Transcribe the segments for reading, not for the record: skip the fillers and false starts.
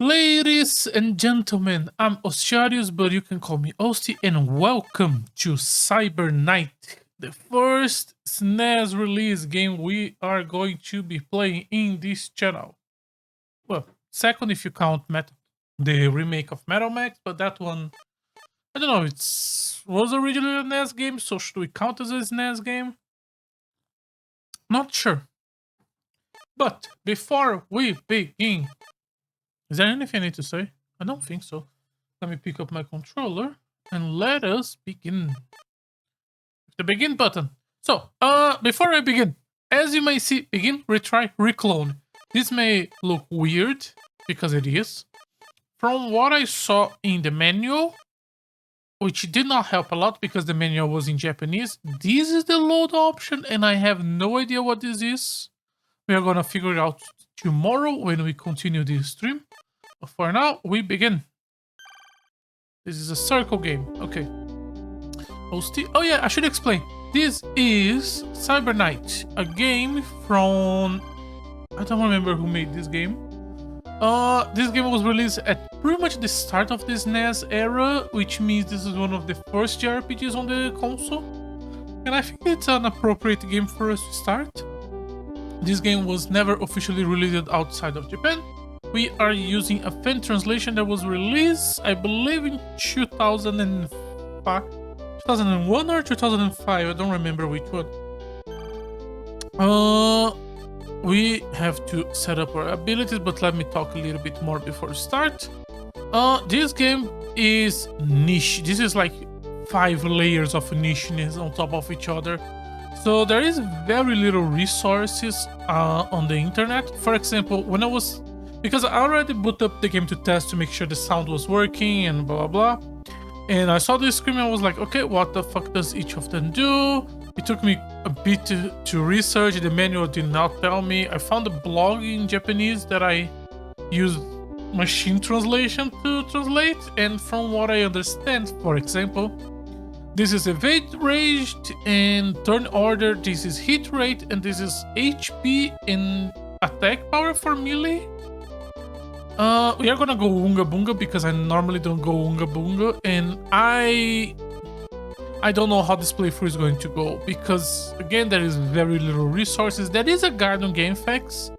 Ladies and gentlemen, I'm Osiarius, but you can call me Osti, and welcome to Cyber Night, the first SNES release game we are going to be playing in this channel. Well, second if you count the remake of Metal Max, but that one, I don't know, was originally a SNES game, so should we count as a SNES game? Not sure. But before we begin, is there anything I need to say? I don't think so. Let me pick up my controller and let us begin. The begin button. So, before I begin, as you may see, begin, retry, reclone. This may look weird, because it is. From what I saw in the manual, which did not help a lot because the manual was in Japanese, this is the load option and I have no idea what this is. We are gonna figure it out tomorrow when we continue this stream. But for now, we begin. This is a circle game. Okay. Oh yeah, I should explain. This is Cyber Night, a game from... I don't remember who made this game. This game was released at pretty much the start of this NES era, which means this is one of the first JRPGs on the console. And I think it's an appropriate game for us to start. This game was never officially released outside of Japan. We are using a fan translation that was released, I believe, in 2001 or 2005. I don't remember which one. We have to set up our abilities, but let me talk a little bit more before we start. This game is niche. This is like 5 layers of nicheness on top of each other. So there is very little resources on the internet. For example, because I already booted up the game to test to make sure the sound was working and blah blah blah. And I saw this screen and I was like, okay, what the fuck does each of them do? It took me a bit to research. The manual did not tell me. I found a blog in Japanese that I used machine translation to translate. And from what I understand, for example, this is evade ranged and turn order. This is hit rate and this is HP and attack power for melee. We are gonna go Unga Bunga because I normally don't go Unga Bunga, and I don't know how this playthrough is going to go because again there is very little resources. There is a guide on GameFAQs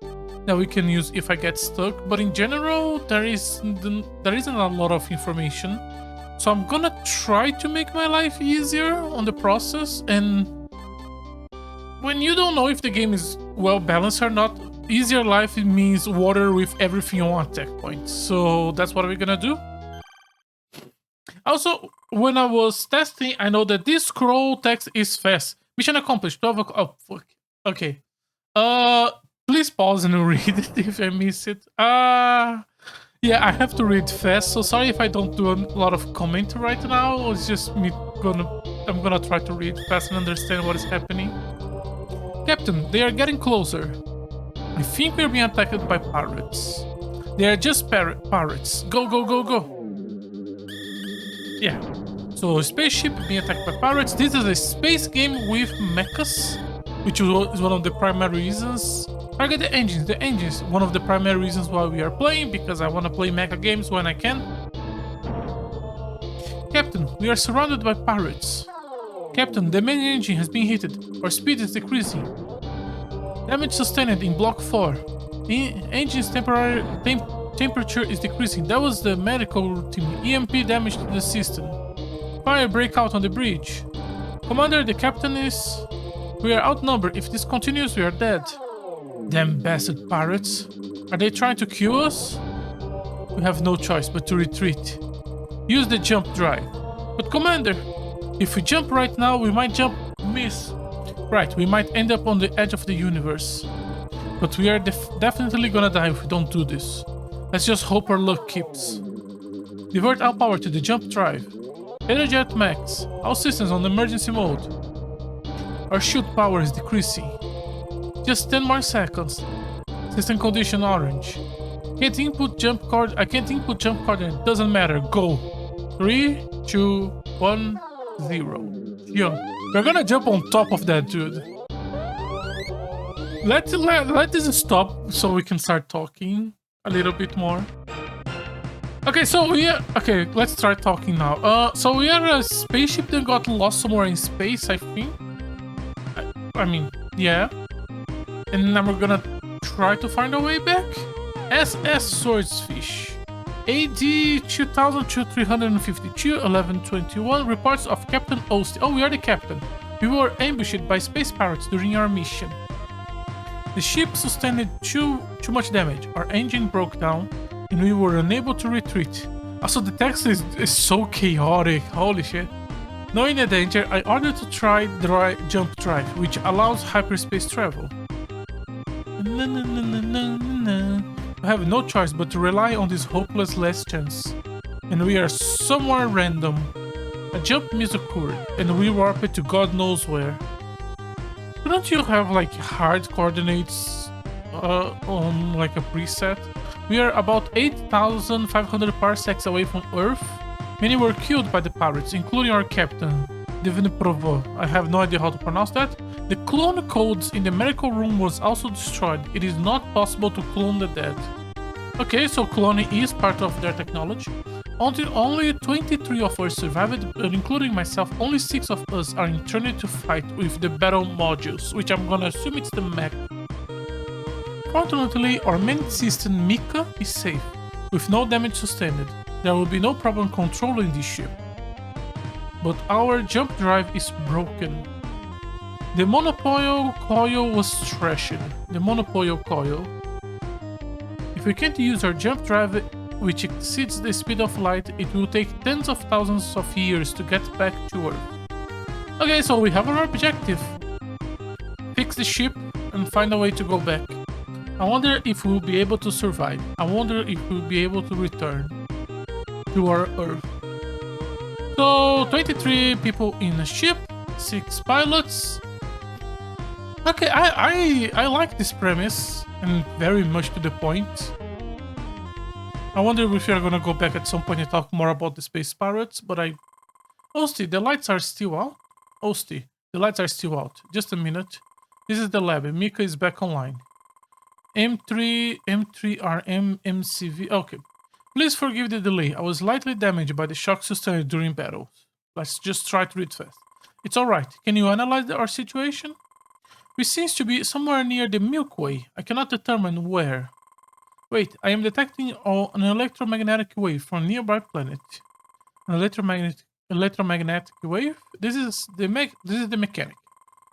that we can use if I get stuck, but in general there isn't a lot of information. So I'm gonna try to make my life easier on the process, and when you don't know if the game is well balanced or not, easier life means water with everything on attack points. So that's what we're gonna do. Also, when I was testing, I know that this scroll text is fast. Mission accomplished. 12 o'clock. Oh, fuck. Okay. Please pause and read it if I miss it. Yeah, I have to read fast, so sorry if I don't do a lot of comment right now. It's just me I'm gonna try to read fast and understand what is happening. Captain, they are getting closer. I think we're being attacked by pirates. They are just pirates. Go, go, go, go. Yeah. So, spaceship being attacked by pirates. This is a space game with mechas, which is one of the primary reasons. Target the engines. The engines, one of the primary reasons why we are playing, because I want to play mecha games when I can. Captain, we are surrounded by pirates. Captain, the main engine has been hit. Our speed is decreasing. Damage sustained in block 4. The engine's temperature is decreasing. That was the medical team. EMP damage to the system. Fire breakout on the bridge. Commander, the captain is... We are outnumbered. If this continues, we are dead. Damn bastard pirates. Are they trying to kill us? We have no choice but to retreat. Use the jump drive. But Commander, if we jump right now, we might miss. Right, we might end up on the edge of the universe. But we are definitely gonna die if we don't do this. Let's just hope our luck keeps. Divert all power to the jump drive. Energy at max. All systems on emergency mode. Our shield power is decreasing. Just 10 more seconds. System condition orange. I can't input jump card and it doesn't matter. Go. 3, 2, 1, 0. Jump. We're gonna jump on top of that dude. Let this stop so we can start talking a little bit more. Okay, so we are... Okay, let's start talking now. So we are a spaceship that got lost somewhere in space, I think. I mean, yeah. And now we're gonna try to find our way back. SS Swordsfish. AD 2352 1121 reports of Captain Osti. Oh, we are the captain. We were ambushed by space pirates during our mission. The ship sustained too much damage. Our engine broke down and we were unable to retreat. Also, the text is so chaotic. Holy shit. Knowing the danger, I ordered to try jump drive, which allows hyperspace travel. I have no choice but to rely on this hopeless last chance. And we are somewhere random. A jump miss occurred, and we warped to God knows where. Couldn't you have like hard coordinates on like a preset? We are about 8,500 parsecs away from Earth. Many were killed by the pirates, including our captain, Divine Provo. I have no idea how to pronounce that. The clone codes in the medical room was also destroyed. It is not possible to clone the dead. Okay, so cloning is part of their technology. Only 23 of us survived, but including myself, only 6 of us are intended to fight with the battle modules, which I'm gonna assume it's the mech. Fortunately, our main system Mika is safe, with no damage sustained. There will be no problem controlling this ship. But our jump drive is broken. The monopole coil was trashed. The monopole coil. If we can't use our jump drive, which exceeds the speed of light, it will take tens of thousands of years to get back to Earth. Okay, so we have our objective. Fix the ship and find a way to go back. I wonder if we'll be able to survive. I wonder if we'll be able to return to our Earth. So, 23 people in a ship, 6 pilots. Okay, I like this premise, and very much to the point. I wonder if we are gonna go back at some point and talk more about the space pirates, but Osti, the lights are still out? Osti, the lights are still out. Just a minute. This is the lab, and Mika is back online. M3RM MCV. Okay. Please forgive the delay. I was slightly damaged by the shock sustained during battle. Let's just try to read fast. It's alright. Can you analyze our situation? We seem to be somewhere near the Milky Way. I cannot determine where. Wait, I am detecting an electromagnetic wave from a nearby planet. An electromagnetic wave? This is the mechanic.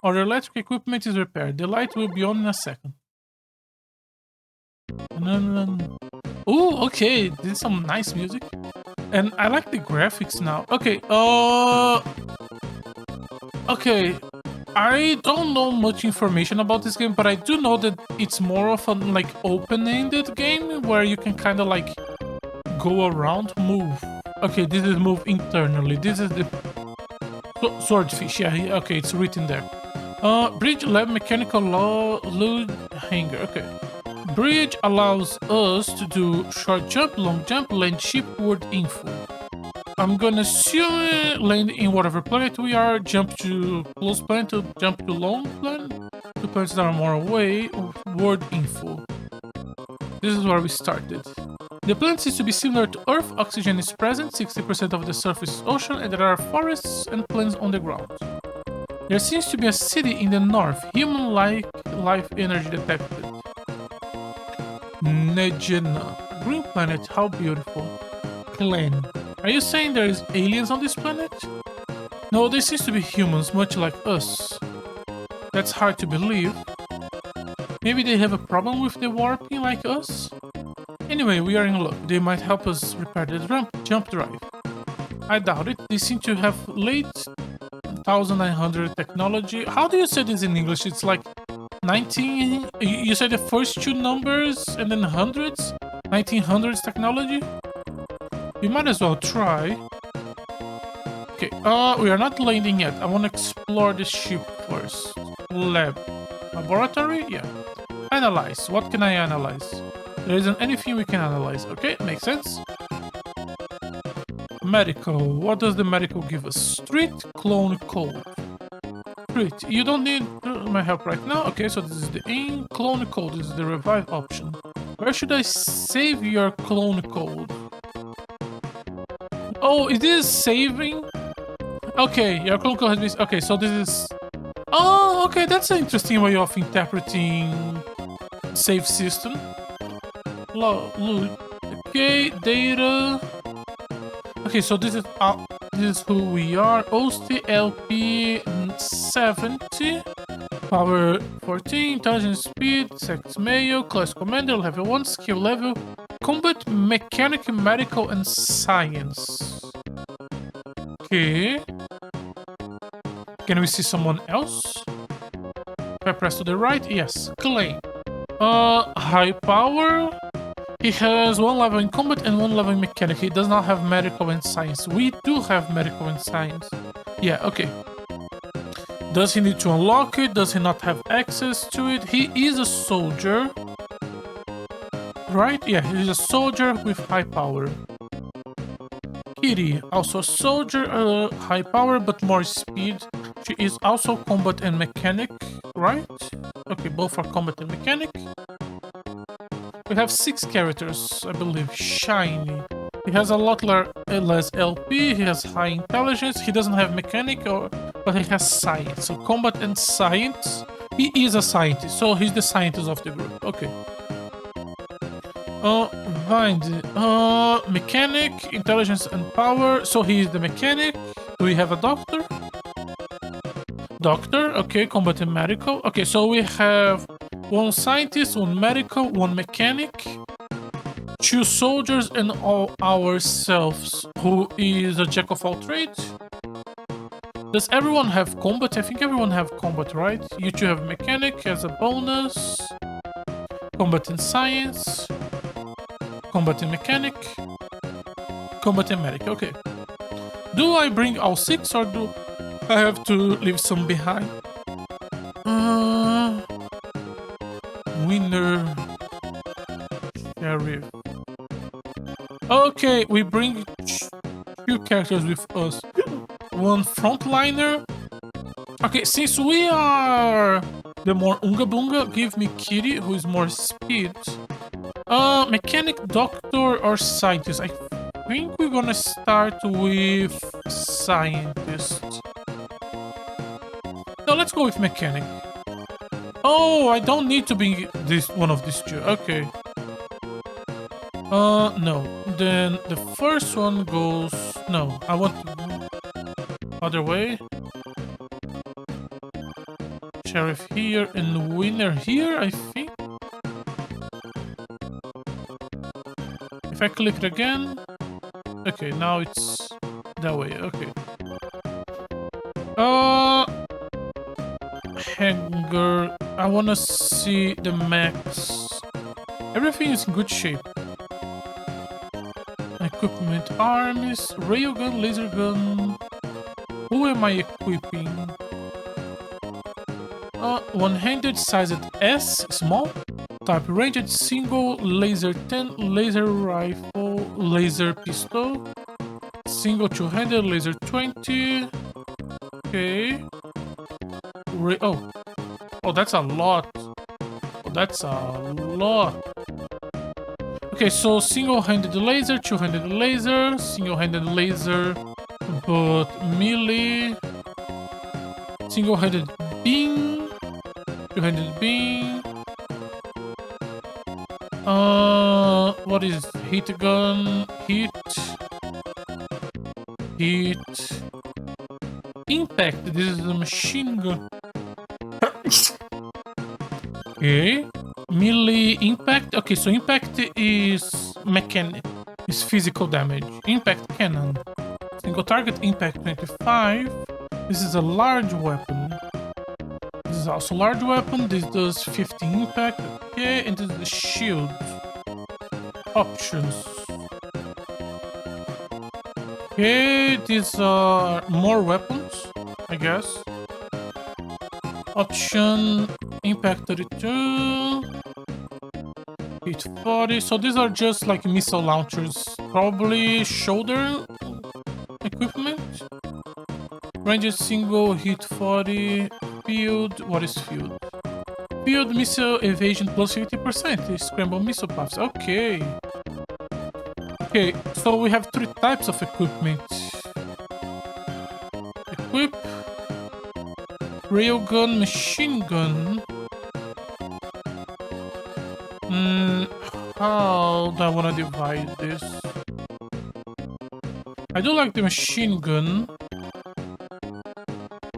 Our electric equipment is repaired. The light will be on in a second. Oh, okay. This is some nice music. And I like the graphics now. Okay, okay. I don't know much information about this game, but I do know that it's more of a like open-ended game where you can kind of like go around, move. Okay, this is move internally. This is the swordfish. Yeah, okay, it's written there. Bridge lab mechanical load hanger. Okay. Bridge allows us to do short jump, long jump, land shipward info. I'm gonna assume land in whatever planet we are, jump to close planet, to jump to long planet, to planets that are more away, word info. This is where we started. The planet seems to be similar to Earth, oxygen is present, 60% of the surface is ocean, and there are forests and plains on the ground. There seems to be a city in the north, human-like life energy detected. Nejena. Green planet, how beautiful. Clan. Are you saying there is aliens on this planet? No, they seem to be humans, much like us. That's hard to believe. Maybe they have a problem with the warping like us? Anyway, we are in luck. They might help us repair the jump drive. I doubt it. They seem to have late 1900 technology. How do you say this in English? It's like 19... You said the first 2 numbers and then hundreds? 1900s technology? We might as well try. Okay, we are not landing yet. I want to explore the ship first. Lab. Laboratory? Yeah. Analyze. What can I analyze? There isn't anything we can analyze. Okay, makes sense. Medical. What does the medical give us? Street clone code. Street. You don't need my help right now. Okay, so this is the in clone code. This is the revive option. Where should I save your clone code? Oh, is this saving? Okay, your clone has been... Okay, so this is... Oh, okay, that's an interesting way of interpreting save system. Okay, data. Okay, so this is who we are. OST LP 70. Power 14, intelligence, speed, sex male, class commander, level 1, skill level, combat, mechanic, medical, and science. Okay. Can we see someone else? If I press to the right, yes. Claim. High power. He has 1 level in combat and 1 level in mechanic. He does not have medical and science. We do have medical and science. Yeah, okay. Does he need to unlock it? Does he not have access to it? He is a soldier. Right? Yeah, he's a soldier with high power. Kitty, also a soldier, high power but more speed. She is also combat and mechanic, right? Okay, both are combat and mechanic. We have 6 characters, I believe. Shiny. He has a lot less LP, he has high intelligence, he doesn't have mechanic, but he has science. So combat and science. He is a scientist, so he's the scientist of the group. Okay. Bind. Mechanic, intelligence and power. So he is the mechanic. Do we have a doctor? Doctor, okay, combat and medical. Okay, so we have 1 scientist, 1 medical, 1 mechanic, 2 soldiers, and all ourselves, who is a jack of all trades. Does everyone have combat? I think everyone have combat, right? You 2 have mechanic as a bonus. Combat and science. Combat and mechanic. Combat and medic, okay. Do I bring all 6 or do I have to leave some behind? Winner. Sheriff. Okay, we bring 2 characters with us. 1 frontliner. Okay, since we are the more Unga Bunga, give me Kitty, who is more speed. Mechanic, doctor, or scientist? I think we're gonna start with scientist. No, let's go with mechanic. Oh, I don't need to be one of these 2. Okay. No. Then the first one goes... No, I want to... Other way. Sheriff here and winner here, I think. If I click it again... Okay, now it's that way. Okay. Hanger... I wanna see the max. Everything is in good shape. Equipment, arms, railgun, laser gun. Who am I equipping? One-handed, sized S, small. Type ranged, single, laser 10, laser rifle, laser pistol. Single two-handed, laser 20. Okay. Oh, that's a lot. Oh, that's a lot. Okay, so single-handed laser, two-handed laser, single-handed laser, but melee, single-handed beam, two-handed beam. What is heat gun? Heat. Impact. This is a machine gun. Okay. Melee impact. Okay, so impact is mechanic. Is physical damage. Impact cannon. Single target impact 25. This is a large weapon. This is also a large weapon. This does 15 impact. Okay, and this is the shield. Options. Okay, these are more weapons, I guess. Option impact 32. Hit 40. So these are just like missile launchers. Probably shoulder equipment. Range single, hit 40. Field. What is field? Field missile evasion plus 50%. Scramble missile paths. Okay. Okay, so we have 3 types of equipment. Equip, railgun, machine gun. How do I want to divide this? I do like the machine gun.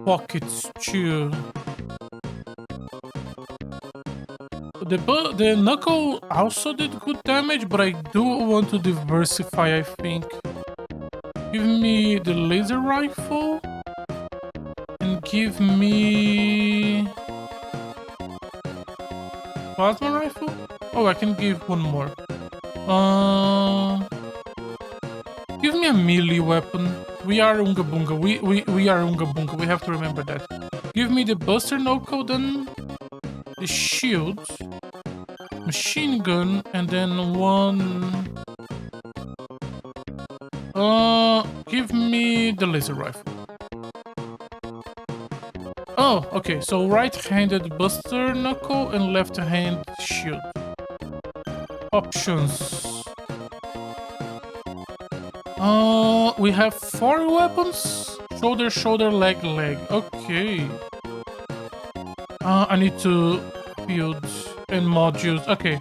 Pockets too. The knuckle also did good damage, but I do want to diversify, I think. Give me the laser rifle. And give me... plasma rifle? Oh, I can give one more. Give me a melee weapon. We are Unga Bunga. We are Unga Bunga. We have to remember that. Give me the Buster Knuckle, then the shield, machine gun, and then one... give me the laser rifle. Oh, okay. So right-handed Buster Knuckle and left-hand shield. Options. We have 4 weapons. Shoulder, shoulder, leg, leg. Okay. I need to build and modules. Okay.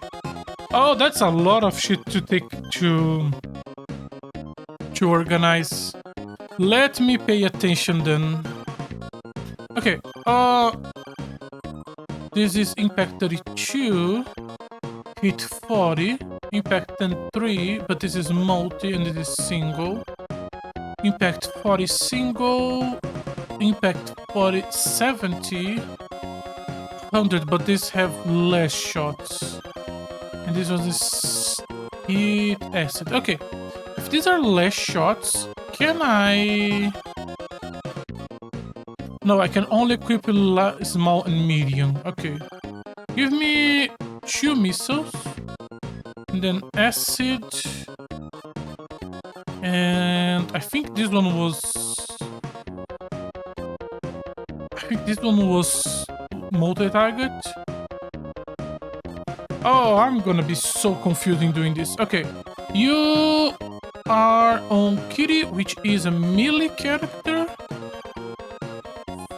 Oh, that's a lot of shit to take to organize. Let me pay attention then. Okay. This is impact 32. Hit 40. Impact 10-3, but this is multi and it is single. Impact 40 single. Impact 40 70. 100, but these have less shots. And this one is hit acid. Okay. If these are less shots, can I... No, I can only equip small and medium. Okay. Give me 2 missiles. And then acid. And I think this one was... multi-target. Oh, I'm gonna be so confusing doing this. Okay. You are on Kitty, which is a melee character.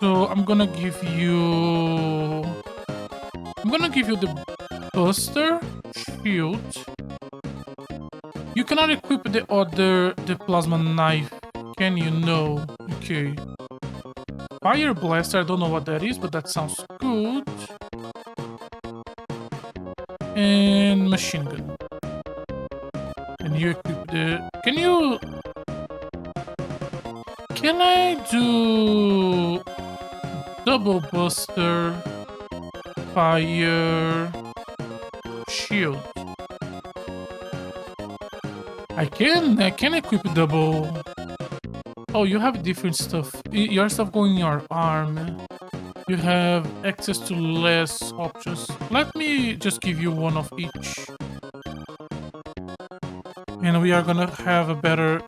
So I'm gonna give you the Buster Shield. You cannot equip the plasma knife, can you? No. Okay. Fire Blaster, I don't know what that is, but that sounds good. And machine gun. And you equip the... Can I do... double Buster... Fire... Shield? I can equip double... Oh, you have different stuff. Your stuff going in your arm. You have access to less options. Let me just give you one of each. And we are gonna have a better...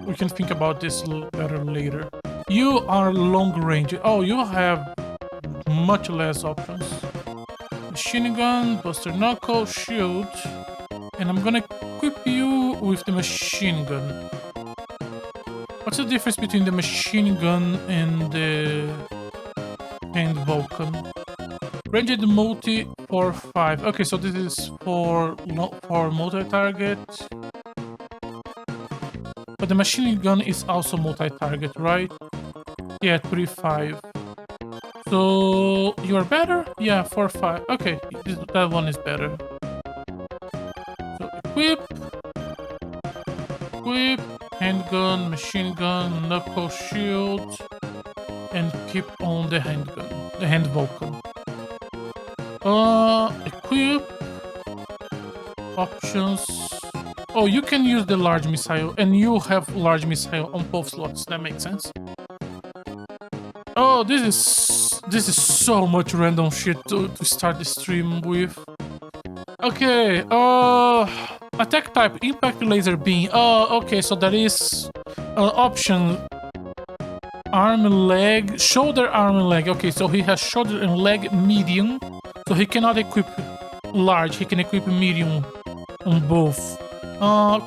We can think about this better later. You are long range. Oh, you have much less options. Machine gun, Buster Knuckle, shield. And I'm gonna equip you with the machine gun. What's the difference between the machine gun and the hand Vulcan? Ranged multi 4-5. Okay, so this is for multi-target. But the machine gun is also multi-target, right? Yeah, 3-5. So you are better? Yeah, 4-5. Okay, that one is better. So equip. Handgun, machine gun, knuckle shield, and keep on the handgun, the hand Vulcan. Equip. Options. Oh, you can use the large missile, and you have large missile on both slots. That makes sense. Oh, this is so much random shit to start the stream with. Okay. Attack type, impact laser beam. Oh, okay, so that is option. Arm, leg, shoulder, arm, leg. Okay, so he has shoulder and leg medium. So he cannot equip large, he can equip medium on both.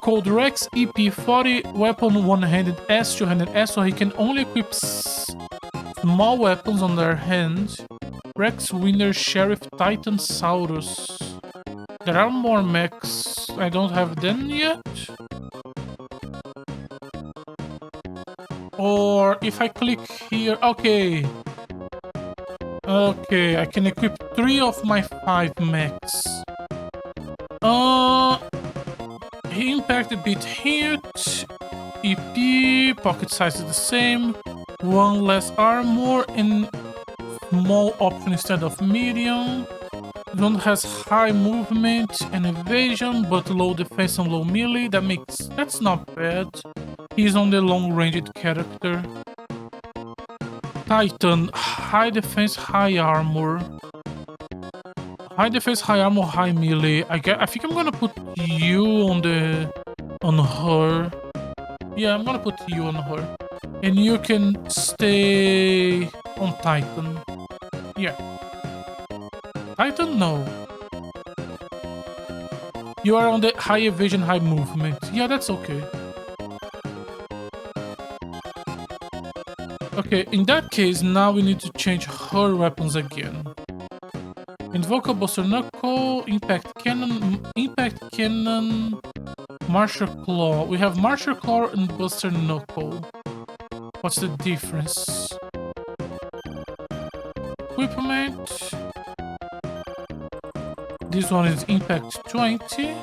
Code Rex EP40 weapon one-handed S, two-handed S, so he can only equip small weapons on their hand. Rex Winner Sheriff Titansaurus. There are more mechs. I don't have them yet. Or if I click here, okay. Okay, I can equip 3 of my 5 mechs. Impact a bit hit. EP, pocket size is the same. 1 less armor and small option instead of medium. This one has high movement and evasion, but low defense and low melee. That's not bad. He's on the long-ranged character. Titan, high defense, high armor. High defense, high armor, high melee. I think I'm gonna put you on her. Yeah, I'm gonna put you on her. And you can stay on Titan. Yeah. Titan, no. You are on the high evasion, high movement. Yeah, that's okay. Okay, in that case, now we need to change her weapons again. Invoke Buster Knuckle, Impact Cannon, Martial Claw. We have Martial Claw and Buster Knuckle. What's the difference? Equipment. This one is Impact 20.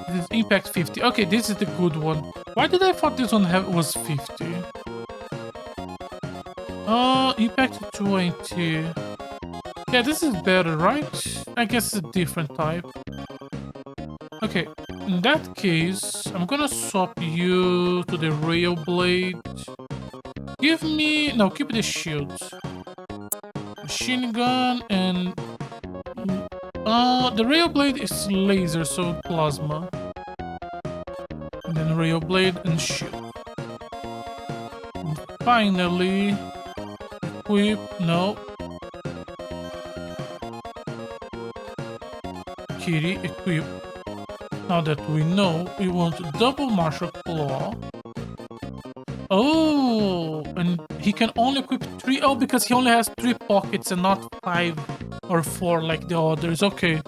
This is Impact 50. Okay, this is the good one. Why did I thought this one was 50? Impact 20. Yeah, this is better, right? I guess it's a different type. Okay, in that case, I'm gonna swap you to the Rail Blade. Give me... No, keep the shield. Machine gun and... the Rail Blade is laser, so plasma. And then Rail Blade and shield. And finally... Equip... No. Kitty, equip. Now that we know, we want double Martial Claw. Oh, and he can only equip 3. Oh, because he only has 3 pockets and not 5 or 4 like the others. Okay.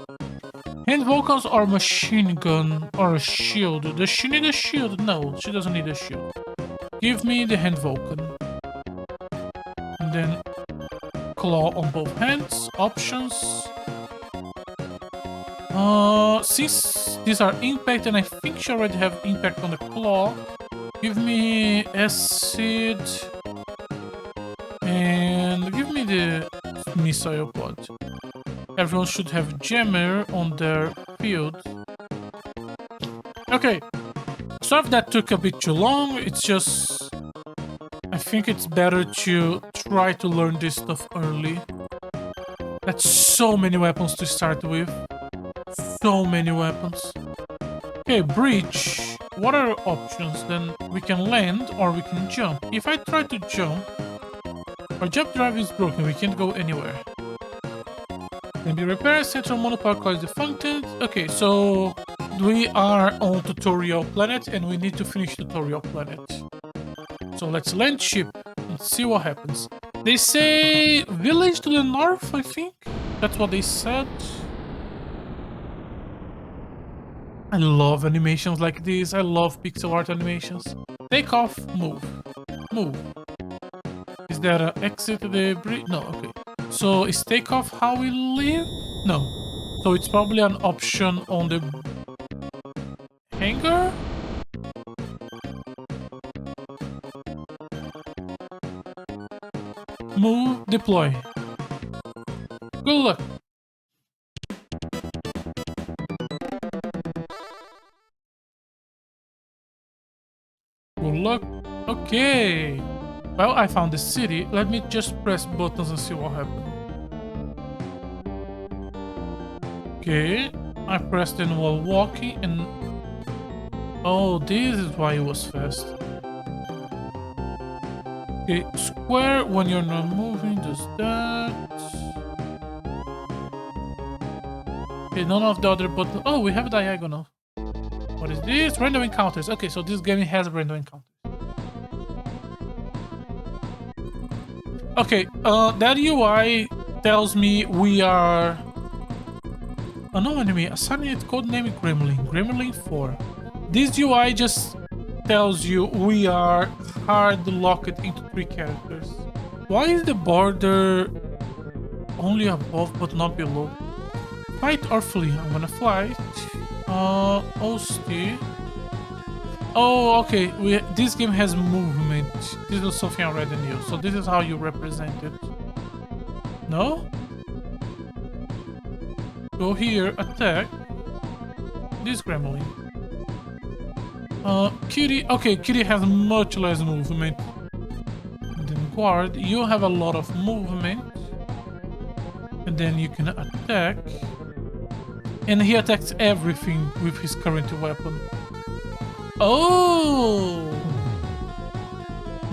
Hand Vulcans or machine gun or a shield. Does she need a shield? No, she doesn't need a shield. Give me the Hand Vulcan. And then claw on both hands. Options. Since these are impact and I think she already have impact on the claw, give me acid and give me the missile pod. Everyone should have jammer on their field. Okay, sorry if that took a bit too long. It's just I think it's better to try to learn this stuff early. That's so many weapons to start with. So many weapons. Okay, breach. What are our options? Then we can land or we can jump. If I try to jump, our jump drive is broken. We can't go anywhere. Can be repaired. Central monopile coil is defunct. Okay, so we are on tutorial planet and we need to finish tutorial planet. So let's land ship and see what happens. They say village to the north, I think. That's what they said. I love animations like this. I love pixel art animations. Take off, move. Move. Is there an exit to the bridge? No, okay. So is take off how we leave? No. So it's probably an option on the hangar? Move, deploy. Good luck. Good luck. Okay. Well, I found the city. Let me just press buttons and see what happens. Okay. I pressed in while walking and... Oh, this is why it was fast. Okay, square when you're not moving, does that. Okay, none of the other buttons. Oh, we have a diagonal. What is this? Random encounters. Okay, so this game has random encounters. Okay, that UI tells me we are a no enemy. Assigning it codename Gremlin. Gremlin 4. This UI just tells you we are hard locked into 3 characters. Why is the border only above but not below? Fight or flee? I'm gonna fight. OST. Oh, okay. This game has movement. This is something I already knew. So this is how you represent it. No? Go here, attack. This gremlin. Kitty. Okay, Kitty has much less movement. And then guard, you have a lot of movement. And then you can attack. And he attacks everything with his current weapon. Oh!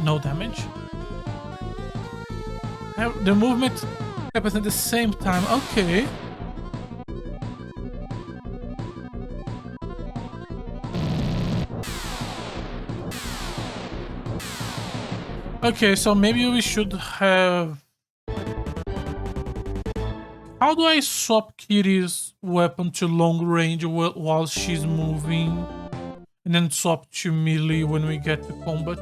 No damage. The movement happens at the same time. Okay. Okay, so maybe we should have... How do I swap Kitty's weapon to long range while she's moving? And then swap to melee when we get to combat?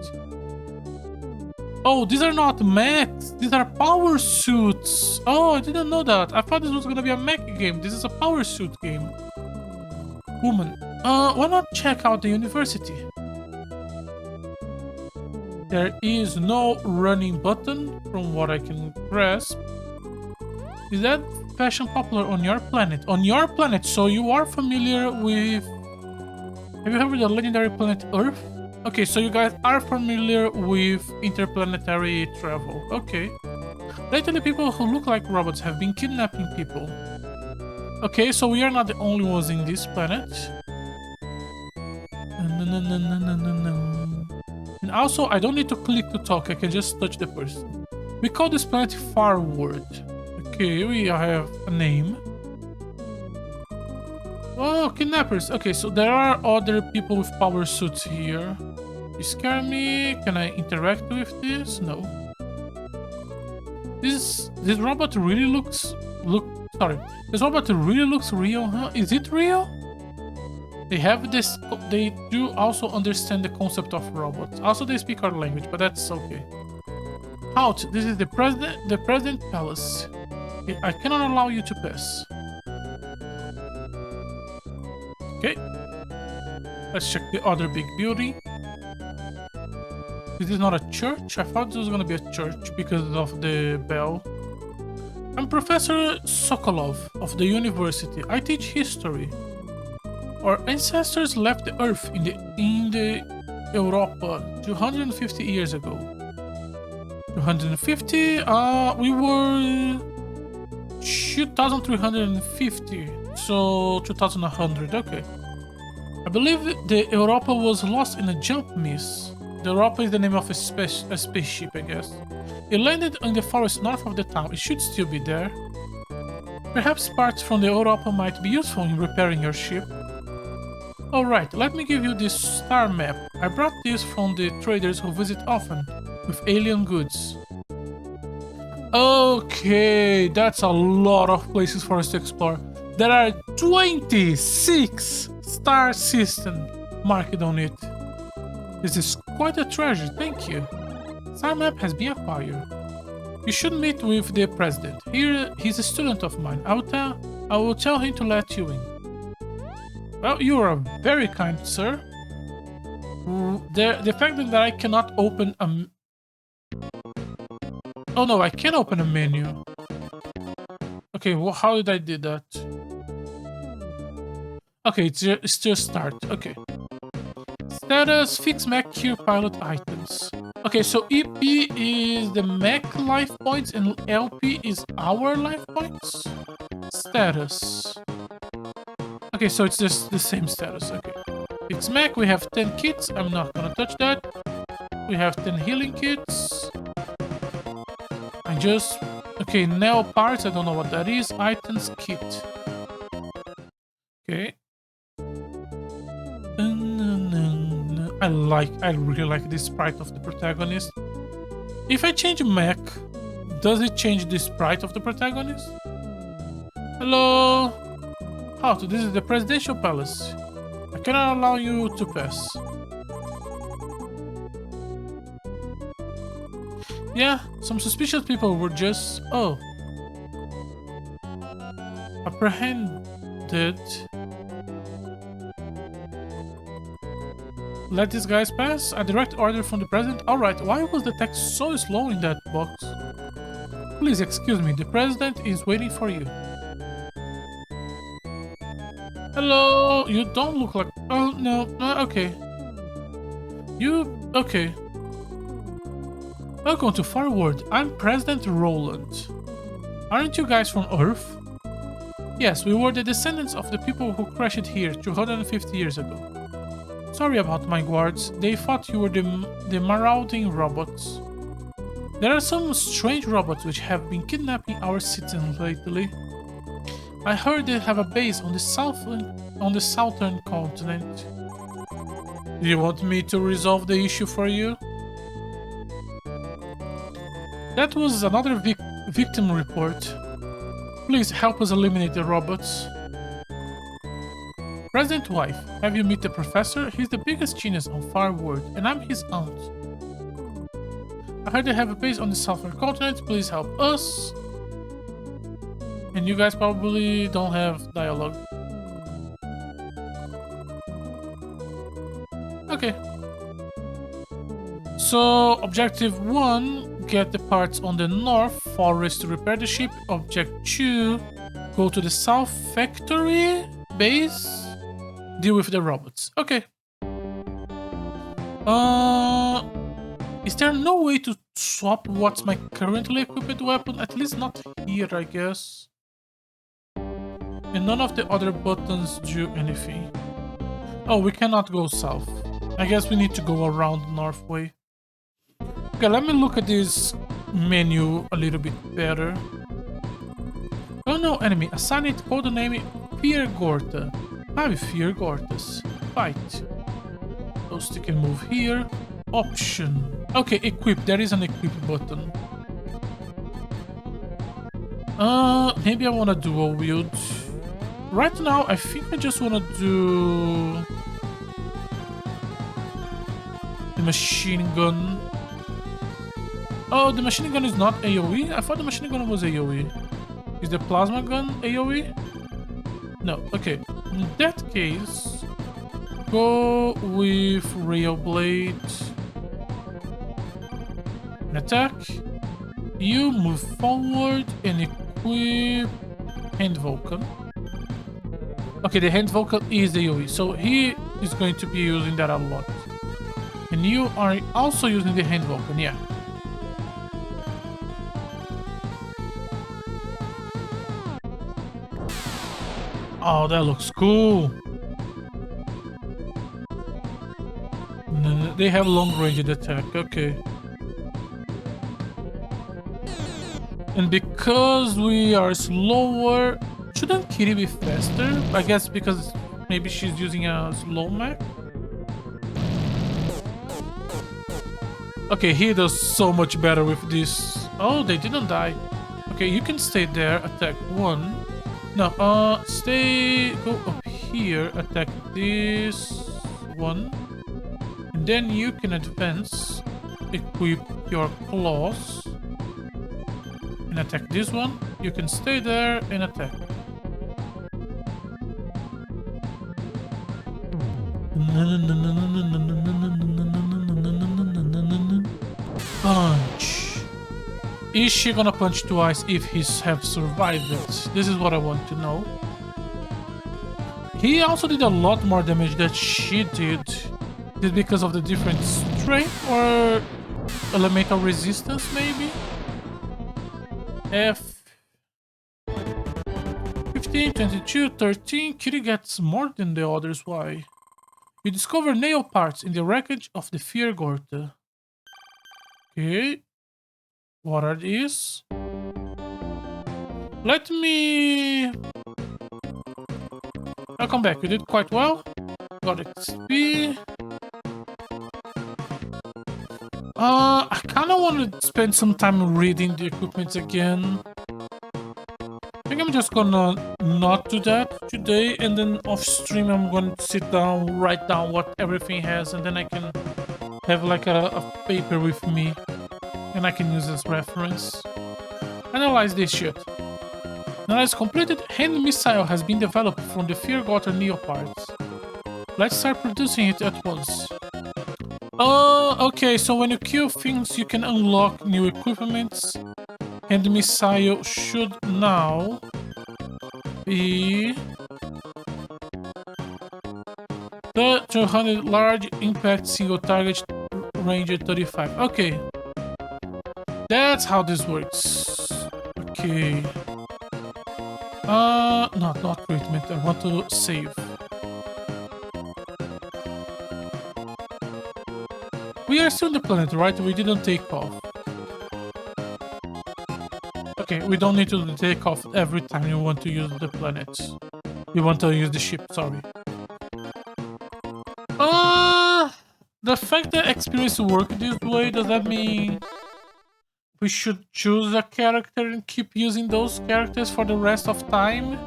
Oh, these are not mechs. These are power suits. Oh, I didn't know that. I thought this was gonna be a mech game. This is a power suit game. Woman. Why not check out the university? There is no running button from what I can grasp. Is that fashion popular on your planet? On your planet, so you are familiar with... Have you heard of the legendary planet Earth? Okay, so you guys are familiar with interplanetary travel. Okay. Lately, people who look like robots have been kidnapping people. Okay, so we are not the only ones in this planet. And also, I don't need to click to talk. I can just touch the person. We call this planet Farward. Okay, we have a name. Oh, kidnappers. Okay, so there are other people with power suits here. You scare me. Can I interact with this? No. This robot really looks... This robot really looks real, huh? Is it real? They have this... They do also understand the concept of robots. Also, they speak our language, but that's okay. Halt! This is the President Palace. I cannot allow you to pass. Okay. Let's check the other big building. This is not a church? I thought this was gonna be a church because of the bell. I'm Professor Sokolov of the university. I teach history. Our ancestors left the Earth in the Europa 250 years ago. 250? We were 2350, so 2100. Okay. I believe the Europa was lost in a jump miss. The Europa is the name of a spaceship, I guess. It landed in the forest north of the town. It should still be there. Perhaps parts from the Europa might be useful in repairing your ship. Alright, let me give you this star map. I brought this from the traders who visit often with alien goods. Okay, that's a lot of places for us to explore. There are 26 star systems marked on it. This is quite a treasure, thank you. Star map has been acquired. You should meet with the president. Here, he's a student of mine. I will tell him to let you in. Well, you are very kind, sir. The fact that I cannot open a... Oh no, I can open a menu. Okay, well, how did I do that? Okay, it's just start. Okay. Status, fix mech cure pilot items. Okay, so EP is the mech life points and LP is our life points? Status. Okay, so it's just the same status. Okay. Fix mech, we have 10 kits. I'm not gonna touch that. We have 10 healing kits. Okay, nail parts, I don't know what that is. Items kit. Okay. I really like this sprite of the protagonist. If I change mech, does it change the sprite of the protagonist? Hello? How to? This is the presidential palace. I cannot allow you to pass. Yeah, some suspicious people were just, apprehended. Let these guys pass? A direct order from the president? Alright, why was the text so slow in that box? Please excuse me, the president is waiting for you. Hello, you don't look like... Oh, no, okay. Okay. Welcome to Forward, I'm President Roland. Aren't you guys from Earth? Yes, we were the descendants of the people who crashed here 250 years ago. Sorry about my guards, they thought you were the marauding robots. There are some strange robots which have been kidnapping our citizens lately. I heard they have a base on the southern continent. Do you want me to resolve the issue for you? That was another victim report. Please help us eliminate the robots. President Wife, have you met the professor? He's the biggest genius on Fireword, and I'm his aunt. I heard they have a base on the southern continent. Please help us. And you guys probably don't have dialogue. Okay. So, objective 1, get the parts on the north forest to repair the ship. Object 2, go to the south factory base, deal with the robots. Okay. Is there no way to swap what's my currently equipped weapon? At least not here, I guess. And none of the other buttons do anything. Oh, we cannot go south. I guess we need to go around the north way. Okay, let me look at this menu a little bit better. Oh no, enemy. Assign it codename Fear Gorta. 5 Fear Gortas. Fight. So stick and move here. Option. Okay, equip. There is an equip button. Maybe I want to dual wield. Right now, I think I just want to do the machine gun. Oh, the machine gun is not AoE? I thought the machine gun was AoE. Is the plasma gun AoE? No, okay. In that case, go with Rail Blade. And attack. You move forward and equip Hand Vulcan. Okay, the Hand Vulcan is AoE, so he is going to be using that a lot. And you are also using the Hand Vulcan, yeah. Oh, that looks cool. They have long-range attack, okay. And because we are slower, shouldn't Kitty be faster? I guess because maybe she's using a slow mech? Okay, he does so much better with this. Oh, they didn't die. Okay, you can stay there, attack 1. No, go up here, attack this one. And then you can advance, equip your claws. And attack this one. You can stay there and attack. Punch. Is she gonna punch twice if he have survived it? This is what I want to know. He also did a lot more damage than she did. Is it because of the different strength or elemental resistance maybe? F 15, 22, 13. Kitty gets more than the others. Why? You discover nail parts in the wreckage of the Fear Gorta. Okay. What are these? Let me... welcome back. You did quite well. Got XP. I kind of want to spend some time reading the equipment again. I think I'm just gonna not do that today, and then off stream I'm going to sit down, write down what everything has, and then I can have like a paper with me, and I can use as reference. Analyze this shit. Analyze completed. Hand missile has been developed from the Fearwater Neo parts. Let's start producing it at once. Okay, so when you kill things, you can unlock new equipments. And the missile should now be the 200 large impact single target range at 35. Okay, that's how this works. Okay. No, not treatment. I want to save. We are still on the planet, right? We didn't take off. Okay, we don't need to take off every time you want to use the planet. You want to use the ship, sorry. The fact that experience work this way, does that mean we should choose a character and keep using those characters for the rest of time?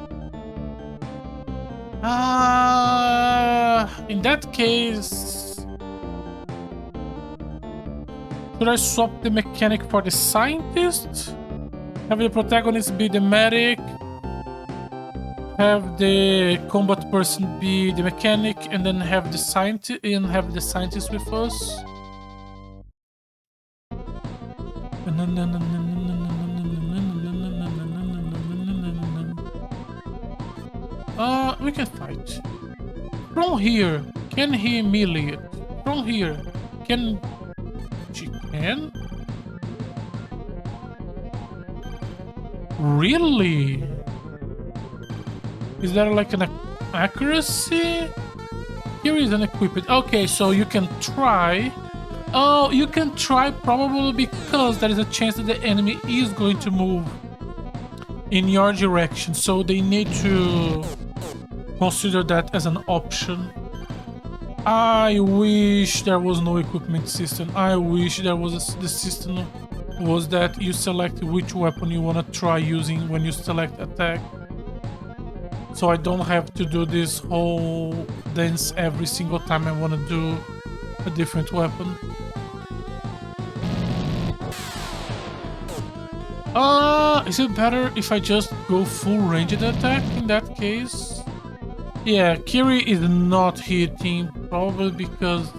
In that case, should I swap the mechanic for the scientist? Have the protagonist be the medic? Have the combat person be the mechanic, and then have the scientist with us? We can fight. From here, can he melee it? From here, can she can? Really? Is there like an accuracy? Here is an equipment. Okay, so you can try. Oh, you can try probably because there is a chance that the enemy is going to move in your direction. So they need to consider that as an option. I wish there was no equipment system. I wish there was the system was that you select which weapon you want to try using when you select attack. So I don't have to do this whole dance every single time I want to do a different weapon. Is it better if I just go full ranged attack in that case? Yeah, Kiri is not hitting, probably because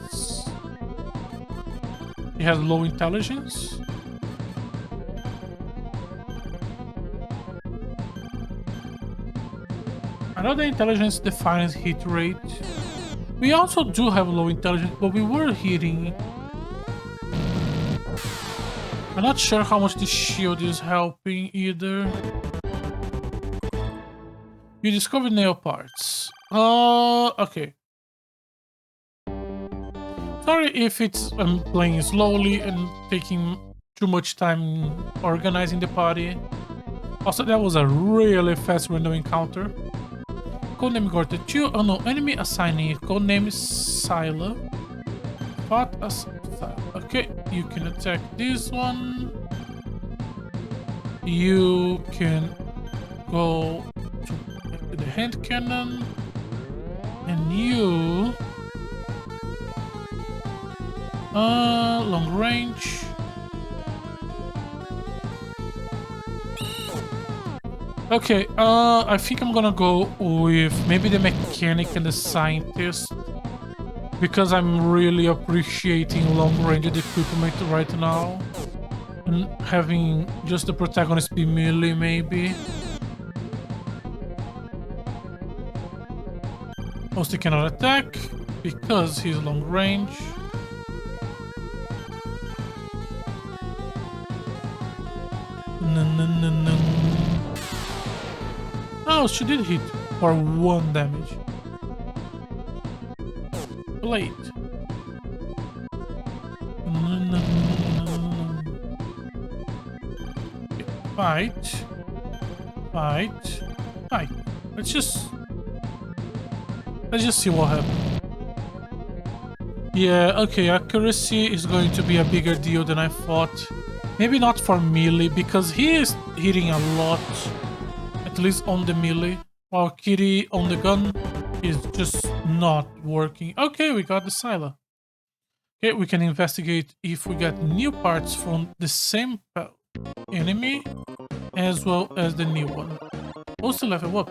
he has low intelligence. I know the intelligence defines hit rate. We also do have low intelligence, but we were hitting. I'm not sure how much the shield is helping either. You discovered nail parts. Okay. Sorry if I'm playing slowly and taking too much time organizing the party. Also, that was a really fast random encounter. Codename Gorta 2, unknown enemy assignee. Codename Scylla. Fought as Scylla. Okay, you can attack this one. You can go to the hand cannon. And you... long range. Okay, I think I'm gonna go with maybe the mechanic and the scientist, because I'm really appreciating long-range equipment right now, and having just the protagonist be melee maybe. Mostly cannot attack because he's long range. Oh, she did hit for 1 damage. Blade. Fight. Fight. Fight. Let's just... Let's just see what happens. Yeah, okay, accuracy is going to be a bigger deal than I thought. Maybe not for melee, because he is hitting a lot, at least on the melee, while Kitty on the gun is just not working. Okay, we got the silo. Okay, we can investigate if we get new parts from the same enemy as well as the new one. Also level up.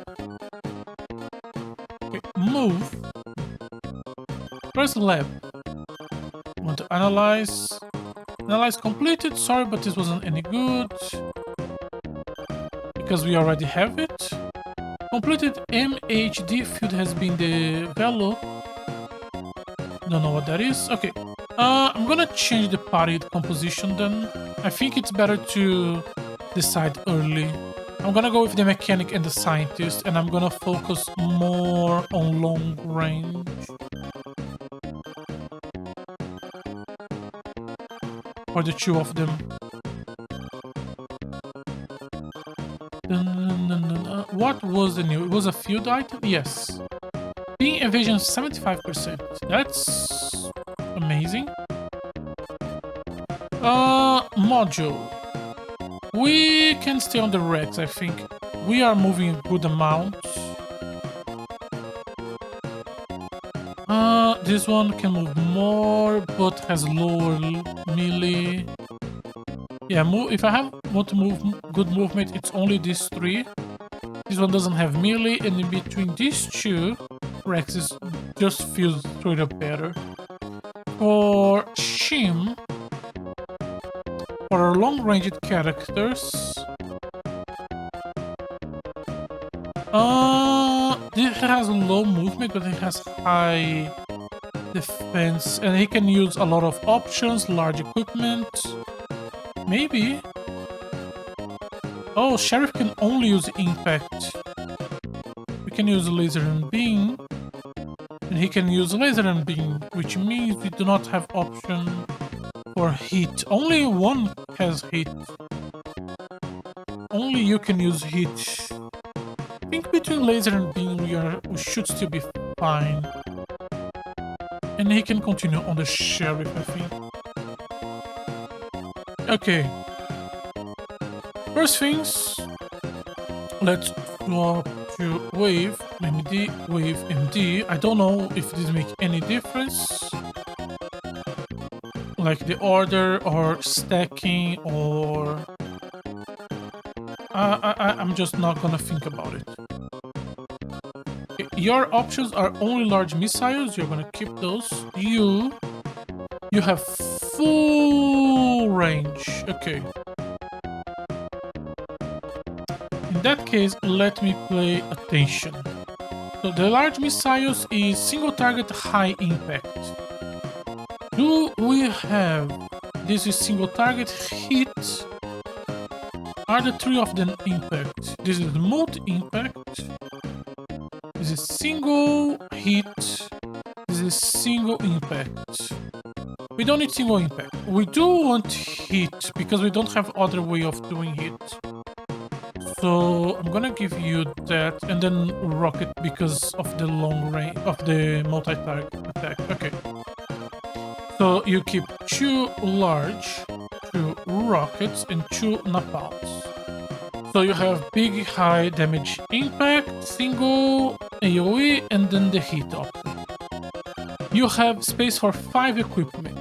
Okay, move. First lab. Want to analyze. Analyze completed. Sorry, but this wasn't any good. Because we already have it. Completed MHD field has been developed. Don't know what that is. Okay. I'm gonna change the party composition then. I think it's better to decide early. I'm gonna go with the mechanic and the scientist, and I'm gonna focus more on long range. For the two of them. What was the new? It was a field item? Yes. Being evasion 75%. That's amazing. Module. We can stay on the Rex, I think. We are moving a good amount. This one can move more, but has lower melee. Yeah, if I want to move good movement, it's only these three. This one doesn't have melee, and in between these two, Rexes just feels straight up better. For Shim, for our long-ranged characters, this has low movement, but it has high defense, and he can use a lot of options, large equipment. Maybe. Oh, Sheriff can only use impact. We can use laser and beam, and he can use laser and beam, which means we do not have option for hit. Only one has hit. Only you can use hit. I think between laser and beam we should still be fine. And he can continue on the Sheriff, I think. Okay. First things, let's swap to wave MD, wave MD. I don't know if this makes any difference. Like the order or stacking or... I'm just not gonna think about it. Okay, your options are only large missiles. You're gonna keep those. You have full range. Okay. In that case, let me pay attention. So the large missiles is single target high impact. Do we have... This is single target hit. Are the three of them impact? This is multi-impact. This is single hit. This is single impact. We don't need single impact. We do want hit because we don't have other way of doing hit. So I'm gonna give you that, and then rocket because of the long range of the multi-target attack. Okay. So you keep 2 large, 2 rockets, and 2 napalms. So you have big high damage impact, single AoE, and then the hit option. You have space for 5 equipment.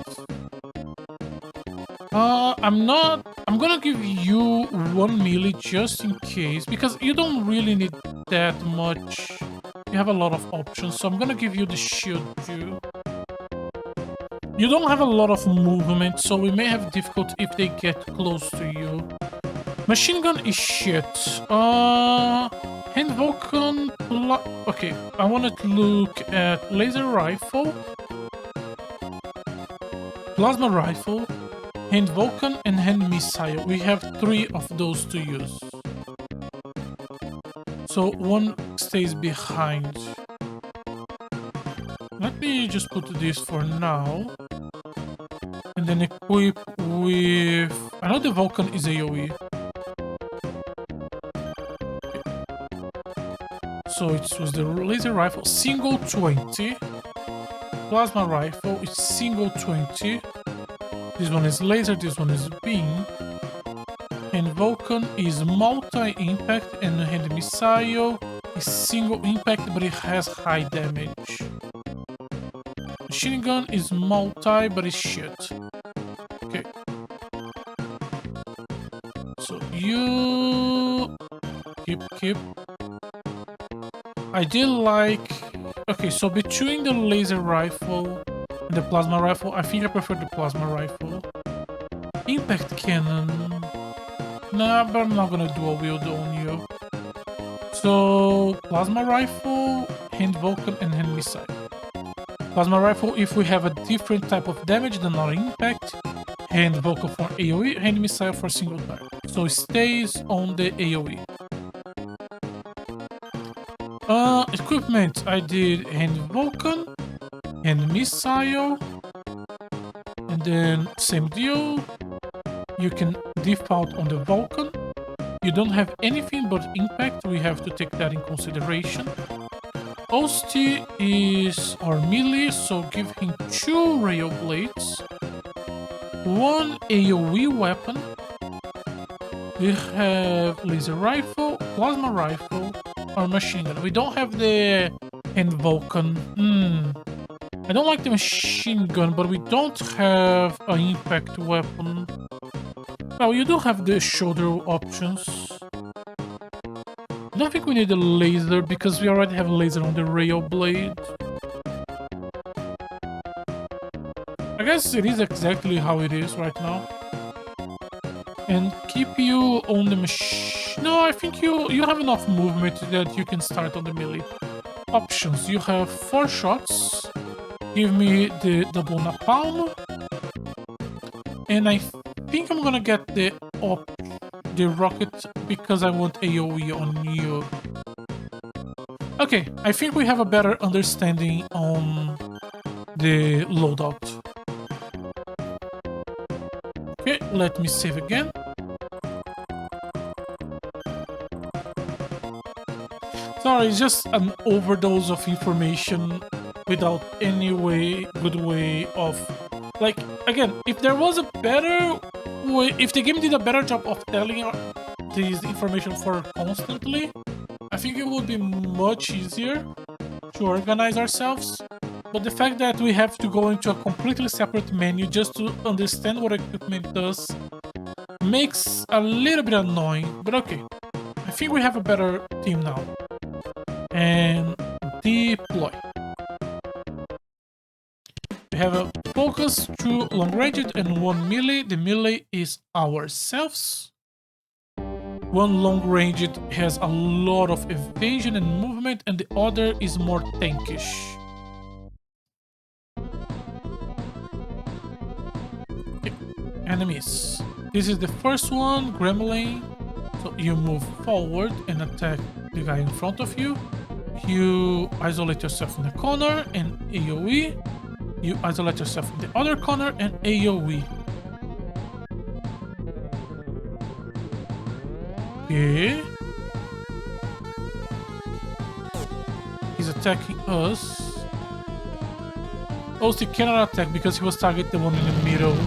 I'm gonna give you 1 melee just in case, because you don't really need that much. You have a lot of options, so I'm gonna give you the shield too. You don't have a lot of movement, so we may have difficulty if they get close to you. Machine gun is shit. Hand Vulcan... Okay, I wanted to look at laser rifle, plasma rifle, hand Vulcan, and hand missile. We have 3 of those to use. So 1 stays behind. Let me just put this for now. And then equip with... I know the Vulcan is AoE. So it was the laser rifle, single 20. Plasma rifle is single 20. This one is laser, this one is beam. And Vulcan is multi-impact, and hand missile is single impact, but it has high damage. Machine gun is multi, but it's shit. Okay. So you keep. I did like. Okay, so between the laser rifle and the plasma rifle, I think I prefer the plasma rifle. Impact cannon. Nah, but I'm not gonna dual wield on you. So plasma rifle, hand Vulcan, and hand missile. Plasma rifle if we have a different type of damage than our impact. Hand Vulcan for AoE, hand missile for single target. So it stays on the AoE. Equipment, I did hand Vulcan, hand missile, and then same deal. You can default on the Vulcan. You don't have anything but impact, we have to take that in consideration. Osti is our melee, so give him 2 rail blades, 1 AoE weapon. We have laser rifle, plasma rifle, or machine gun. We don't have the hand Vulcan. I don't like the machine gun, but we don't have an impact weapon. Well, you do have the shoulder options. I don't think we need a laser because we already have a laser on the rail blade. I guess it is exactly how it is right now. And keep you on the machine. No, I think you have enough movement that you can start on the melee. Options. You have 4 shots. Give me the double napalm. And I think I'm gonna get the rocket because I want AoE on you. Okay, I think we have a better understanding on the loadout. Okay, let me save again. Sorry, it's just an overdose of information without any good way of... Like, again, if there was a better way, if the game did a better job of telling this information for constantly, I think it would be much easier to organize ourselves. But the fact that we have to go into a completely separate menu just to understand what equipment does makes a little bit annoying, but okay. I think we have a better team now. And deploy. We have a focus, 2 long ranged and 1 melee. The melee is ourselves. 1 long ranged has a lot of evasion and movement, and the other is more tankish. Okay. Enemies. This is the first one, Gremlin. So you move forward and attack the guy in front of you. You isolate yourself in the corner and AoE. You isolate yourself in the other corner and AoE. Okay. He's attacking us. Osti cannot attack because he was targeting the one in the middle.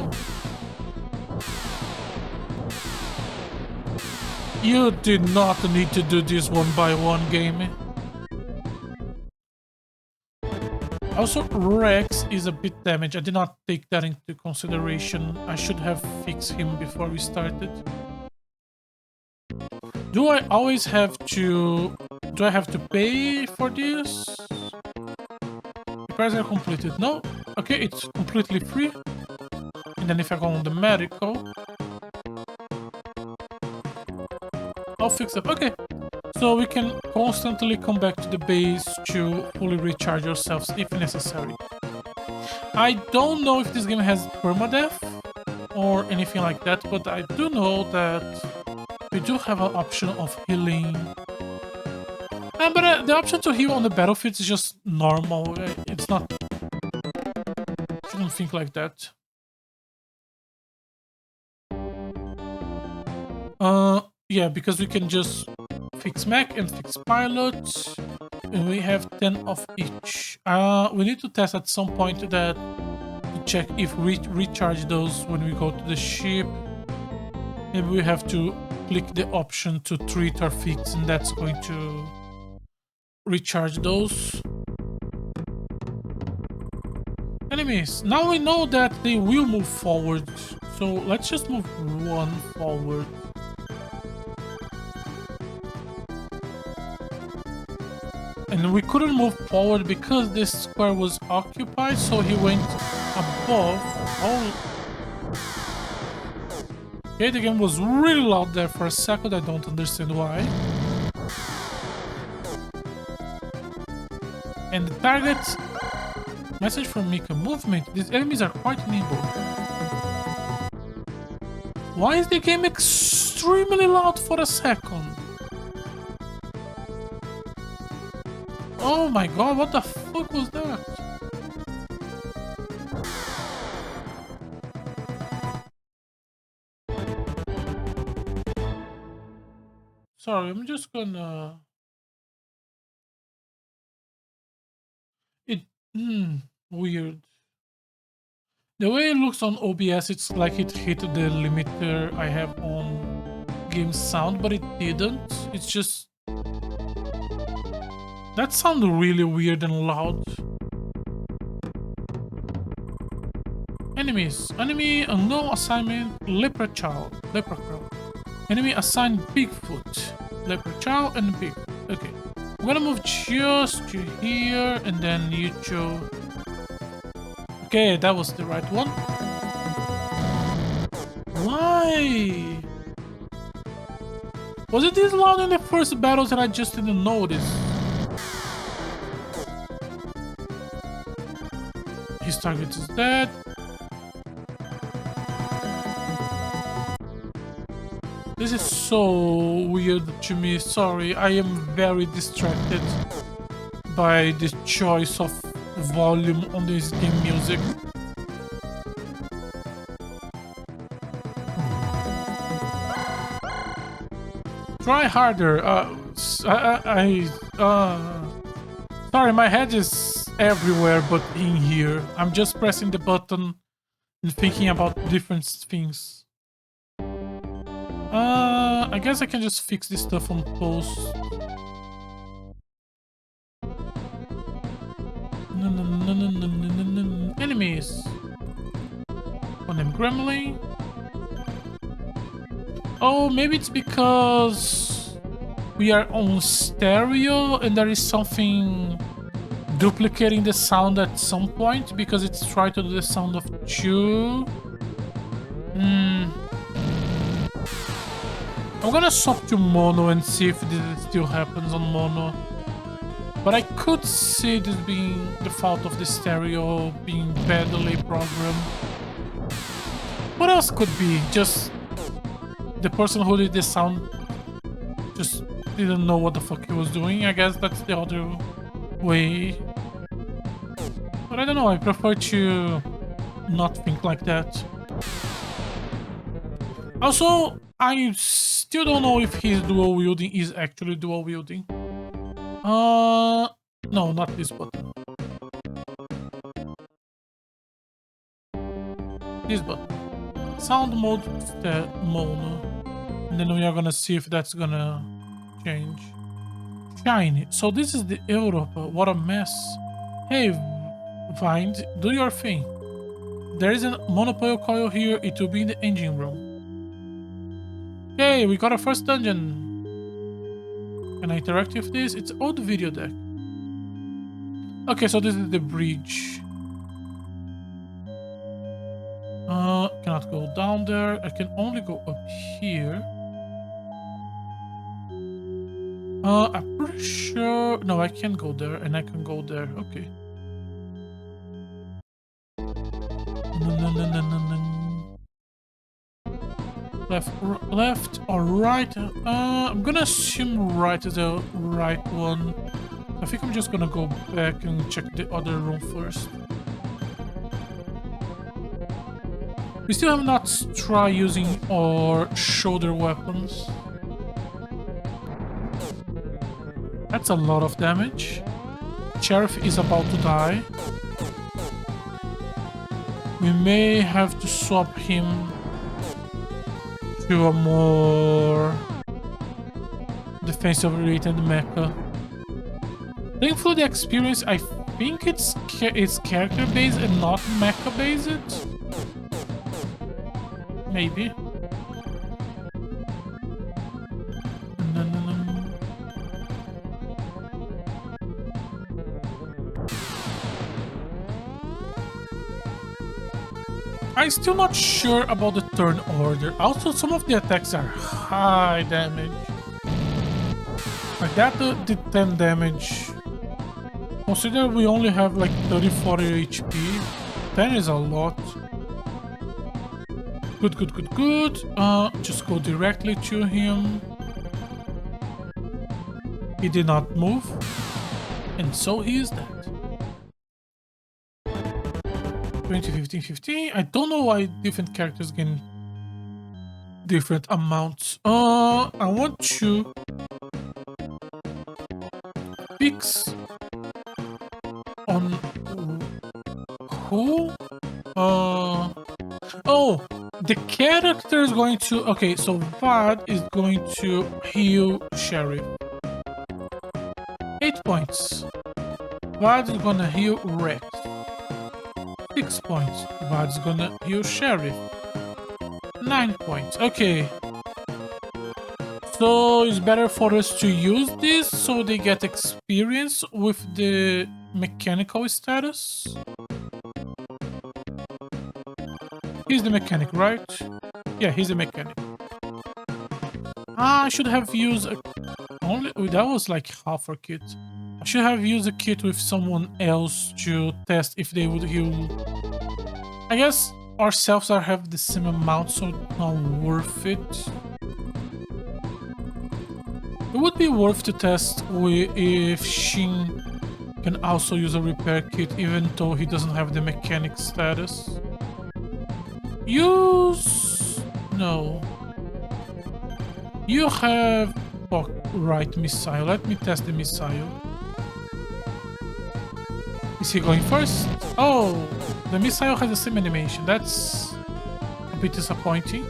You did not need to do this 1-by-1 game. Also, Rex is a bit damaged. I did not take that into consideration. I should have fixed him before we started. Do I always have to... Do I have to pay for this? Repairs are completed. No? Okay, it's completely free. And then if I go on the medical... I'll fix it. Okay. So we can constantly come back to the base to fully recharge ourselves if necessary. I don't know if this game has permadeath or anything like that, but I do know that we do have an option of healing. But the option to heal on the battlefield is just normal. It's not... Shouldn't think like that. Yeah, because we can just fixed mech and fixed pilot. And we have 10 of each. We need to test at some point that to check if we recharge those when we go to the ship. Maybe we have to click the option to treat or fix, and that's going to recharge those. Enemies. Now we know that they will move forward, so let's just move one forward. And we couldn't move forward because this square was occupied, so he went above. Oh. Okay, the game was really loud there for a second. I don't understand why. And the target... Message from Mika. Movement. These enemies are quite nimble. Why is the game extremely loud for a second? Oh my god, what the fuck was that? Sorry, I'm just gonna... Weird. The way it looks on OBS, it's like it hit the limiter I have on game sound, but it didn't. It's just... That sounded really weird and loud. Enemies. Enemy unknown assignment, Lepra Chow. Lepra Crow. Enemy assigned Bigfoot. Lepra Chow and Bigfoot. Okay. I'm gonna move just to here and then you Chow. Okay, that was the right one. Why? Was it this loud in the first battles and I just didn't notice? His target is dead. This is so weird to me. Sorry, I am very distracted by the choice of volume on this game music. Try harder. Sorry, my head is everywhere but in here. I'm just pressing the button and thinking about different things. I guess I can just fix this stuff on post. Enemies. One named Gremlin. Oh, maybe it's because we are on stereo and there is something duplicating the sound at some point because it's trying to do the sound of two. I'm gonna swap to mono and see if this still happens on mono. But I could see this being the fault of the stereo being badly programmed. What else could be? Just the person who did the sound just didn't know what the fuck he was doing. I guess that's the other way. But I don't know, I prefer to not think like that. Also, I still don't know if his dual wielding is actually dual wielding. No, not this button. This button. Sound mode, mono. And then we are gonna see if that's gonna change. Shiny. So this is the Europa. What a mess. Hey, Vind, do your thing. There is a monopole coil here. It will be in the engine room. Okay, we got our first dungeon. Can I interact with this? It's old video deck. Okay, so this is the bridge. Cannot go down there. I can only go up here. I'm pretty sure... No, I can go there and I can go there. Okay. Left or right? I'm gonna assume right is the right one. I think I'm just gonna go back and check the other room first. We still have not tried using our shoulder weapons. That's a lot of damage. Sheriff is about to die. We may have to swap him to a more defensive rated mecha. Thankfully, the experience, I think it's character based and not mecha based. Maybe. I'm still not sure about the turn order. Also, some of the attacks are high damage. Like that did 10 damage. Consider we only have like 30-40 HP. 10 is a lot. Good, good, good, good. Just go directly to him. He did not move. And so he is dead. 20, 15, 15. I don't know why different characters gain different amounts. I want to fix on who? Oh, the character is going to... Okay, so Vad is going to heal Sheriff. 8 points. Vad is gonna heal Rex. 6 points. Vad's gonna heal Sheriff. 9 points. Okay. So it's better for us to use this so they get experience with the mechanical status. He's the mechanic, right? Yeah, he's the mechanic. I should have used a... Only... That was like half a kit. I should have used a kit with someone else to test if they would heal. I guess ourselves have the same amount, so it's not worth it. It would be worth to test if Shin can also use a repair kit, even though he doesn't have the mechanic status. Use... No. You have... Oh, right, missile. Let me test the missile. Is he going first? Oh, the missile has the same animation. That's a bit disappointing.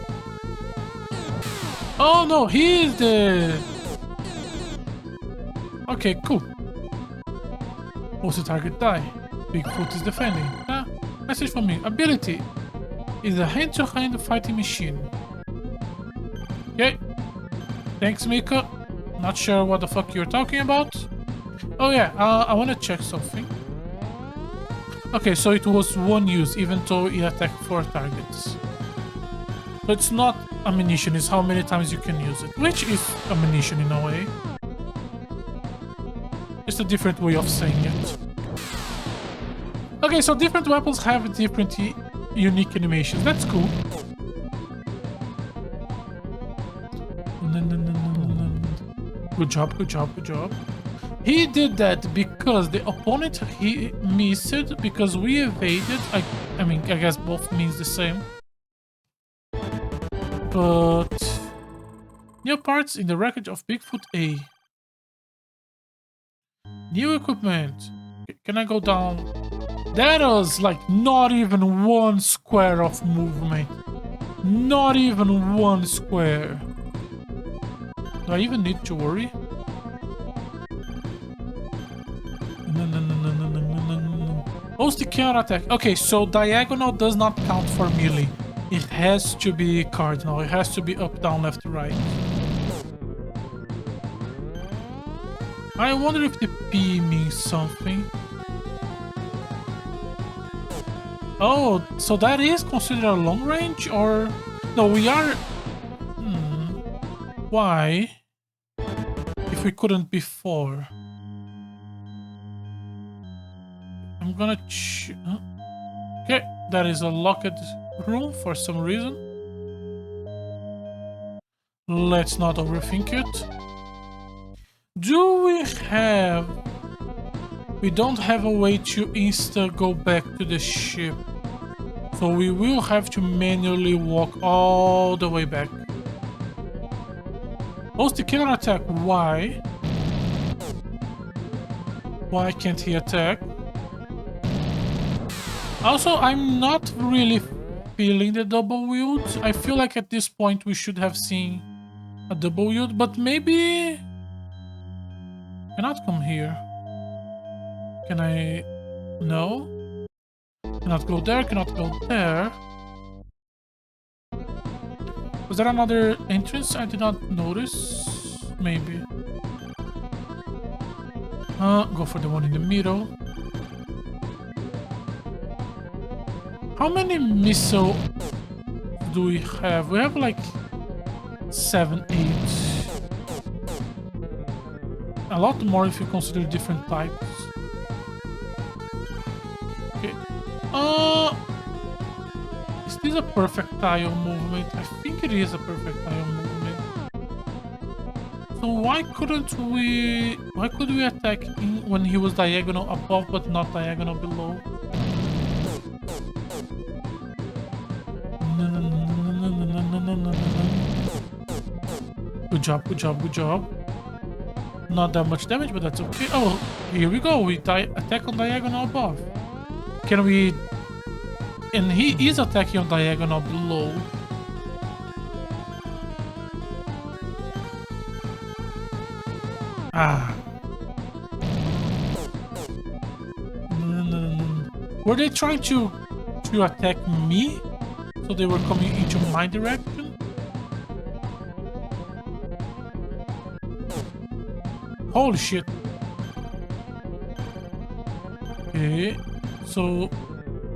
Oh no, he is the... Okay, cool. What's the target die? Bigfoot is defending. Ah, message from me. Ability is a hand-to-hand fighting machine. Okay. Thanks, Mika. Not sure what the fuck you're talking about. Oh yeah, I want to check something. Okay, so it was one use, even though it attacked 4 targets. So it's not ammunition, it's how many times you can use it, which is ammunition in a way. Just a different way of saying it. Okay, so different weapons have different unique animations. That's cool. Good job, good job, good job. He did that because the opponent he missed because we evaded. I mean, I guess both means the same. But new parts in the wreckage of Bigfoot A. New equipment. Can I go down? That was like not even 1 square of movement. Not even 1 square. Do I even need to worry? No. Mostly counter attack. Okay, so diagonal does not count for melee. It has to be cardinal. It has to be up, down, left, right. I wonder if the P means something. Oh, so that is considered a long range, or... No, we are... Why? If we couldn't before. I'm gonna... Okay, that is a locked room for some reason. Let's not overthink it. Do we have... We don't have a way to insta go back to the ship. So we will have to manually walk all the way back. Post the killer attack. Why? Why can't he attack? Also, I'm not really feeling the double wield. I feel like at this point we should have seen a double wield, but maybe... Cannot come here. Can I... No? Cannot go there, cannot go there. Was there another entrance I did not notice? Maybe. Go for the one in the middle. How many missile do we have? We have like 7, 8. A lot more if you consider different types. Okay. Is this a projectile movement? I think it is a projectile movement. So why couldn't we... Why could we attack him when he was diagonal above but not diagonal below? Good job, good job, good job. Not that much damage, but that's okay. Oh, here we go. We attack on diagonal above. Can we... And he is attacking on diagonal below. Ah. Were they trying to attack me? So they were coming into my direction? Holy shit. Okay. So...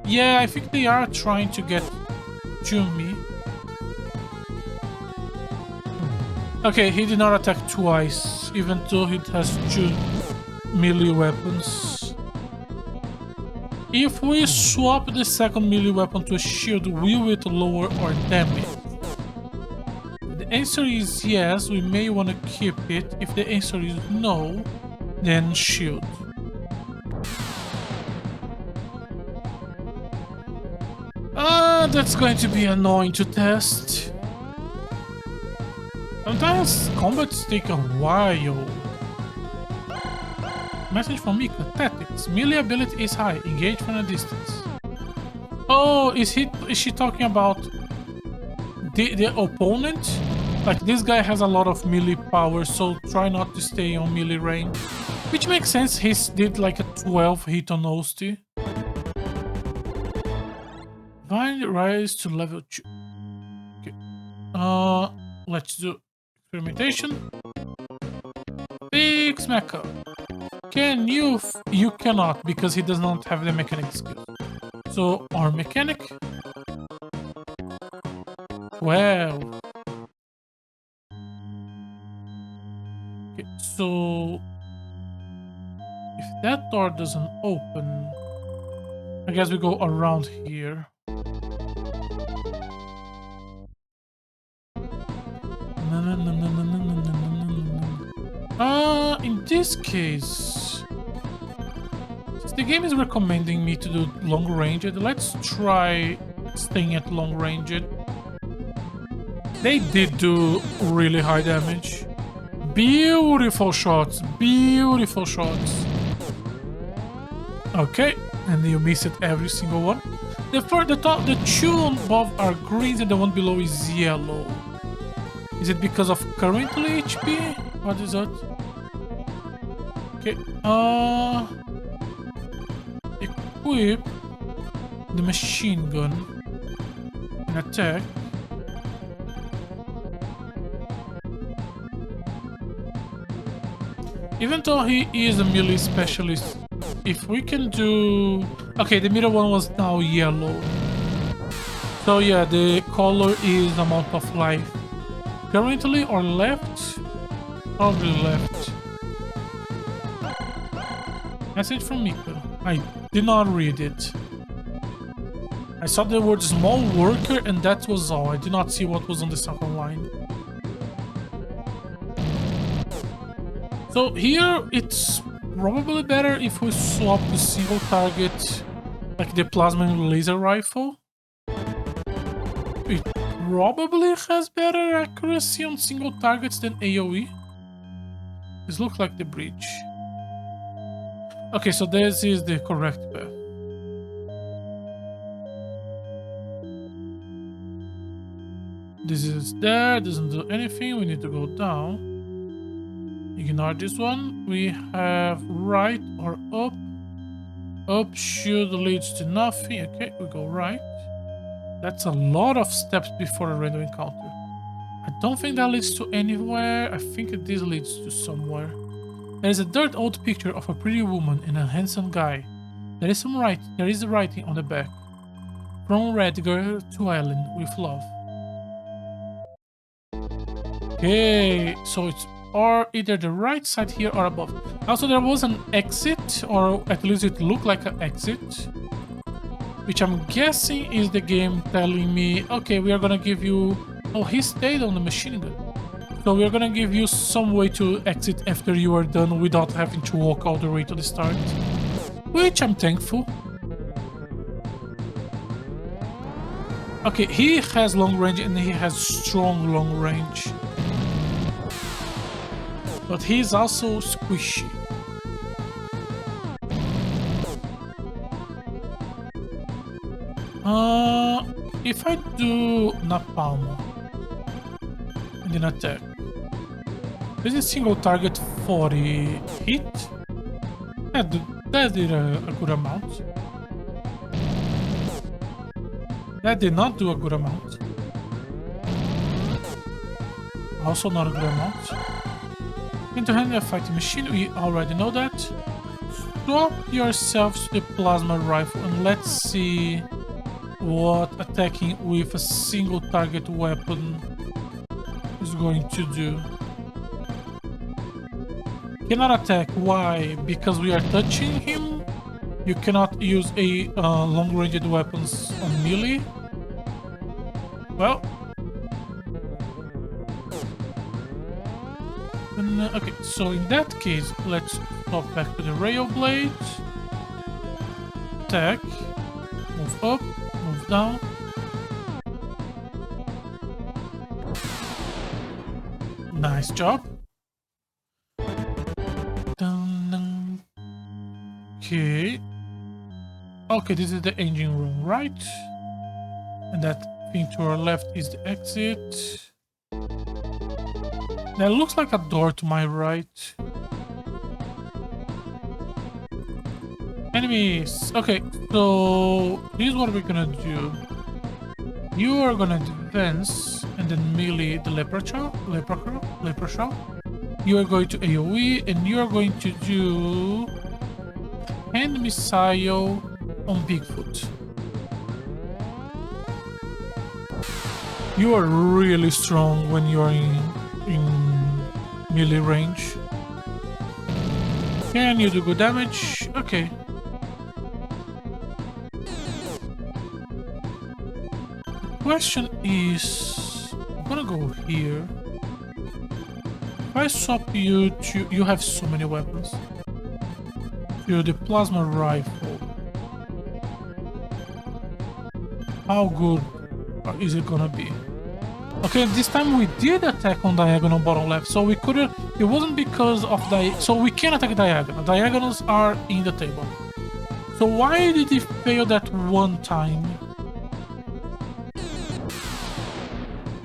Yeah, I think they are trying to get to me. Okay, he did not attack twice, even though he has 2 melee weapons. If we swap the second melee weapon to a shield, will it lower our damage? The answer is yes, we may want to keep it. If the answer is no, then shield. That's going to be annoying to test. Sometimes combats take a while. Message from Mika. Tactics. Melee ability is high. Engage from a distance. Oh, is she talking about the opponent? Like, this guy has a lot of melee power, so try not to stay on melee range. Which makes sense. He did like a 12 hit on Osti. Divine rise to level 2. Okay. Let's do experimentation. Big smacker. Can you? You cannot, because he does not have the mechanic skill. So our mechanic. Well. Okay, so if that door doesn't open, I guess we go around here. In this case, since the game is recommending me to do long range, let's try staying at long range. They did do really high damage. Beautiful shots, beautiful shots. Okay, and you miss it every single one. The 2 above are greens and the one below is yellow. Is it because of currently HP? What is that? Okay, equip the machine gun and attack. Even though he is a melee specialist, if we can do... Okay, the middle one was now yellow. So yeah, the color is amount of life. Currently or left? Probably left. Message from Mika. I did not read it. I saw the word small worker and that was all. I did not see what was on the second line. So here it's probably better if we swap the single target, like the plasma laser rifle. It probably has better accuracy on single targets than AoE. This looks like the bridge. Okay, so this is the correct path. This is there, doesn't do anything. We need to go down. Ignore this one. We have right or up. Up should lead to nothing. Okay, we go right. That's a lot of steps before a random encounter. I don't think that leads to anywhere. I think this leads to somewhere. There is a dirt old picture of a pretty woman and a handsome guy. There is writing on the back. From Redgar to Ellen with love. Okay, so it's or either the right side here or above. Also, there was an exit, or at least it looked like an exit, which I'm guessing is the game telling me, okay, we are gonna give you... Oh, he stayed on the machine gun. So we're gonna give you some way to exit after you are done without having to walk all the way to the start. Which I'm thankful. Okay, he has long range and he has strong long range. But he's also squishy. If I do napalm and then attack, this is single target 40 hit. That did a good amount. That did not do a good amount. Also not a good amount. Into hand a fighting machine, we already know that. Swap yourselves to the plasma rifle and let's see what attacking with a single target weapon is going to do. Cannot attack. Why? Because we are touching him? You cannot use a long-ranged weapons on melee? Well... okay, so in that case, let's hop back to the rail blade. Attack. Move up. Move down. Nice job. Okay. Okay, this is the engine room, right? And that thing to our left is the exit. That looks like a door to my right. Enemies. Okay, so this is what we're gonna do. You are gonna advance and then melee the leprechaun. You are going to AoE and you are going to do hand missile on Bigfoot. You are really strong when you are in melee range. Can you do good damage? Okay. The question is, I'm gonna go here. If I swap you to... You have so many weapons. To the plasma rifle. How good is it gonna be? Okay, this time we did attack on diagonal bottom left, so we couldn't... It wasn't because of so we can attack diagonal. Diagonals are in the table. So why did he fail that one time?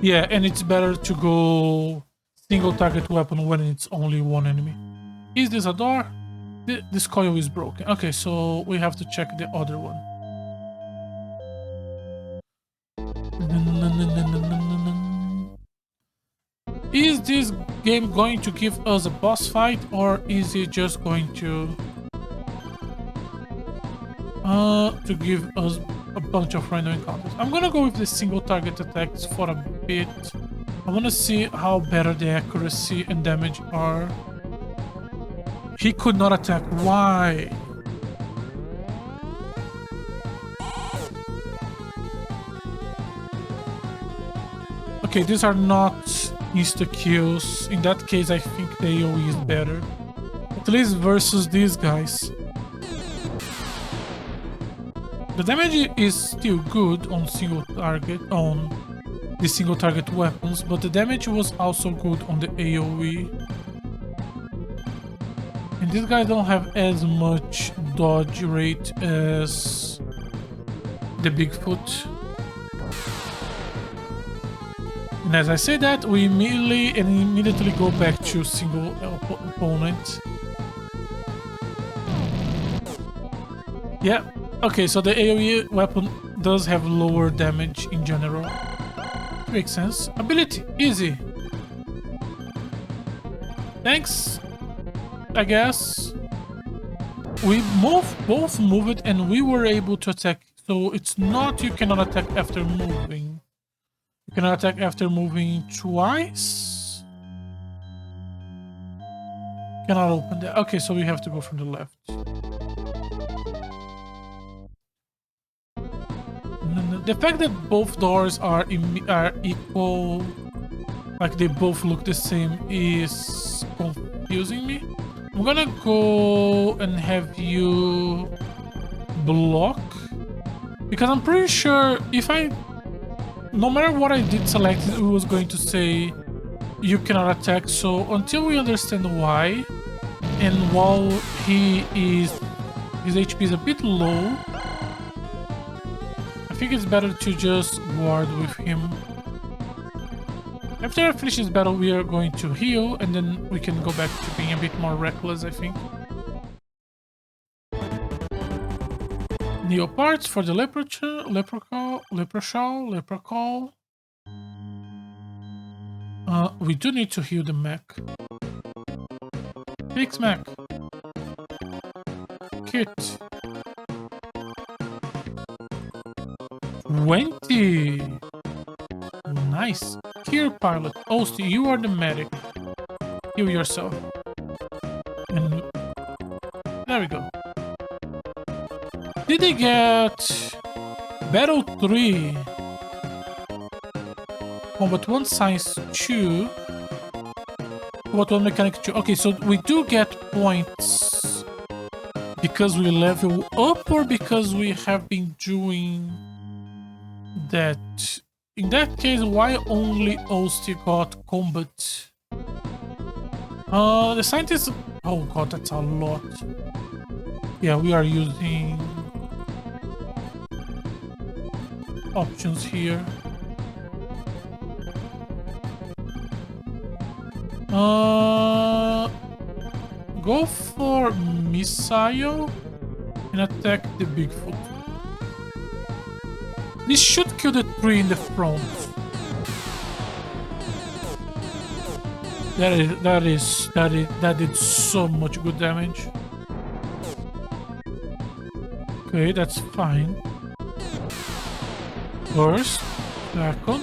Yeah, and it's better to go single target weapon when it's only one enemy. Is this a door? This coil is broken. Okay, so we have to check the other one. Is this game going to give us a boss fight, or is it just going to give us a bunch of random encounters? I'm gonna go with the single target attacks for a bit. I wanna see how better the accuracy and damage are. He could not attack. Why? Okay, these are not insta-kills. In that case, I think the AoE is better. At least versus these guys. The damage is still good on the single target weapons, but the damage was also good on the AoE. And And these guys don't have as much dodge rate as the Bigfoot. And as I say that, we immediately go back to single opponent. Yeah, okay, so the AoE weapon does have lower damage in general. Makes sense. Ability, easy. Thanks, I guess. We both moved and we were able to attack. So it's not you cannot attack after moving. You cannot attack after moving twice. Cannot open that. Okay, so we have to go from the left. The fact that both doors are equal, like they both look the same, is confusing me. I'm gonna go and have you block, because I'm pretty sure if no matter what I did select, it was going to say you cannot attack. So until we understand why, and while his HP is a bit low, I think it's better to just guard with him. After I finish this battle, we are going to heal, and then we can go back to being a bit more reckless, I think. Neo parts for the leprechaun. We do need to heal the mech. Fix mech. Kit. 20. Nice. Here, pilot. Osti, you are the medic. Heal yourself. And there we go. Did they get Battle 3? Combat 1 Science 2. Combat 1 Mechanic 2. Okay, so we do get points because we level up or because we have been doing that. In that case, why only Osti got combat? The scientist... Oh god, that's a lot. Yeah, we are using options here. Go for missile and attack the Bigfoot. This should kill the tree in the front. That did so much good damage. Okay, that's fine. First, second.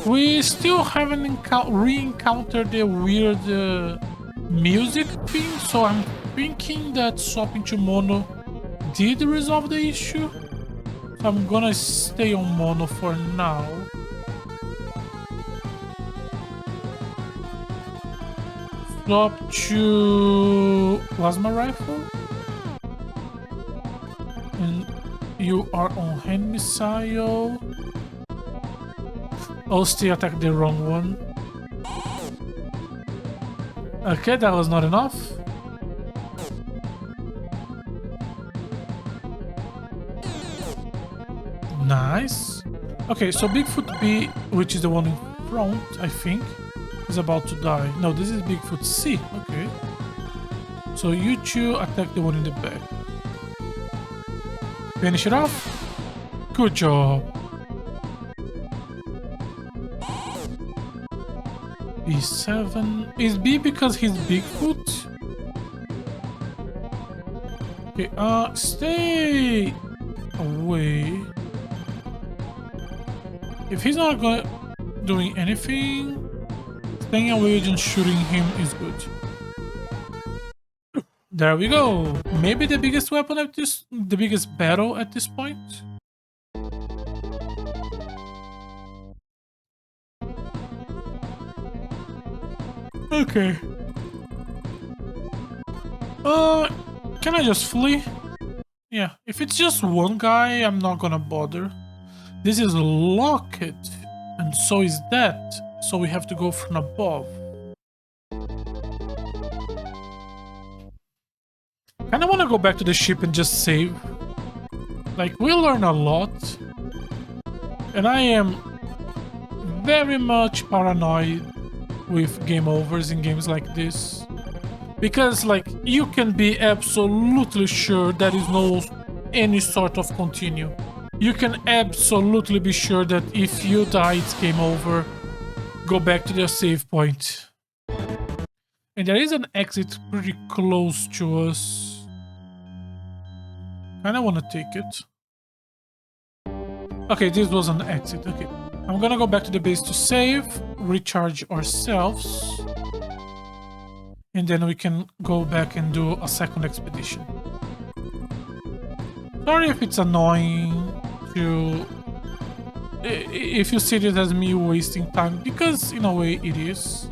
We still haven't re-encountered the weird music thing, so I'm thinking that swapping to mono did resolve the issue. So I'm gonna stay on mono for now. Swap to plasma rifle. And you are on hand missile. Osti attacked the wrong one. Okay, that was not enough. Nice. Okay, so Bigfoot B, which is the one in front, I think, is about to die. No, this is Bigfoot C. Okay. So you two attack the one in the back. Finish it off. Good job. B7. Is B because he's Bigfoot? Okay, stay away. If he's not doing anything, staying away and shooting him is good. There we go. Maybe the biggest weapon at the biggest battle at this point. Okay. Can I just flee? Yeah, if it's just one guy, I'm not gonna bother. This is Locket, and so is that. So we have to go from above. Kind of want to go back to the ship and just save. Like, we learn a lot. And I am very much paranoid with game overs in games like this. Because, like, you can be absolutely sure there is no any sort of continue. You can absolutely be sure that if you die, it's game over. Go back to the save point. And there is an exit pretty close to us. Kinda wanna take it. Okay, this was an exit. Okay. I'm gonna go back to the base to save, recharge ourselves. And then we can go back and do a second expedition. Sorry if it's annoying to... If you see it as me wasting time, because in a way it is.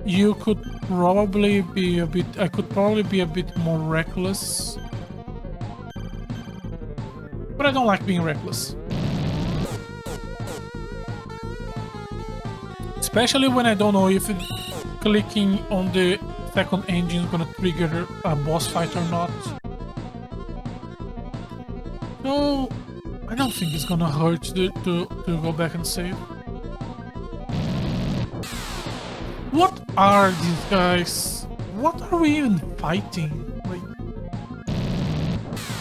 You could probably be a bit... I could probably be a bit more reckless. But I don't like being reckless. Especially when I don't know if clicking on the second engine is gonna trigger a boss fight or not. So I don't think it's gonna hurt to go back and save. What are these guys? What are we even fighting?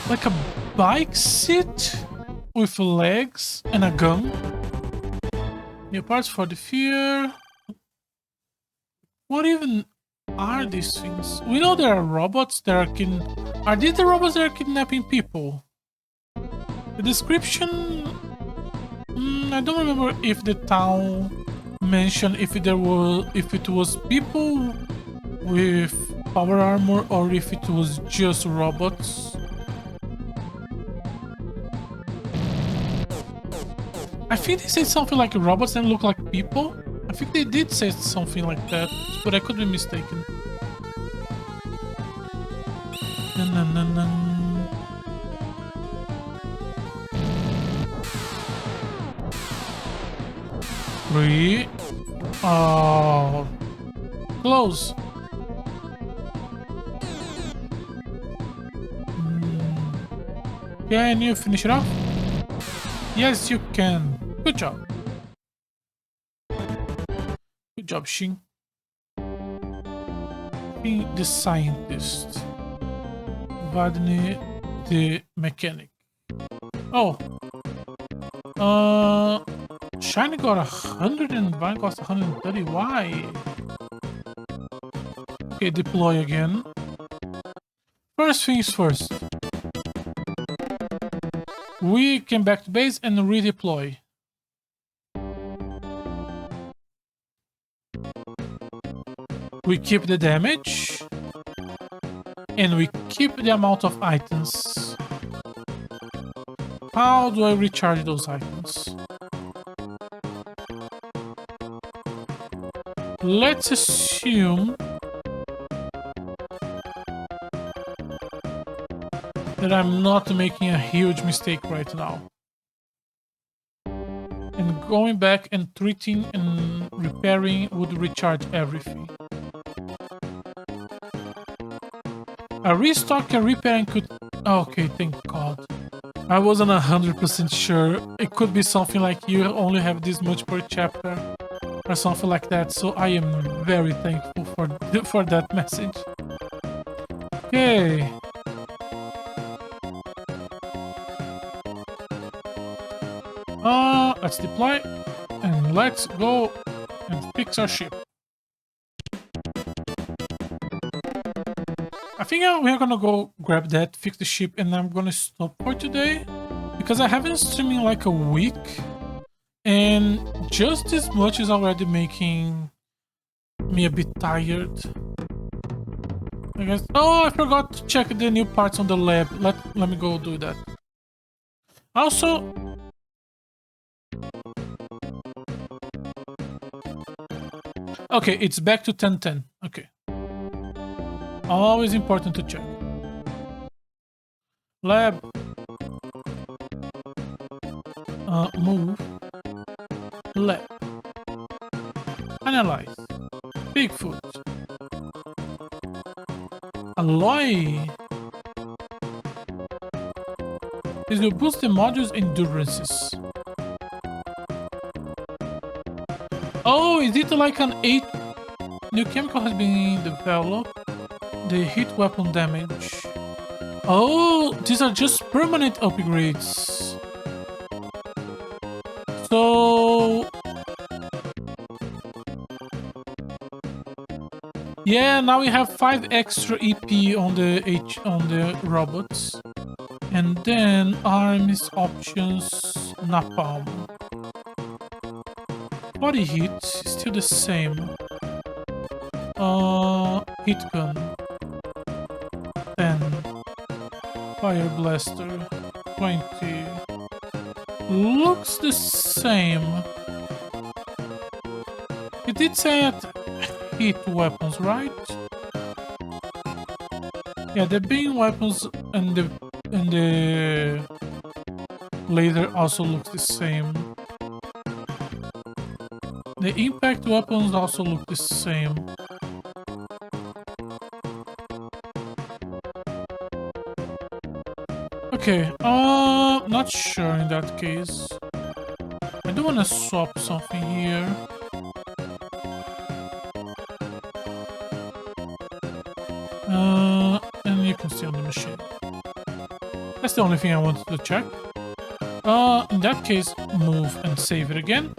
Like a bike seat with legs and a gun? New parts for the fear. What even are these things? We know there are robots that are Are these the robots that are kidnapping people? The description... I don't remember if the town mentioned if it was people with power armor or if it was just robots. I think they said something like robots and look like people. I think they did say something like that, but I could be mistaken. Three. Oh, close. Can you finish it off? Yes, you can. Good job. Good job, Shin. Be the scientist. Vadni, the mechanic. Oh. Shiny got 100 and Vine cost 130. Why? Okay, deploy again. First things first. We came back to base and redeploy. We keep the damage. And we keep the amount of items. How do I recharge those items? Let's assume that I'm not making a huge mistake right now. And going back and treating and repairing would recharge everything. A restock and repairing could... Okay, thank God. I wasn't 100% sure. It could be something like you only have this much per chapter or something like that. So I am very thankful for that message. Okay. Let's deploy and let's go and fix our ship. I think we're gonna go grab that, fix the ship, and I'm gonna stop for today because I haven't streaming like a week, and just this much is already making me a bit tired. I guess. Oh, I forgot to check the new parts on the lab. Let me go do that. Also. Okay, it's back to 1010. Okay. Always important to check. Lab. Move. Lab. Analyze. Bigfoot. Alloy. This will boost the module's endurances. Oh, is it like an 8? New chemical has been developed. The hit weapon damage. Oh, these are just permanent upgrades. So yeah, now we have 5 extra EP on the robots. And then arms options napalm. Body hit is still the same. Hit gun 10. Fire blaster 20. Looks the same. It did say it hit weapons, right? Yeah, the beam weapons and the laser also looks the same. The impact weapons also look the same. Okay, not sure in that case. I do want to swap something here. And you can see on the machine. That's the only thing I wanted to check. In that case, move and save it again.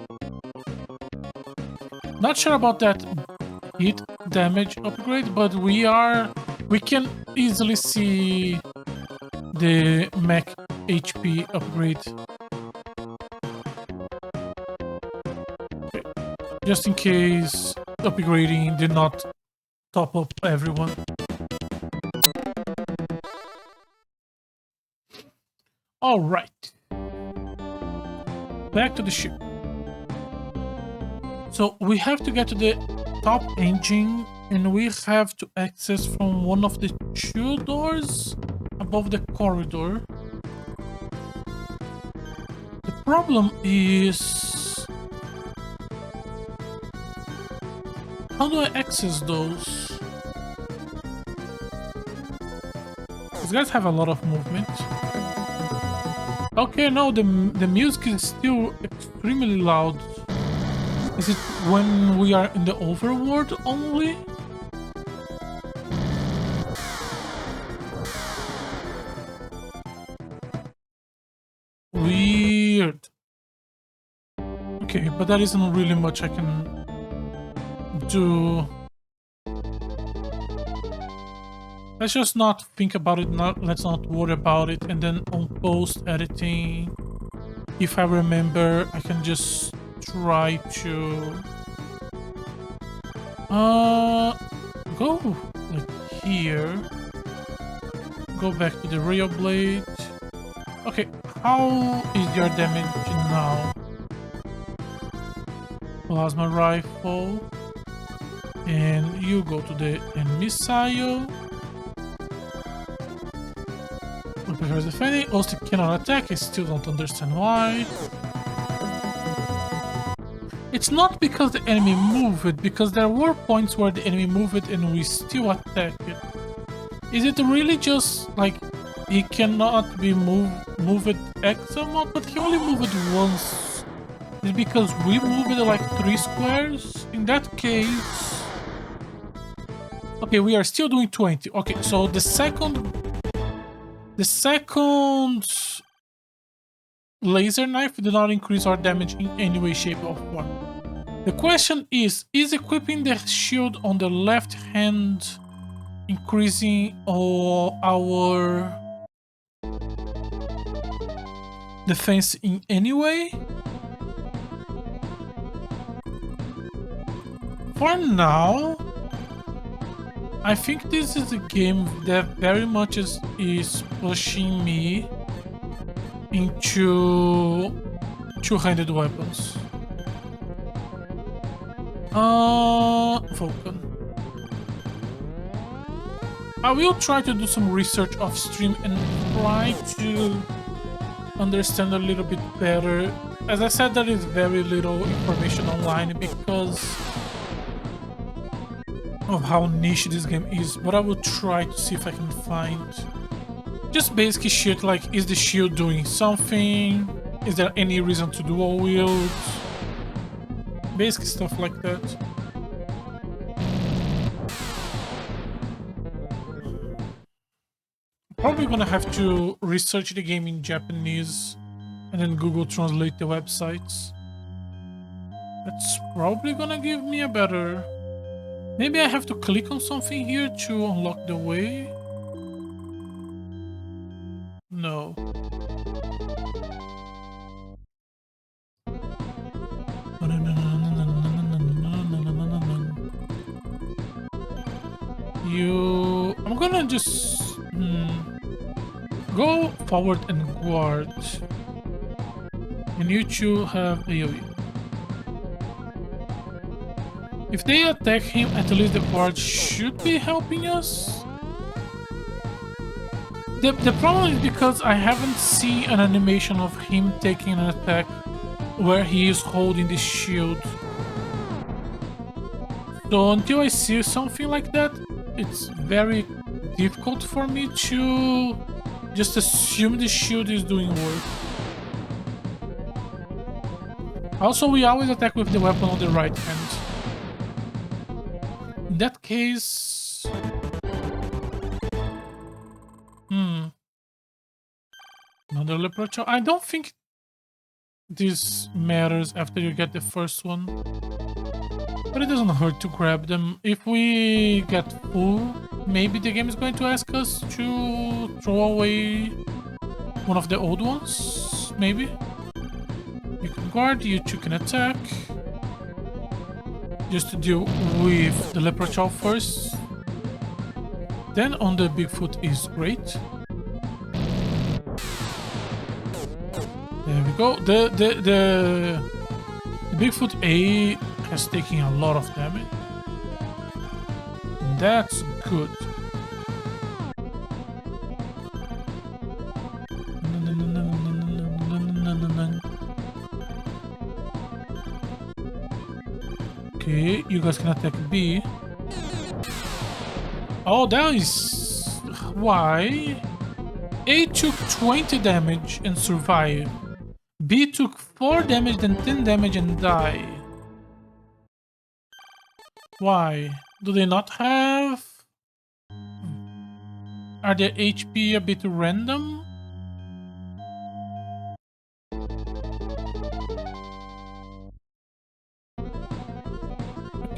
Not sure about that hit damage upgrade, but we can easily see the mech HP upgrade. Okay. Just in case upgrading did not top up everyone. All right. Back to the ship. So we have to get to the top engine and we have to access from one of the 2 doors above the corridor. The problem is, how do I access those? These guys have a lot of movement. Okay, no, the music is still extremely loud. Is it when we are in the overworld only? Weird. Okay, but there isn't really much I can do. Let's just not think about it, let's not worry about it, and then on post editing, if I remember, I can just try to go like here, go back to the rail blade. Okay, how is your damage now? Plasma rifle, and you go to the missile. We prefer defending. Osti cannot attack. I still don't understand why. It's not because the enemy moved it, because there were points where the enemy moved it and we still attack it. Is it really just like he cannot be moved X amount, but he only moved it once? Is it because we moved it like 3 squares? In that case... Okay, we are still doing 20. Okay, so the second laser knife did not increase our damage in any way, shape, or form. The question is equipping the shield on the left hand increasing our defense in any way? For now, I think this is a game that very much is pushing me into two-handed weapons. Vulcan. I will try to do some research off stream and try to understand a little bit better. As I said, there is very little information online because of how niche this game is, but I will try to see if I can find just basic shit like, is the shield doing something? Is there any reason to dual wield? Basic stuff like that. Probably gonna have to research the game in Japanese and then Google Translate the websites. That's probably gonna give me a better... Maybe I have to click on something here to unlock the way? No. I'm gonna just... go forward and guard. And you two have AoE. If they attack him, at least the guard should be helping us. The problem is because I haven't seen an animation of him taking an attack where he is holding the shield. So until I see something like that, it's very difficult for me to just assume the shield is doing work. Also, we always attack with the weapon on the right hand. In that case... Another leper child. I don't think this matters after you get the first one. But it doesn't hurt to grab them. If we get full, maybe the game is going to ask us to throw away one of the old ones. Maybe. You can guard, you two can attack. Just to deal with the leper child first. Then on the Bigfoot is great. There we go. The Bigfoot A has taken a lot of damage. That's good. Okay, you guys can attack B. Oh, that is... Why? A took 20 damage and survived. B took 4 damage and 10 damage and died. Why? Do they not have... Are their HP a bit random?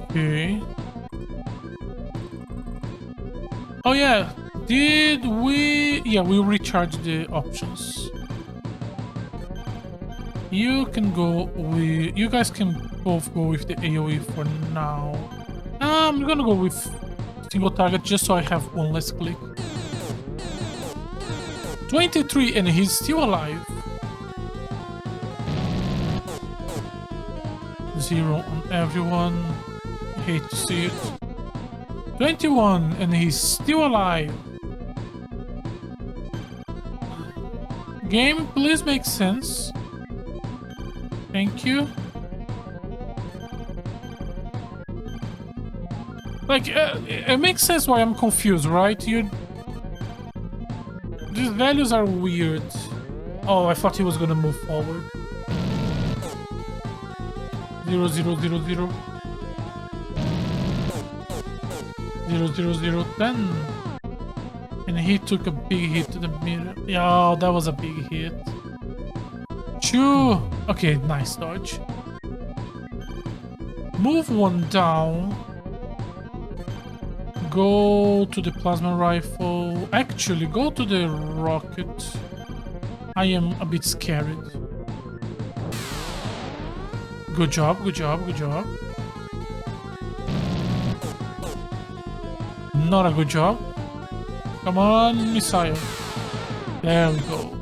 Okay. Oh yeah, did we... Yeah, we recharged the options. You can go with... You guys can both go with the AoE for now. I'm gonna go with single target just so I have one less click. 23 and he's still alive. 0 on everyone. I hate to see it. 21 and he's still alive. Game, please make sense. Thank you. Like, it makes sense why I'm confused, right? These values are weird. Oh, I thought he was gonna move forward. 0, 0, 0, 0. 0, 0, 0, 10. And he took a big hit to the middle. Yeah, that was a big hit. 2. Okay, nice dodge. Move 1 down. Go to the plasma rifle. Actually, go to the rocket. I am a bit scared. Good job, good job, good job. Not a good job. Come on, missile. There we go.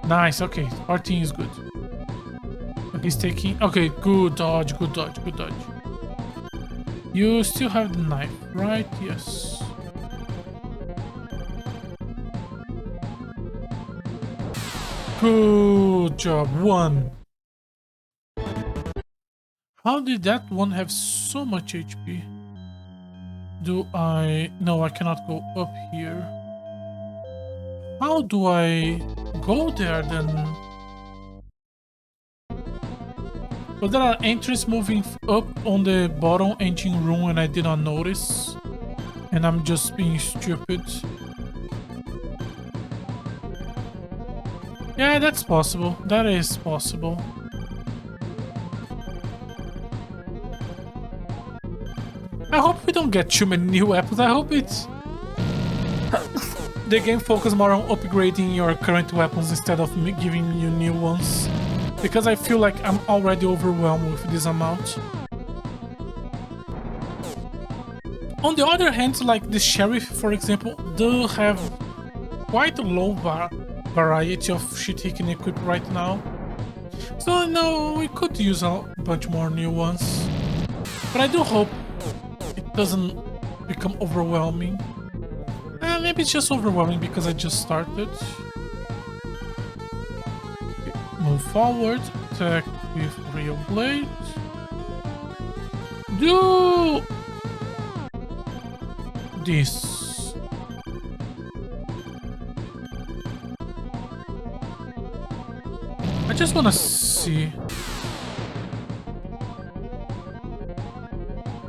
Nice, okay. 14 is good. He's taking... Okay, good dodge, good dodge, good dodge. You still have the knife, right? Yes. Good job. 1. How did that one have so much HP? do I... No, I cannot go up here. How do I go there then? But there are entries moving up on the bottom engine room and I did not notice. And I'm just being stupid. Yeah, that's possible. That is possible. I hope we don't get too many new weapons. I hope it's... the game focuses more on upgrading your current weapons instead of giving you new ones. Because I feel like I'm already overwhelmed with this amount. On the other hand, like the Sheriff, for example, do have quite a low variety of shit he can equip right now. So no, we could use a bunch more new ones. But I do hope it doesn't become overwhelming. Maybe it's just overwhelming because I just started. Move forward, attack with real blade. Do this. I just wanna see.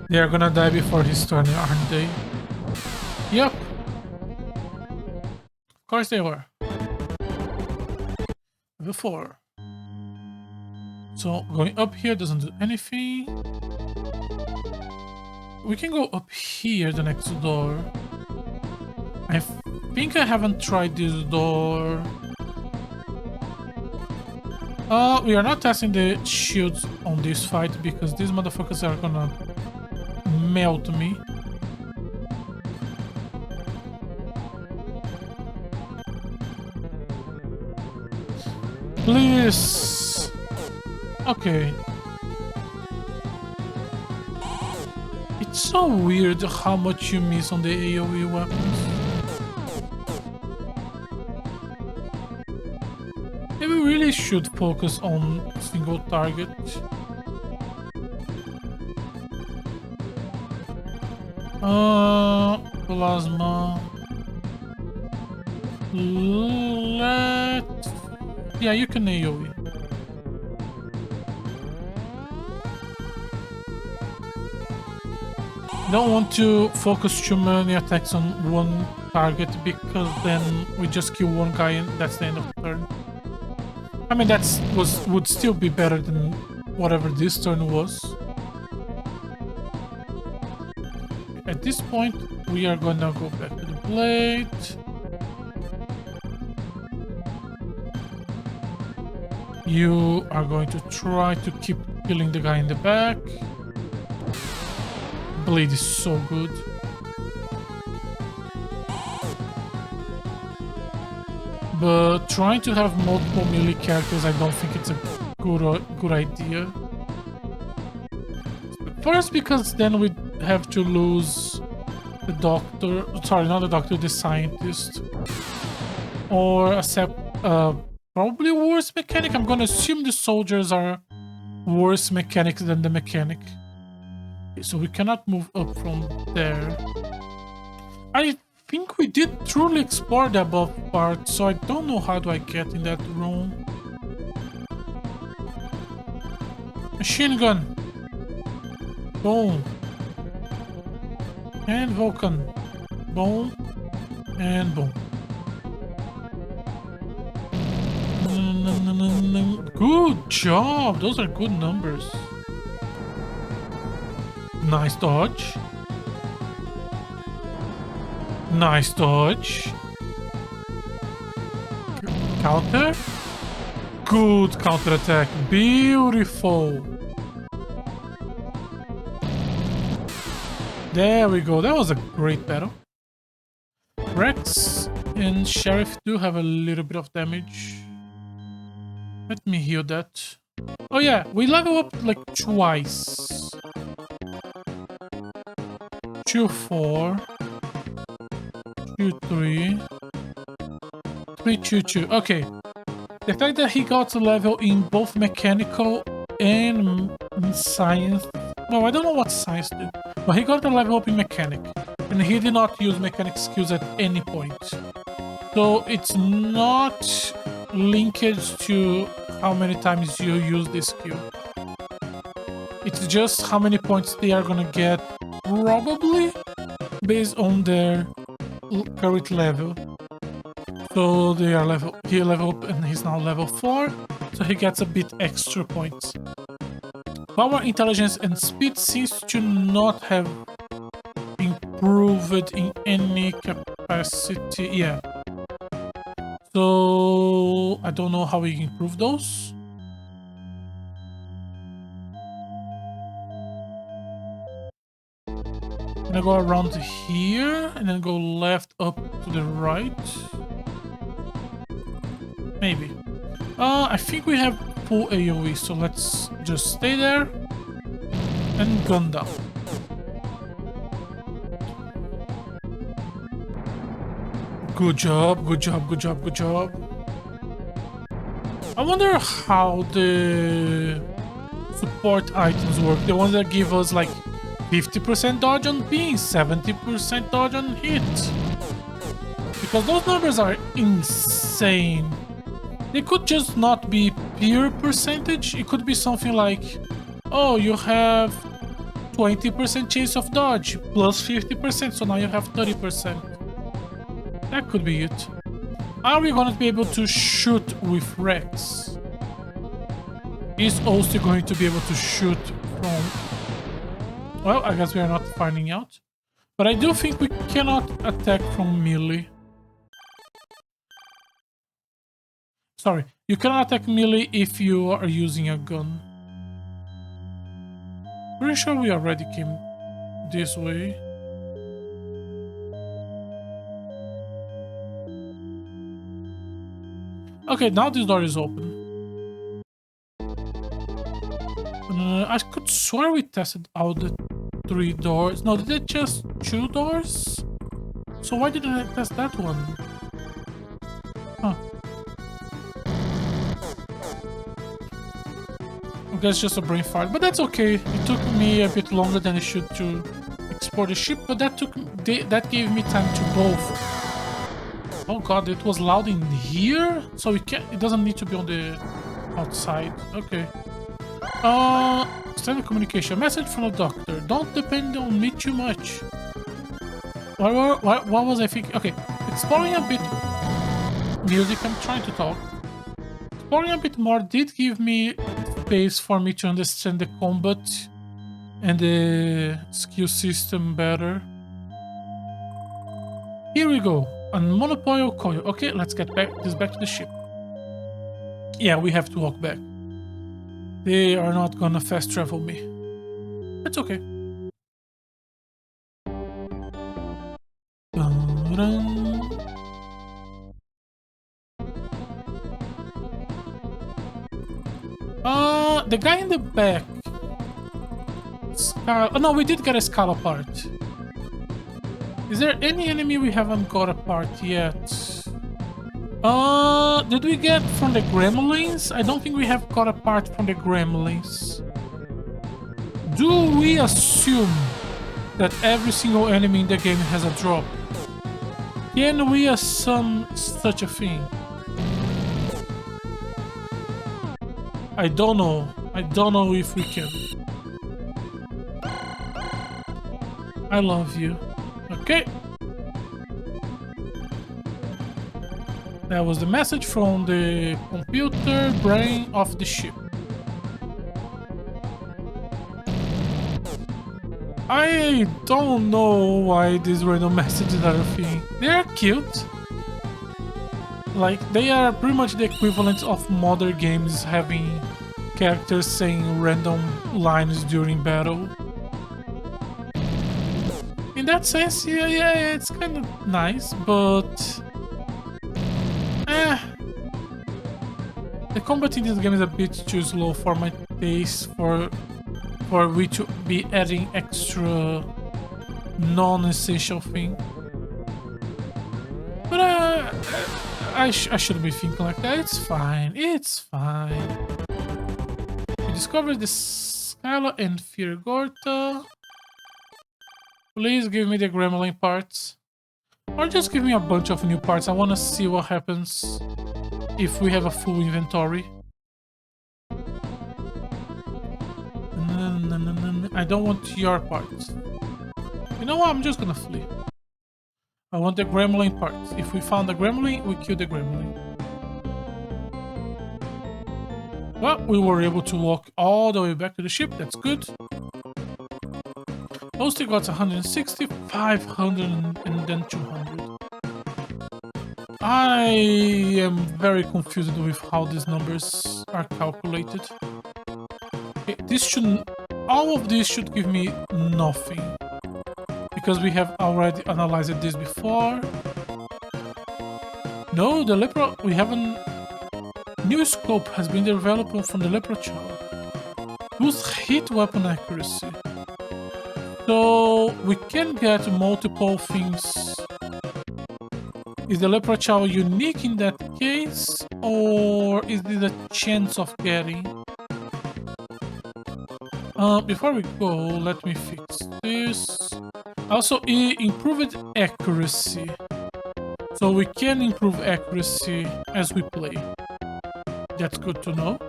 They are gonna die before his turn, aren't they? Yep. Of course they were. Before. So going up here doesn't do anything. We can go up here, the next door. I think I haven't tried this door. We are not testing the shields on this fight because these motherfuckers are gonna melt me. Please. Okay. It's so weird how much you miss on the AoE weapons. Maybe we really should focus on single target. Plasma. Yeah, you can AoE. Don't want to focus too many attacks on one target because then we just kill one guy and that's the end of the turn. I mean, would still be better than whatever this turn was. At this point, we are gonna go back to the blade. You are going to try to keep killing the guy in the back. Blade is so good. But trying to have multiple melee characters, I don't think it's a good idea. First, because then we'd have to lose the doctor. Sorry, not the doctor, the scientist. Or accept probably worse mechanic. I'm gonna assume the soldiers are worse mechanics than the mechanic. Okay, so we cannot move up from there. I think we did truly explore the above part, so I don't know how do I get in that room. Machine gun. Boom. And Vulcan. Boom. And boom. Good job! Those are good numbers. Nice dodge. Nice dodge. Counter. Good counter attack. Beautiful. There we go. That was a great battle. Rex and Sheriff do have a little bit of damage. Let me heal that. Oh yeah, we level up like twice. 2-4. 2-3. 3-2-2. Okay. The fact that he got a level in both mechanical and in science. Well, I don't know what science did, but he got a level up in mechanic. and he did not use mechanic skills at any point. So it's not linked to how many times you use this skill. It's just how many points they are gonna get, probably based on their current level. So they are he level up and he's now level 4, so he gets a bit extra points. Power, intelligence, and speed seems to not have improved in any capacity. Yeah. So I don't know how we improve those. I'm gonna go around here and then go left up to the right. Maybe. I think we have full AoE, so let's just stay there and gun down. Good job, good job, good job, good job. I wonder how the support items work. The ones that give us like 50% dodge on ping, 70% dodge on hit. Because those numbers are insane. They could just not be pure percentage. It could be something like, oh, you have 20% chance of dodge plus 50%, so now you have 30%. That could be it. Are we going to be able to shoot with Rex? Is also going to be able to shoot from... Well, I guess we are not finding out. But I do think we cannot attack from melee. Sorry, you cannot attack melee if you are using a gun. Pretty sure we already came this way. Okay, now this door is open. I could swear we tested out the 3 doors. No, did it just 2 doors? So why didn't I test that one? Huh. I guess just a brain fart, but that's okay. It took me a bit longer than it should to explore the ship, but that gave me time to both. Oh god, it was loud in here? So it doesn't need to be on the outside. Okay. Standard communication. Message from the doctor. Don't depend on me too much. What was I thinking? Okay. Exploring a bit... Music, I'm trying to talk. Exploring a bit more did give me space for me to understand the combat and the skill system better. Here we go. A monopole coil. Okay, let's get back to the ship. Yeah, we have to walk back. They are not gonna fast travel me. It's okay. Dun-dun. The guy in the back. Oh no, we did get a skull apart. Is there any enemy we haven't got apart yet? Did we get from the gremlins? I don't think we have got apart from the gremlins. Do we assume that every single enemy in the game has a drop? Can we assume such a thing? I don't know. I don't know if we can. I love you. Okay. That was the message from the computer brain of the ship. I don't know why these random messages are a thing. They are cute. Like, they are pretty much the equivalent of modern games having characters saying random lines during battle. In that sense, yeah, it's kind of nice, but... The combat in this game is a bit too slow for my taste, for we to be adding extra non-essential thing. But I shouldn't be thinking like that. It's fine. It's fine. We discovered the Skyla and Firgorta. Please give me the gremlin parts. Or just give me a bunch of new parts. I want to see what happens if we have a full inventory. I don't want your parts. You know what? I'm just gonna flee. I want the gremlin parts. If we found the gremlin, we kill the gremlin. Well, we were able to walk all the way back to the ship. That's good. Mostly got 160, 500, and then 200. I am very confused with how these numbers are calculated. Okay, all of this should give me nothing. Because we have already analyzed this before. No, the lepra, we haven't. New scope has been developed from the lepra child. Boost hit weapon accuracy. So we can get multiple things. Is the lepra child unique in that case, or is it a chance of getting? Before we go, let me fix this. Also, improved accuracy. So we can improve accuracy as we play. That's good to know.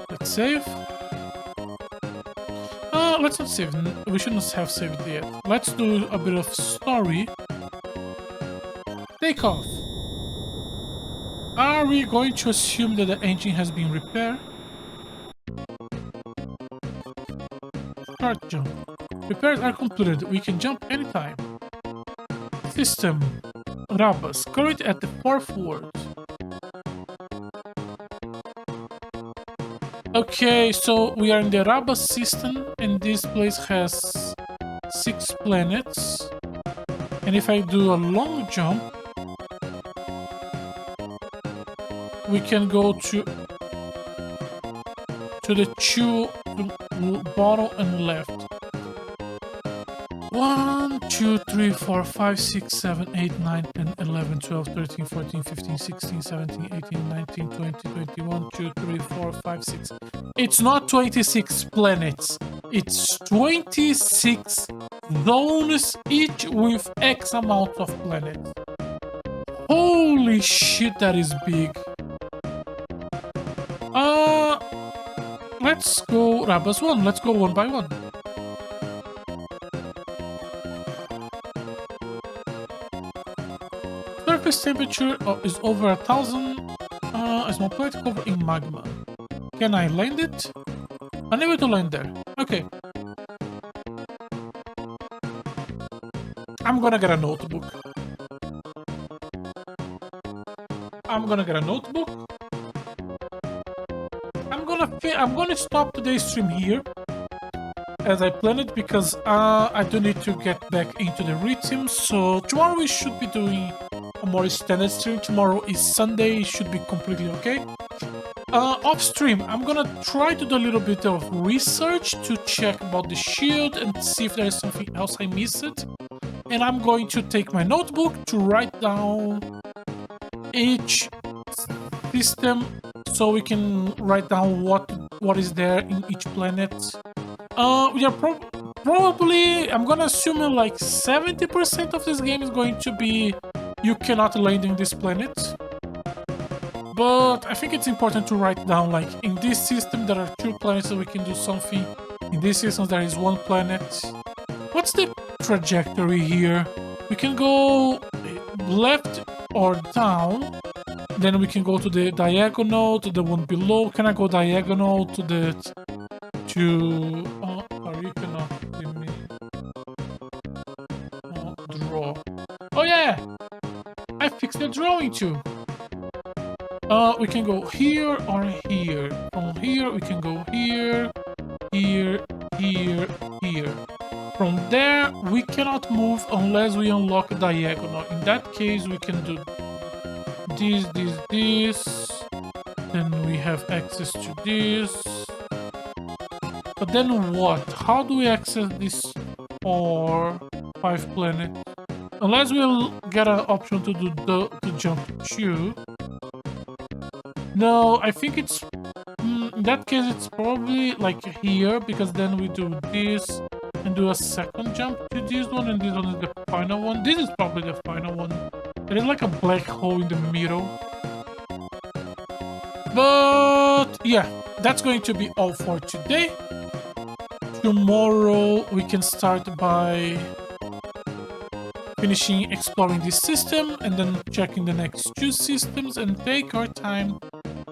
Let's save. Let's not save. We shouldn't have saved yet. Let's do a bit of story. Take off. Are we going to assume that the engine has been repaired? Start jump. Repairs are completed. We can jump anytime. System. Rabas. Current at the 4th word. Okay, so we are in the Rabas system, and this place has 6 planets. And if I do a long jump, we can go to the bottom and left. 1, 2, 3, 4, 5, 6, 7, 8, 9, 10, 11, 12, 13, 14, 15, 16, 17, 18, 19, 20, 21, 2, 3, 4, 5, 6. It's not 26 planets. It's 26 zones, each with X amount of planets. Holy shit, that is big. Let's go Rabas 1. Let's go one by one. Surface temperature is over 1,000. A small plate covered in magma. Can I land it? Unable to land there. Okay. I'm gonna get a notebook. I'm gonna stop today's stream here, as I planned it, because I do need to get back into the rhythm. So tomorrow we should be doing a more standard stream. Tomorrow is Sunday, it should be completely okay. Off stream, I'm gonna try to do a little bit of research to check about the shield and see if there is something else I missed. And I'm going to take my notebook to write down each system, so we can write down what is there in each planet. We are probably, I'm gonna assume like 70% of this game is going to be you cannot land in this planet. But I think it's important to write down, like, in this system there are 2 planets, so we can do something. In this system there is 1 planet. What's the trajectory here? We can go left or down. Then we can go to the diagonal, to the one below. Can I go diagonal to the... or you cannot give me... draw. Oh yeah! I fixed the drawing too! We can go here or here. From here we can go here, here, here, here. From there we cannot move unless we unlock a diagonal. In that case we can do this. Then we have access to this. But then what? How do we access this 5 planets? Unless we'll get an option to do to jump 2. No, I think it's In that case, it's probably like here, because then we do this and do a second jump to this one, and this one is the final one. This is probably the final one. There is like a black hole in the middle. But yeah, that's going to be all for today. Tomorrow we can start by finishing exploring this system and then checking the next two systems and take our time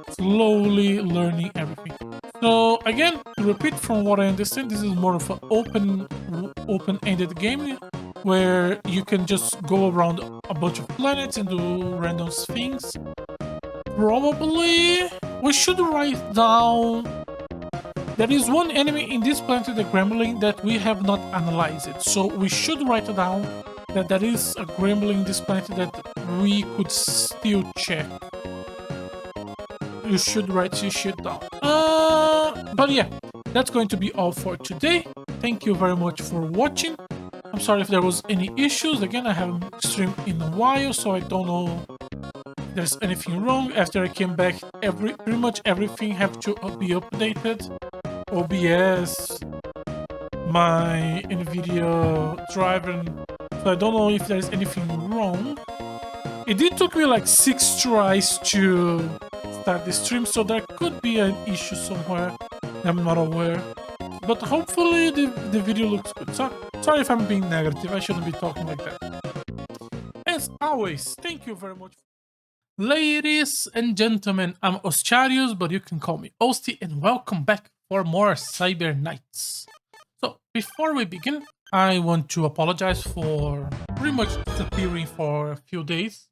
slowly learning everything. So again, to repeat from what I understand, this is more of an open-ended game where you can just go around a bunch of planets and do random things. Probably we should write down. There is one enemy in this planet, the Gremlin, that we have not analyzed. So we should write down that there is a Gremlin in this planet that we could still check. You should write this shit down. But yeah, that's going to be all for today. Thank you very much for watching. I'm sorry if there was any issues. Again, I haven't streamed in a while, so I don't know if there's anything wrong. After I came back, pretty much everything have to be updated. OBS, my NVIDIA driver, so I don't know if there's anything wrong. It did took me like 6 tries to start the stream, so there could be an issue somewhere. I'm not aware, but hopefully the video looks good. So, sorry if I'm being negative, I shouldn't be talking like that. As always, thank you very much. Ladies and gentlemen, I'm Ostiarius, but you can call me Osti, and welcome back for more Cyber Nights. So, before we begin, I want to apologize for pretty much disappearing for a few days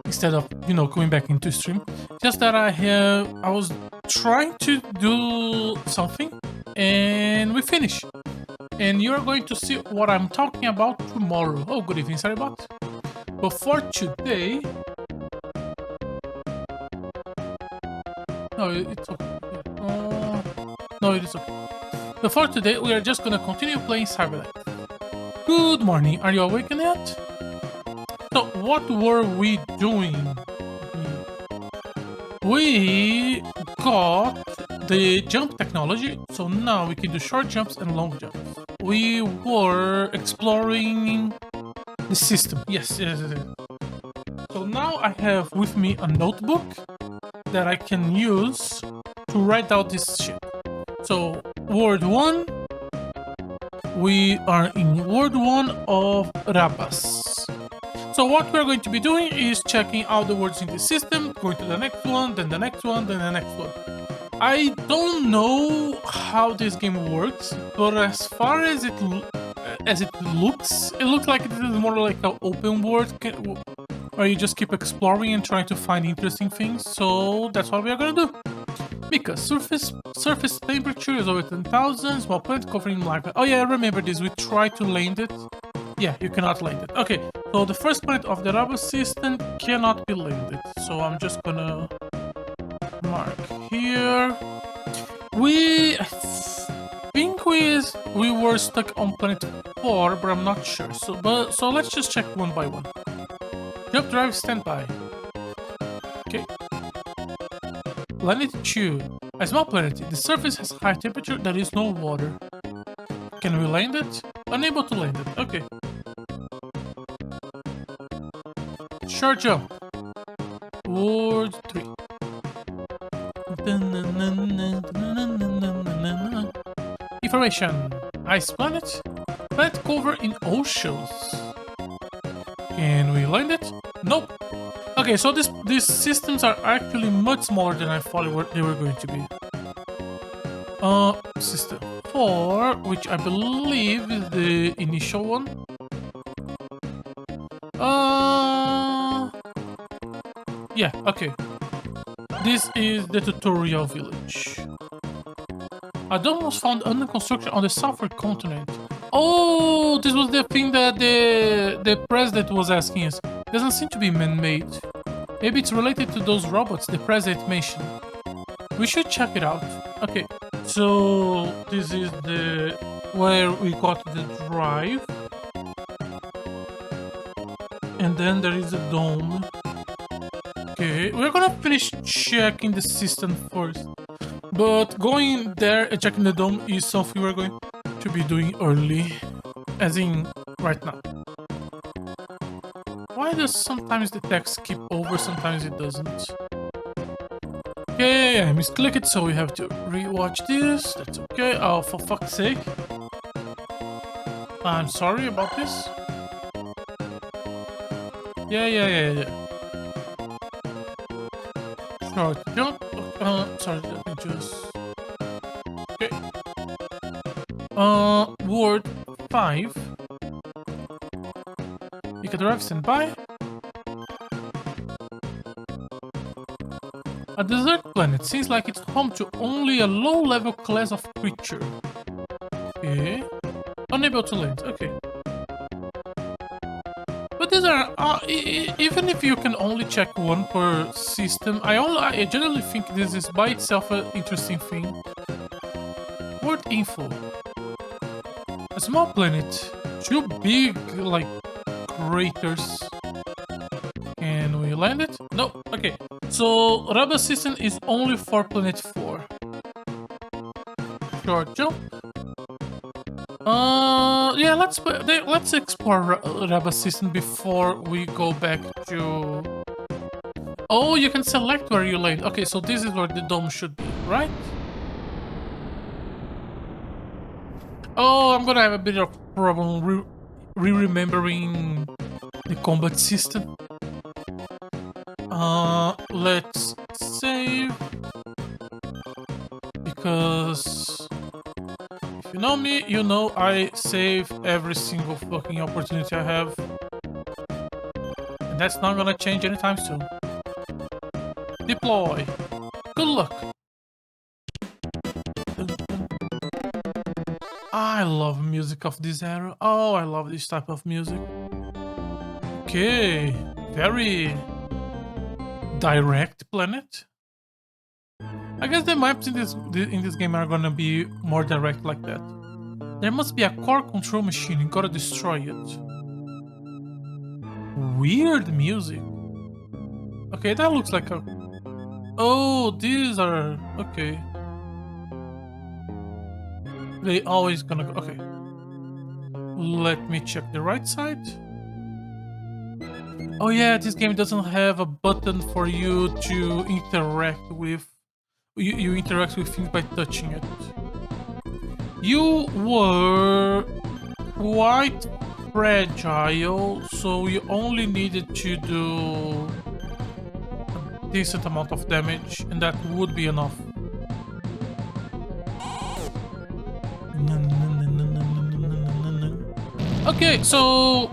instead of, coming back into stream. Just that I was trying to do something and we finished. And you're going to see what I'm talking about tomorrow. Oh, good evening, Saribot. But for today... No, it's okay. No, it is okay. But for today, we are just gonna continue playing Cyber Night. Good morning. Are you awake yet? So, what were we doing? We got the jump technology, so now we can do short jumps and long jumps. We were exploring the system. Yes. So now I have with me a notebook that I can use to write out this shit. So, word 1, we are in word 1 of Rabas. So what we're going to be doing is checking out the words in the system, going to the next one, then the next one, then the next one. I don't know how this game works, but as far as it looks, it looks like it is more like an open world where you just keep exploring and trying to find interesting things. So that's what we are gonna do. Because surface temperature is over 10,000, small planet covering lava. Oh yeah, I remember this. We tried to land it. Yeah, you cannot land it. Okay, so the first planet of the Rabas system cannot be landed. So I'm just gonna mark here. I think we were stuck on planet 4, but I'm not sure. So let's just check one by one. Jump drive standby. Okay. Planet 2. A small planet. The surface has high temperature. There is no water. Can we land it? Unable to land it. Okay. Short jump. Word 3. Information. Ice planet. Planet cover in oceans. Can we land it? Nope. Okay, so these systems are actually much smaller than I thought they were going to be. System 4, which I believe is the initial one. Yeah, okay. This is the tutorial village. A dome was found under construction on the southern continent. Oh, this was the thing that the president was asking us. Doesn't seem to be man-made. Maybe it's related to those robots the president mentioned. We should check it out. Okay, so this is where we got the drive. And then there is a dome. Okay, we're gonna finish checking the system first. But going there and checking the dome is something we're going to be doing early. As in, right now. Why does sometimes the text skip over, sometimes it doesn't? Okay, I misclicked it, so we have to rewatch this. That's okay. Oh, for fuck's sake. I'm sorry about this. Yeah. Short jump. Sorry, let me just... Okay. Word 5. You can drive standby. A desert planet seems like it's home to only a low-level class of creature. Okay. Unable to land. Okay. But these are even if you can only check one per system, I generally think this is by itself an interesting thing. Word info. A small planet. 2 big like craters. Can we land it? No. Okay. So rubber system is only for planet 4. Short jump. Yeah, let's explore Rubber System before we go back to... Oh, you can select where you land. Okay, so this is where the dome should be, right? Oh, I'm gonna have a bit of problem remembering the combat system. Let's save. Because... you know me, you know I save every single fucking opportunity I have. And that's not gonna change anytime soon. Deploy. Good luck. I love music of this era. Oh, I love this type of music. Okay. Very direct planet. I guess the maps in this game are gonna be more direct like that. There must be a core control machine. You gotta destroy it. Weird music. Okay, that looks like a... Oh, these are... Okay. They always gonna go... Okay. Let me check the right side. Oh yeah, this game doesn't have a button for you to interact with... You interact with things by touching it. You were quite fragile, so you only needed to do a decent amount of damage, and that would be enough. Okay, so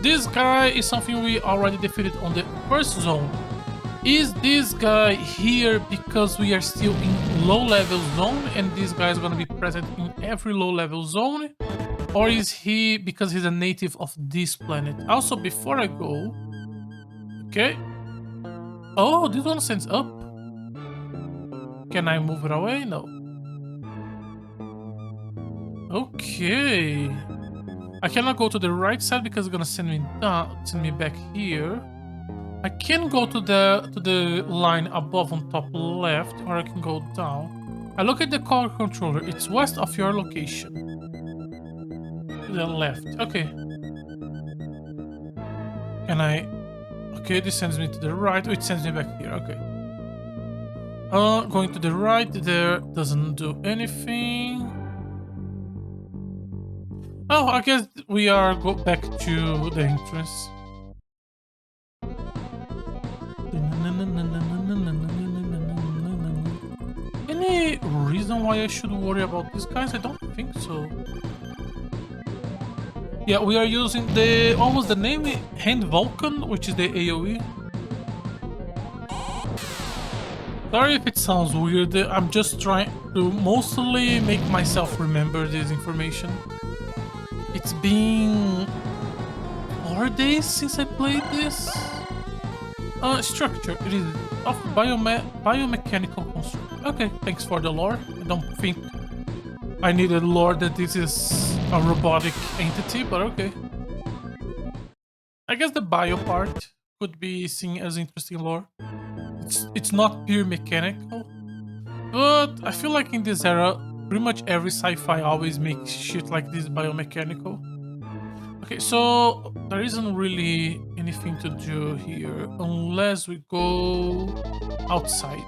this guy is something we already defeated on the first zone. Is this guy here because we are still in low-level zone and this guy is going to be present in every low-level zone? Or is he because he's a native of this planet? Also, before I go... Okay. Oh, this one sends up. Can I move it away? No. Okay. I cannot go to the right side because it's going to send me down, send me back here. I can go to the line above on top left, or I can go down. I look at the car controller. It's west of your location. To the left. Okay. Can I... Okay, this sends me to the right. Oh, it sends me back here. Okay. Going to the right there doesn't do anything. Oh, I guess we are go back to the entrance. Any reason why I should worry about these guys? I don't think so. Yeah, we are using the... What was the name? Hand Vulcan, which is the AoE. Sorry if it sounds weird. I'm just trying to mostly make myself remember this information. It's been 4 days since I played this. Structure. It is of biomechanical construct. Okay, thanks for the lore. I don't think I needed lore that this is a robotic entity, but okay. I guess the bio part could be seen as interesting lore. It's not pure mechanical. But I feel like in this era, pretty much every sci-fi always makes shit like this biomechanical. Okay, so there isn't really anything to do here unless we go outside.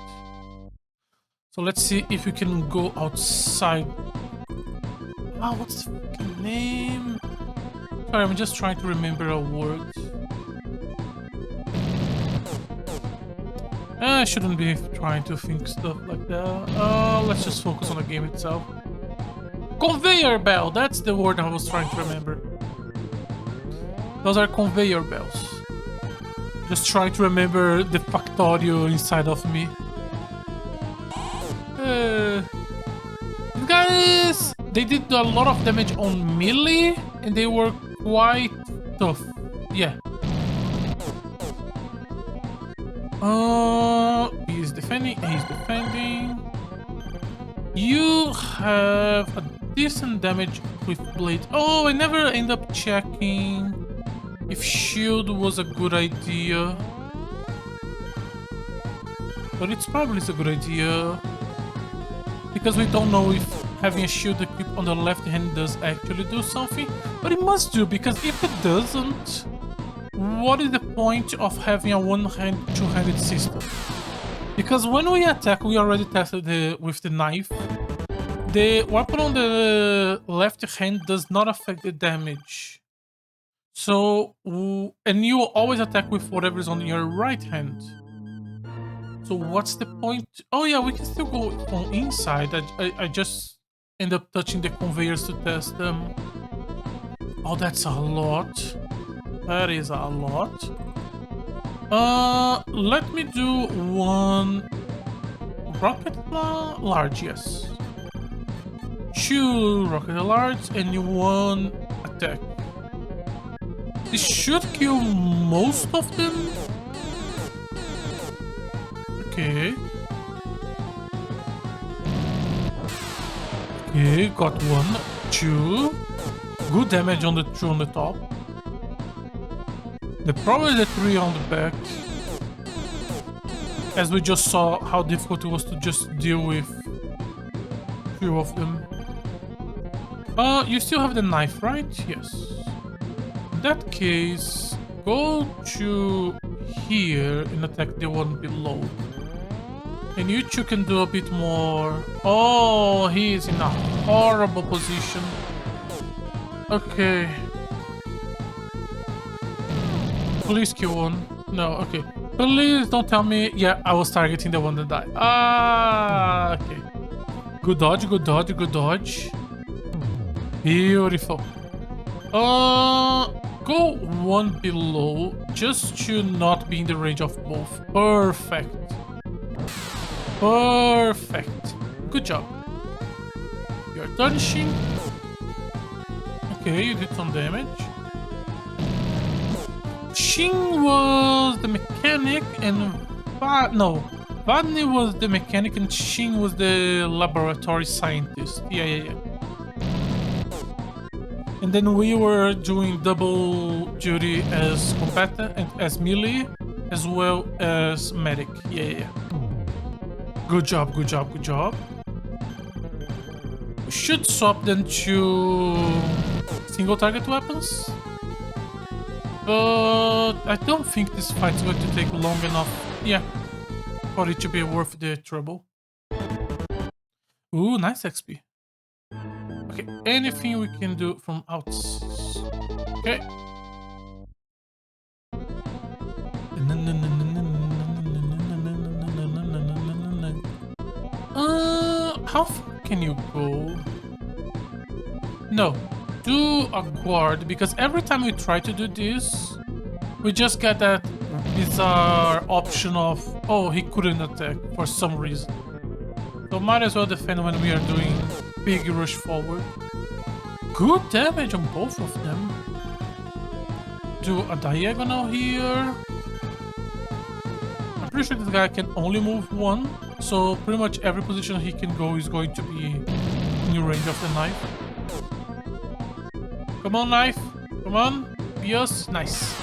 So let's see if we can go outside. Ah, what's the fucking name? Sorry, I'm just trying to remember a word. I shouldn't be trying to think stuff like that. Let's just focus on the game itself. Conveyor belt! That's the word I was trying to remember. Those are conveyor belts. Just trying to remember the factorio inside of me. Guys, they did a lot of damage on melee, and they were quite tough. Yeah. He's defending. He's defending. You have a decent damage with blade. Oh, I never end up checking if shield was a good idea. But it's probably a good idea. Because we don't know if having a shield equipped on the left hand does actually do something. But it must do, because if it doesn't, what is the point of having a one-hand, two-handed system? Because when we attack, we already tested with the knife. The weapon on the left hand does not affect the damage. So, and you always attack with whatever is on your right hand. So what's the point? Oh yeah, we can still go on inside. I just end up touching the conveyors to test them. Oh, that's a lot. That is a lot. Let me do one rocket large, yes. 2 rocket large and 1 attack. This should kill most of them. Okay. Okay, got 1, 2. Good damage on the 2 on the top. Probably the 3 on the back. As we just saw how difficult it was to just deal with 2 of them. You still have the knife, right? Yes. In that case, go to here and attack the one below. And you two can do a bit more. Oh, he is in a horrible position. Okay. Please kill one. No, okay. Please don't tell me. Yeah, I was targeting the one that died. Ah, okay. Good dodge, good dodge, good dodge. Beautiful. Go one below just to not be in the range of both. Perfect. Perfect. Good job. You're dodging. Okay, you did some damage. Shin was the mechanic and Vadney was the mechanic and Shin was the laboratory scientist. Yeah. And then we were doing double duty as combatant and as melee, as well as medic. Yeah. Good job, good job, good job. We should swap them to single target weapons. But I don't think this fight's going to take long enough, yeah, for it to be worth the trouble. Ooh, nice XP. Okay, anything we can do from outside. Okay. How far can you go? No. Do a guard, because every time we try to do this, we just get that bizarre option of, oh, he couldn't attack for some reason. So might as well defend when we are doing big rush forward. Good damage on both of them. Do a diagonal here. I'm pretty sure this guy can only move 1, so pretty much every position he can go is going to be in range of the knife. Come on, knife. Come on. Yes, nice.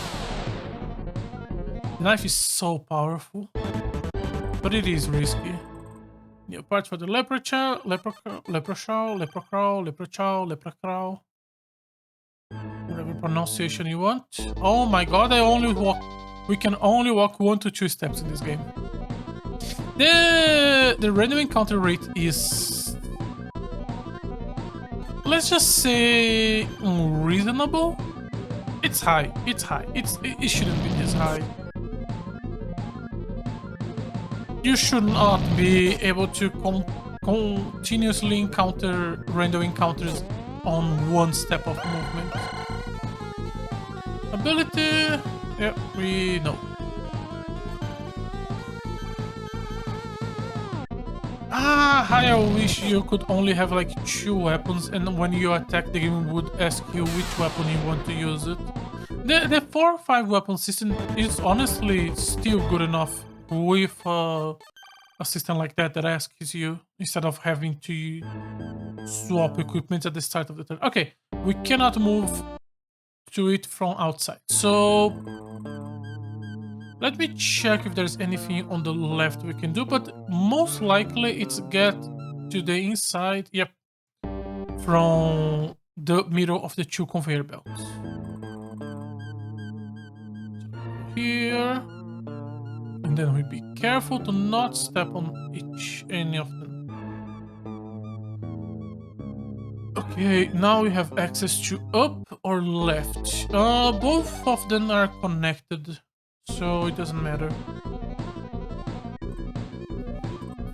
The knife is so powerful, but it is risky. New parts for the leprechaun, leprechaun, whatever pronunciation you want. Oh my god, we can only walk 1 to 2 steps in this game. The random encounter rate is, let's just say, reasonable. It's high. It's high. It shouldn't be this high. You should not be able to continuously encounter random encounters on 1 step of movement. Ability, yeah, we know. I wish you could only have like 2 weapons, and when you attack, the game would ask you which weapon you want to use it. The 4 or 5 weapon system is honestly still good enough with a system like that asks you, instead of having to swap equipment at the start of the turn. Okay, we cannot move to it from outside, so let me check if there's anything on the left we can do, but most likely it's get to the inside, yep, from the middle of the 2 conveyor belts. Here, and then we be careful to not step on any of them. Okay, now we have access to up or left. Both of them are connected, so it doesn't matter.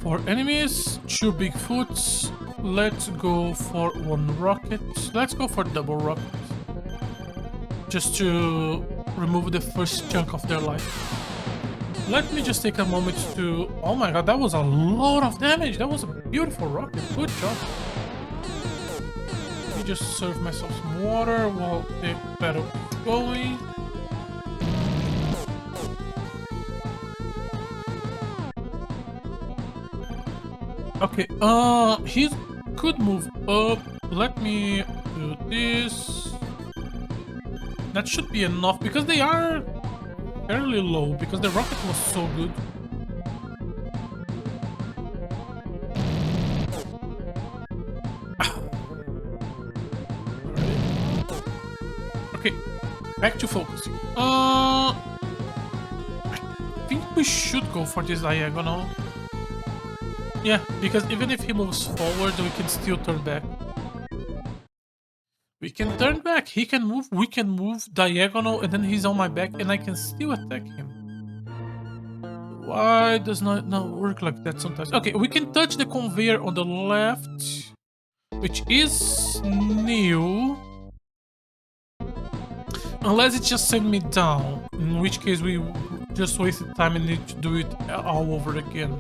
For enemies, 2 Bigfoots. Let's go for 1 rocket. Let's go for double rocket, just to remove the first chunk of their life. Let me just take a moment to... Oh my god, that was a lot of damage. That was a beautiful rocket. Good job. Let me just serve myself some water while the battle is going. Okay, he could move up. Let me do this. That should be enough, because they are fairly low, because the rocket was so good. Okay, back to focusing. I think we should go for this diagonal. Yeah, because even if he moves forward, we can still turn back. We can turn back, he can move, we can move diagonal, and then he's on my back, and I can still attack him. Why does not work like that sometimes? Okay, we can touch the conveyor on the left, which is new. Unless it just sent me down, in which case we just wasted time and need to do it all over again.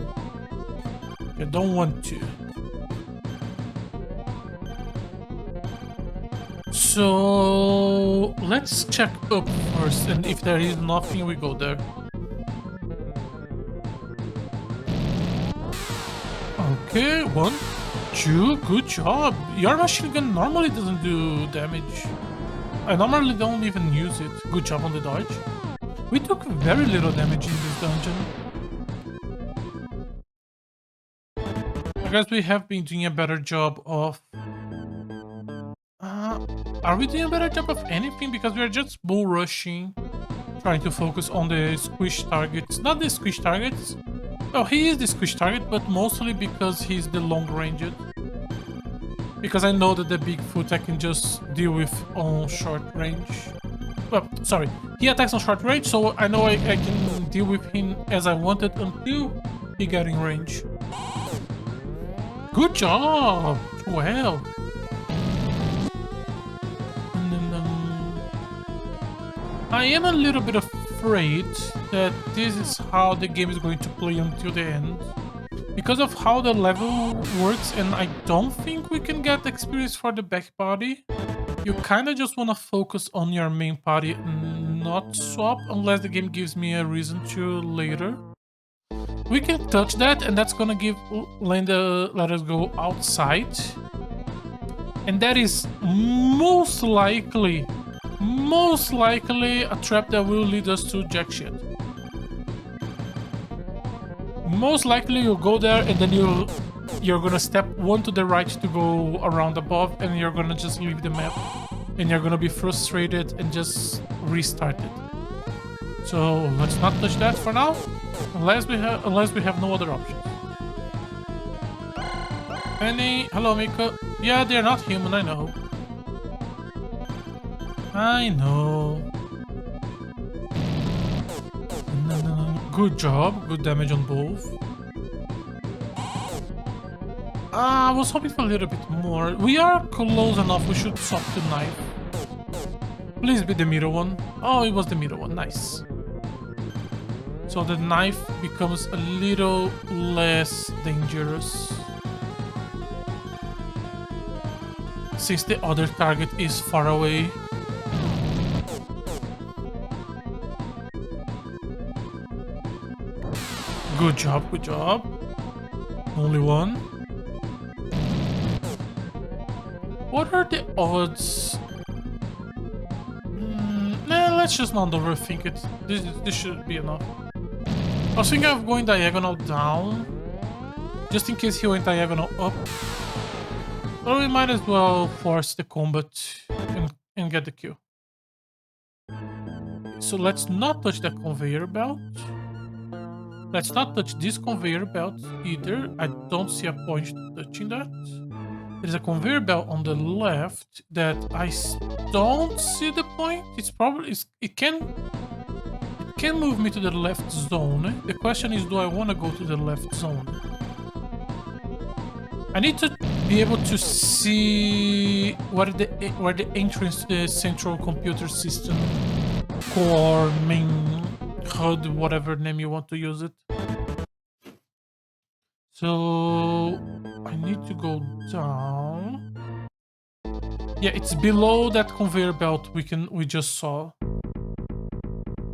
I don't want to. So let's check up first, and if there is nothing, we go there. Okay, 1, 2, good job. Your machine gun normally doesn't do damage. I normally don't even use it. Good job on the dodge. We took very little damage in this dungeon. I guess we have been doing a better job of... are we doing a better job of anything? Because we are just bull rushing, trying to focus on the squish targets. Not the squish targets. Well, he is the squish target, but mostly because he's the long ranged. Because I know that the Bigfoot I can just deal with on short range. Well, sorry, he attacks on short range, so I know I can deal with him as I wanted until he got in range. Good job! Well. I am a little bit afraid that this is how the game is going to play until the end. Because of how the level works, and I don't think we can get experience for the back party. You kinda just wanna focus on your main party and not swap unless the game gives me a reason to later. We can touch that, and that's gonna let us go outside. And that is most likely a trap that will lead us to jack shit. Most likely you'll go there and then you're gonna step one to the right to go around above, and you're gonna just leave the map, and you're gonna be frustrated and just restart it. So let's not touch that for now, unless we have no other options. Hello, Miko. Yeah, they're not human. I know. I know. Good job. Good damage on both. I was hoping for a little bit more. We are close enough. We should swap the knife. Please be the middle one. Oh, it was the middle one. Nice. So the knife becomes a little less dangerous, since the other target is far away. Good job, good job. Only one. What are the odds? Nah, let's just not overthink it. This should be enough. I was thinking of going diagonal down, just in case he went diagonal up. But we might as well force the combat and get the kill. So let's not touch that conveyor belt. Let's not touch this conveyor belt either. I don't see a point touching that. There's a conveyor belt on the left that I don't see the point. It can move me to the left zone. The question is, do I want to go to the left zone? I need to be able to see where the entrance to the central computer system, core, main HUD, whatever name you want to use it. So I need to go down. Yeah, it's below that conveyor belt we just saw.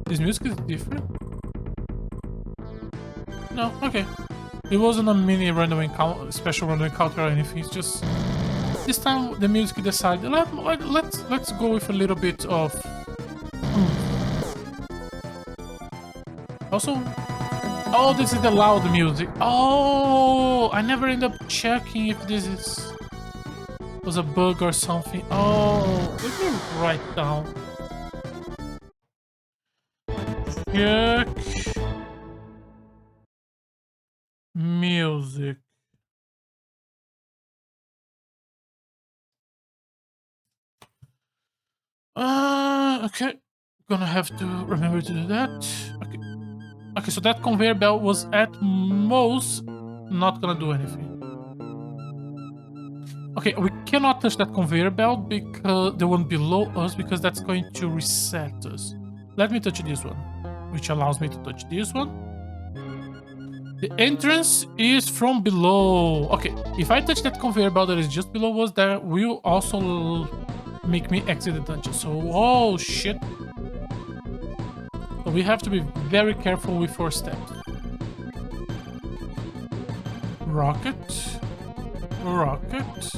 This music is different? No, okay. It wasn't a mini random encounter, special random encounter or anything. It's just this time the music decided let's go with a little bit of. Also, oh, this is the loud music. Oh, I never end up checking if this was a bug or something. Oh, let me write down. Check music. Okay. Gonna have to remember to do that. Okay. Okay, so that conveyor belt was at most not gonna do anything. Okay, we cannot touch that conveyor belt, because the one below us, because that's going to reset us. Let me touch this one, which allows me to touch this one. The entrance is from below. Okay, if I touch that conveyor belt that is just below us, that will also make me exit the dungeon. So, oh shit. So we have to be very careful with our steps. Rocket. Rocket.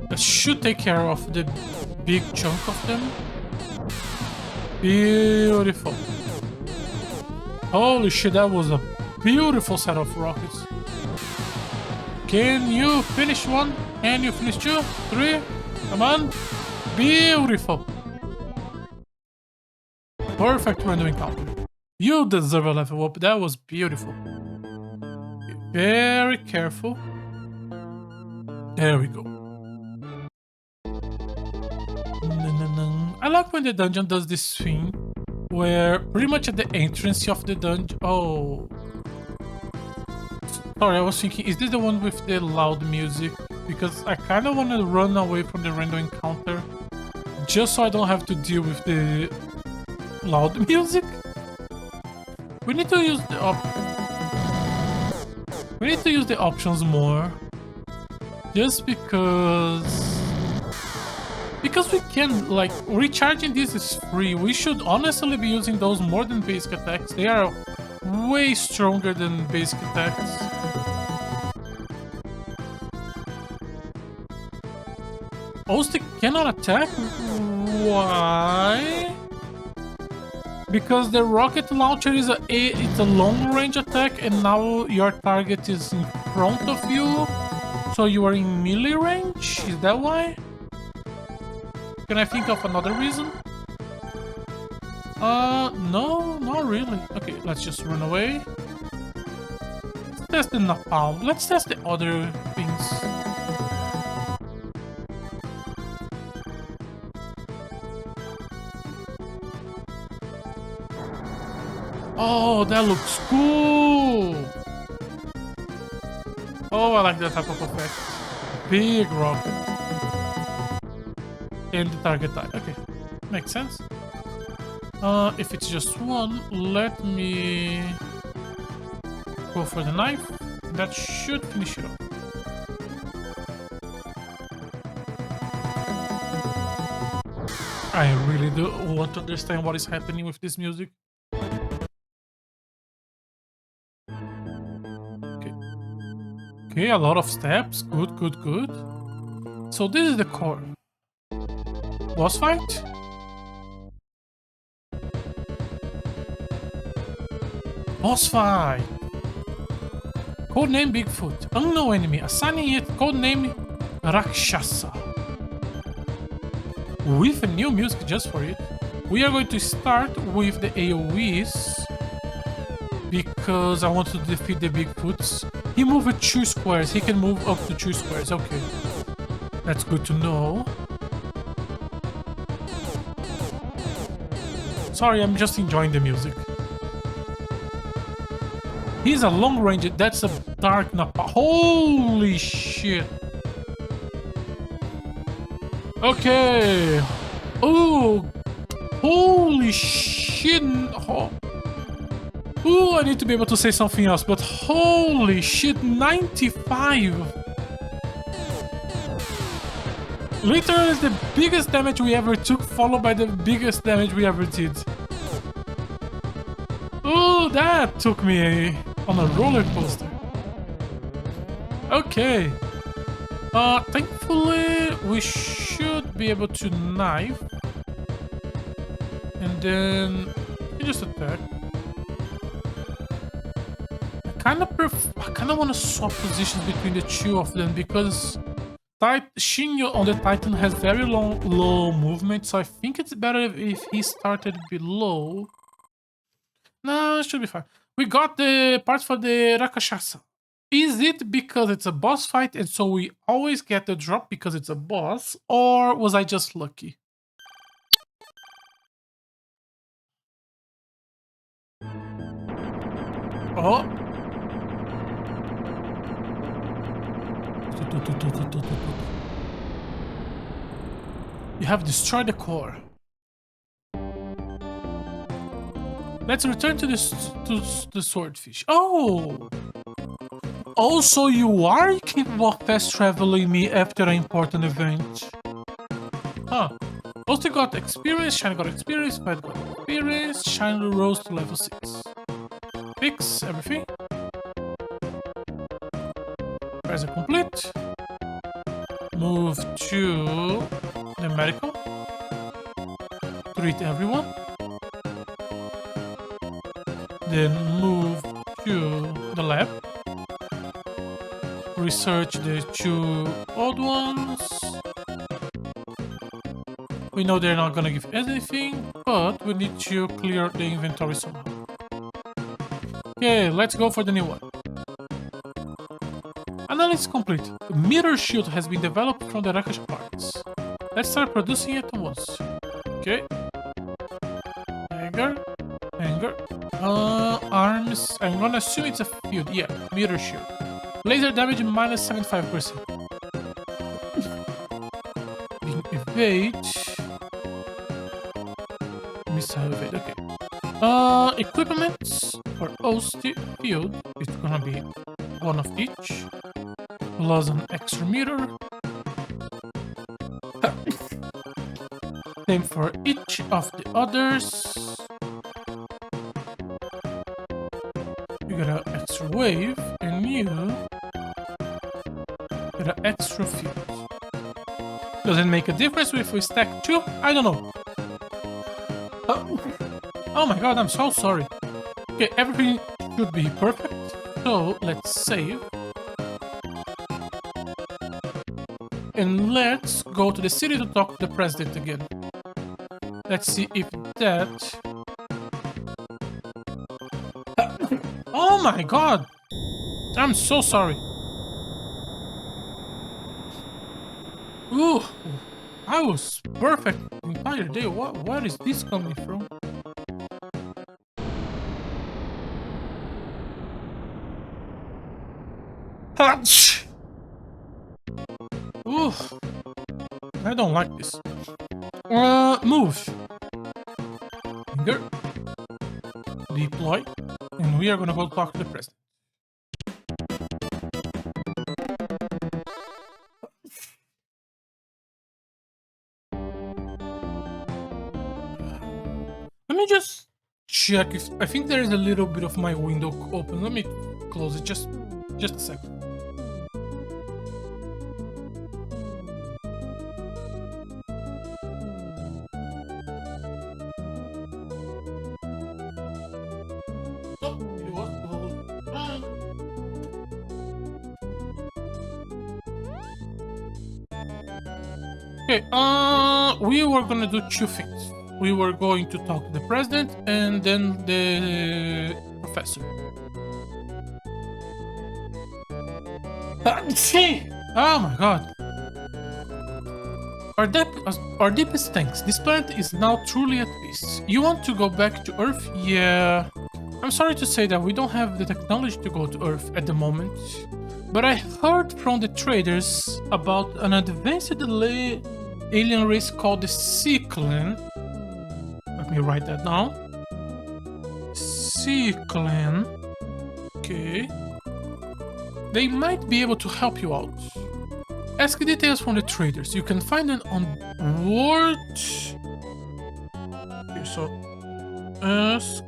That should take care of the big chunk of them. Beautiful. Holy shit, that was a beautiful set of rockets. Can you finish one? Can you finish two? Three? Come on. Beautiful. Perfect random encounter. You deserve a level up. That was beautiful. Be very careful. There we go. I like when the dungeon does this thing where pretty much at the entrance of the dungeon... Oh. Sorry, I was thinking, is this the one with the loud music? Because I kind of want to run away from the random encounter just so I don't have to deal with the loud music. We need to use the options more. Just because we can, like, recharging this is free. We should honestly be using those more than basic attacks. They are way stronger than basic attacks. Osti cannot attack? Why? because the rocket launcher is it's a long range attack, and now your target is in front of you, so you are in melee range. Is that why? Can I think of another reason? No, not really. Okay, let's just run away. Let's test the napalm. Let's test the other things. Oh, that looks cool! Oh, I like that type of effect. Big rocket. And the target die. Okay, makes sense. If it's just one, let me go for the knife. That should finish it off. I really do want to understand what is happening with this music. Okay, a lot of steps. Good, good, good. So this is the core. Boss fight? Boss fight! Codename Bigfoot. Unknown enemy. Assigning it codename Rakshasa. With a new music just for it. We are going to start with the AoEs. Because I want to defeat the Bigfoots. He moved 2 squares. He can move up to 2 squares. Okay. That's good to know. Sorry, I'm just enjoying the music. He's a long range. That's a dark napalm. Holy shit. Okay. Oh. Holy shit. Oh, I need to be able to say something else, but holy shit, 95. Literally the biggest damage we ever took, followed by the biggest damage we ever did. Oh, that took me on a roller coaster. Okay. Thankfully, we should be able to knife. And then you can just attack. I kind of want to swap positions between the two of them because Shinyo on the Titan has very low movement, so I think it's better if he started below. No, it should be fine. We got the parts for the Rakshasa. Is it because it's a boss fight and so we always get the drop because it's a boss, or was I just lucky? Oh. You have destroyed the core. Let's return to the swordfish. Oh! Also, you are capable of fast traveling me after an important event. Huh. Osti got experience, Shine got experience, Pet got experience, Shine rose to level 6. Fix everything. Present complete. Move to the medical. Treat everyone. Then move to the lab. Research the 2 old ones. We know they're not gonna give anything, but we need to clear the inventory somehow. Okay, let's go for the new one. Analysis complete. The mirror shield has been developed from the Rakshasa parts. Let's start producing it at once. Okay. Hanger. Arms. I'm gonna assume it's a field. Yeah, mirror shield. Laser damage minus 75%. Evade. Missile evade. Okay. Equipment for Osti field. It's gonna be one of each. Plus an extra meter. Same for each of the others. You got an extra wave, and you get an extra field. Does it make a difference if we stack 2? I don't know. Oh my god, I'm so sorry. Okay, everything should be perfect. So let's save. And let's go to the city to talk to the president again. Let's see if that... Oh my god! I'm so sorry. Ooh, I was perfect the entire day. Where is this coming from? Hatch! Ooh, I don't like this. Move. Finger. Deploy. And we are gonna go talk to the president. Let me just check if I think there is a little bit of my window open. Let me close it just a second. Oh, it was closed. Okay, we were gonna do two things. We were going to talk to the president and then the professor. Oh my god. Our deepest thanks. This planet is now truly at peace. You want to go back to Earth? Yeah. I'm sorry to say that we don't have the technology to go to Earth at the moment. But I heard from the traders about an advanced alien race called the Sea Clan. Let me write that down. Sea Clan. Okay. They might be able to help you out. Ask details from the traders. You can find them on Word. Okay, so ask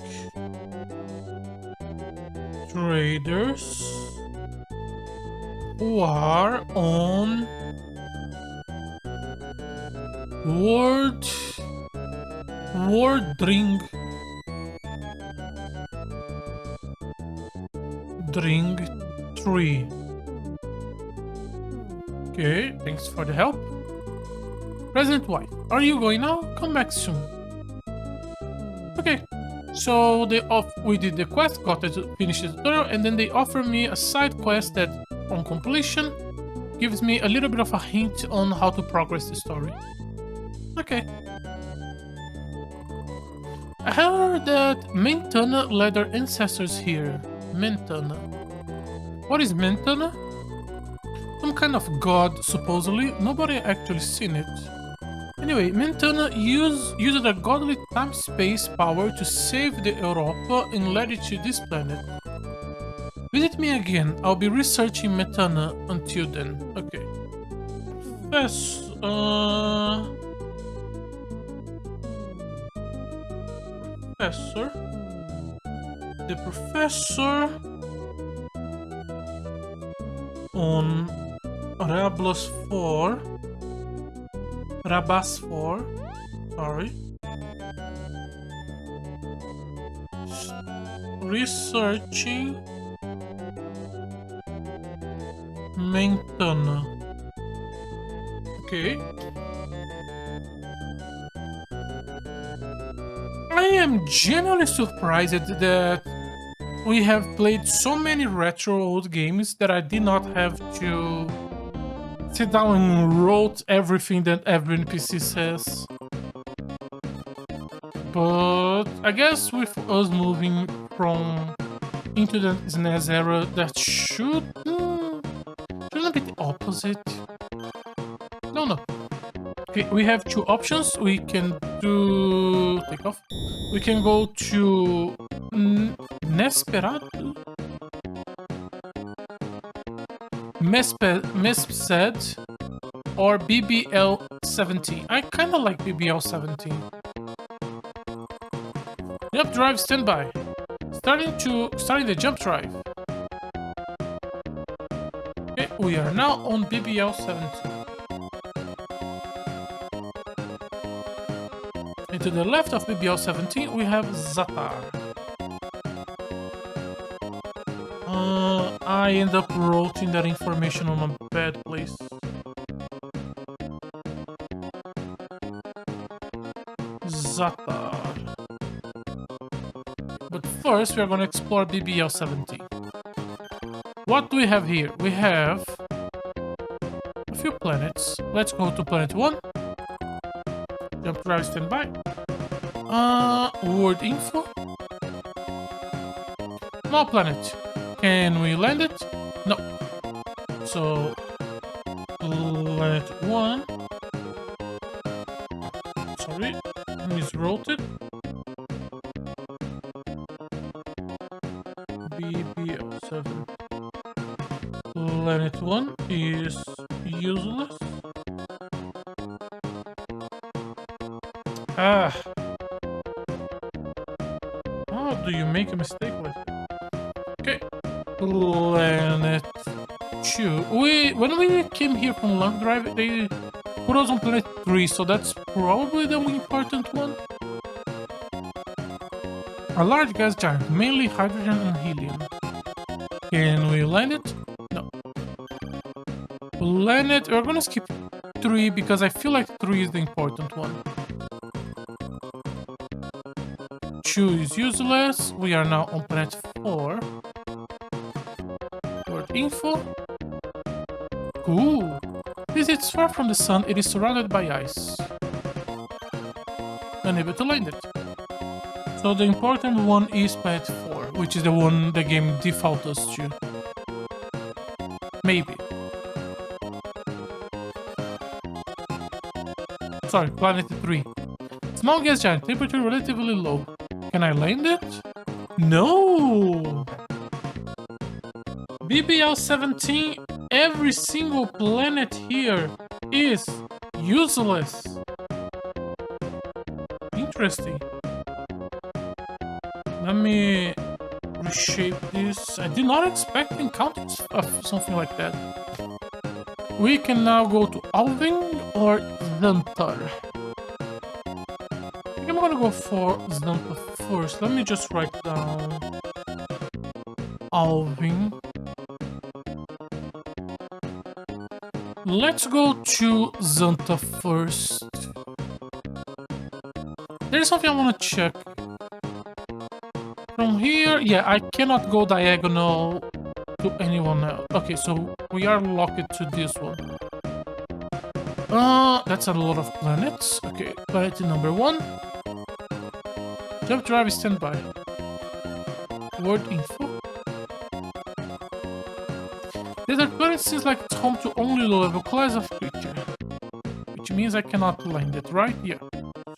traders who are on Drink 3. Okay, thanks for the help. President White, are you going now? Come back soon. Okay, so we did the quest, got to finish the tutorial, and then they offer me a side quest that, on completion, gives me a little bit of a hint on how to progress the story. Okay. I heard that Mentana led our ancestors here. Mentana. What is Mentana? Some kind of god, supposedly. Nobody actually seen it. Anyway, Mentana used a godly time-space power to save the Europa and led it to this planet. Visit me again. I'll be researching Mentana until then. Okay. Professor. The professor on Rabas 4, sorry. Researching Mentana. Okay. I am genuinely surprised that we have played so many retro old games that I did not have to sit down and wrote everything that every NPC says. But I guess with us moving from into the SNES era, that shouldn't be the opposite. No. Okay, we have two options. We can do take off. We can go to Nesperado, Mesped, or BBL 17. I kind of like BBL 17. Jump drive standby. Starting the jump drive. Okay, we are now on BBL 17. And to the left of BBL 17, we have Zatar. I end up writing that information on a bad place. Zatar. But first, we are going to explore BBL 17. What do we have here? We have a few planets. Let's go to planet 1. Jump drive standby. Word info. Small planet. Can we land it? No. So, planet 1. Sorry, miswrote it. BBL7. Planet 1 is useless. Ah. How do you make a mistake like that? Okay. Planet 2. When we came here from long drive, they put us on planet 3, so that's probably the important one. A large gas giant, mainly hydrogen and helium. Can we land it? No. Planet, we're gonna skip 3 because I feel like 3 is the important one. 2 is useless. We are now on planet 4. Word info. Ooh. Visits far from the sun, it is surrounded by ice. Unable to land it. So the important one is planet 4, which is the one the game defaults us to. Maybe. Sorry, planet 3. Small gas giant, temperature relatively low. Can I land it? No! BBL 17, every single planet here is useless. Interesting. Let me reshape this. I did not expect encounters of something like that. We can now go to Alvin or Xantar. I think I'm gonna go for Xantar first. Let me just write down Alvin. Let's go to Xantar first. There's something I want to check. From here, yeah, I cannot go diagonal to anyone else. Okay, so we are locked to this one. That's a lot of planets. Okay, planet number 1. Jump drive standby. Word info. Desert planet seems like it's home to only low-level class of creature, which means I cannot land it, right? Yeah.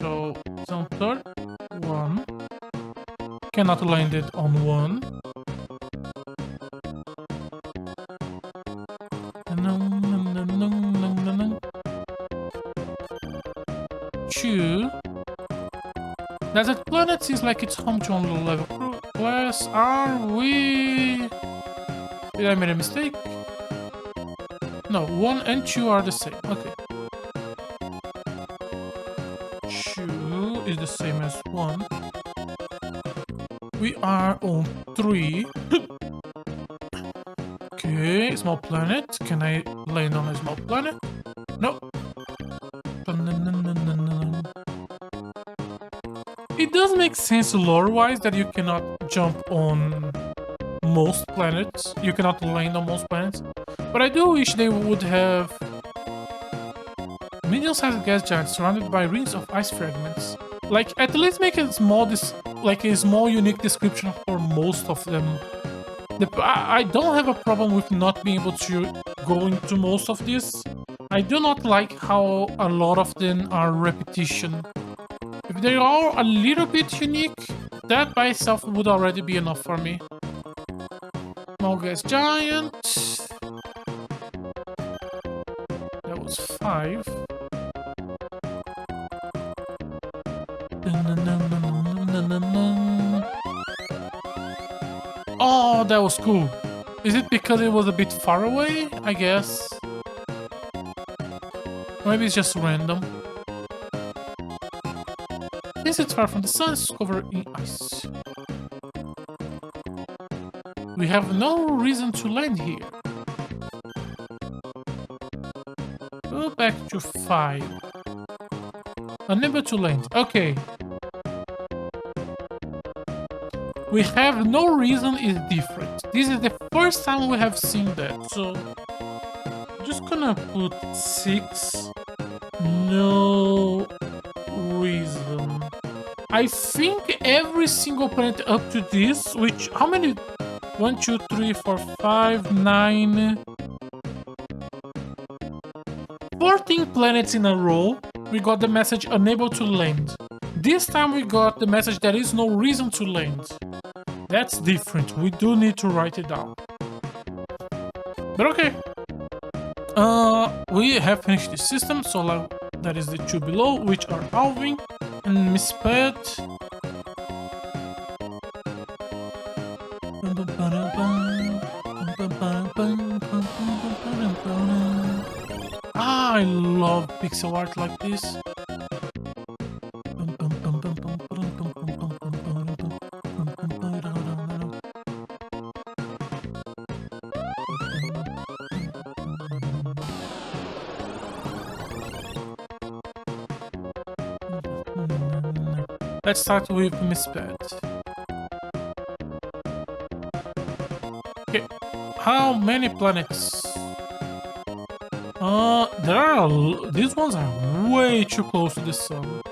So, Xantar 1. Cannot land it on 1. Two. Desert planet seems like it's home to only level class. Are we? Did I make a mistake? No, 1 and 2 are the same. Okay. 2 is the same as 1. We are on 3. Okay, small planet. Can I land on a small planet? No. It does make sense lore-wise that you cannot jump on most planets. You cannot land on most planets. But I do wish they would have medium-sized gas giants surrounded by rings of ice fragments. Like, at least make a small unique description for most of them. I don't have a problem with not being able to go into most of this. I do not like how a lot of them are repetition. If they are a little bit unique, that by itself would already be enough for me. Small gas giant. That was 5. Oh, that was cool. Is it because it was a bit far away? I guess. Maybe it's just random. Since it's far from the sun, it's covered in ice. We have no reason to land here. Go back to 5. Unable to land. Okay. We have no reason is different. This is the first time we have seen that. So I'm just gonna put 6. No reason. I think every single planet up to this, which how many? 1, 2, 3, 4, 5, 9, 14 planets in a row. We got the message unable to land. This time we got the message there is no reason to land. That's different. We do need to write it down. But okay. We have finished the system, so like, that is the 2 below, which are Alvin and Miss Pet. I love pixel art like this. Let's start with Miss Pet. Okay, how many planets? These ones are way too close to the sun.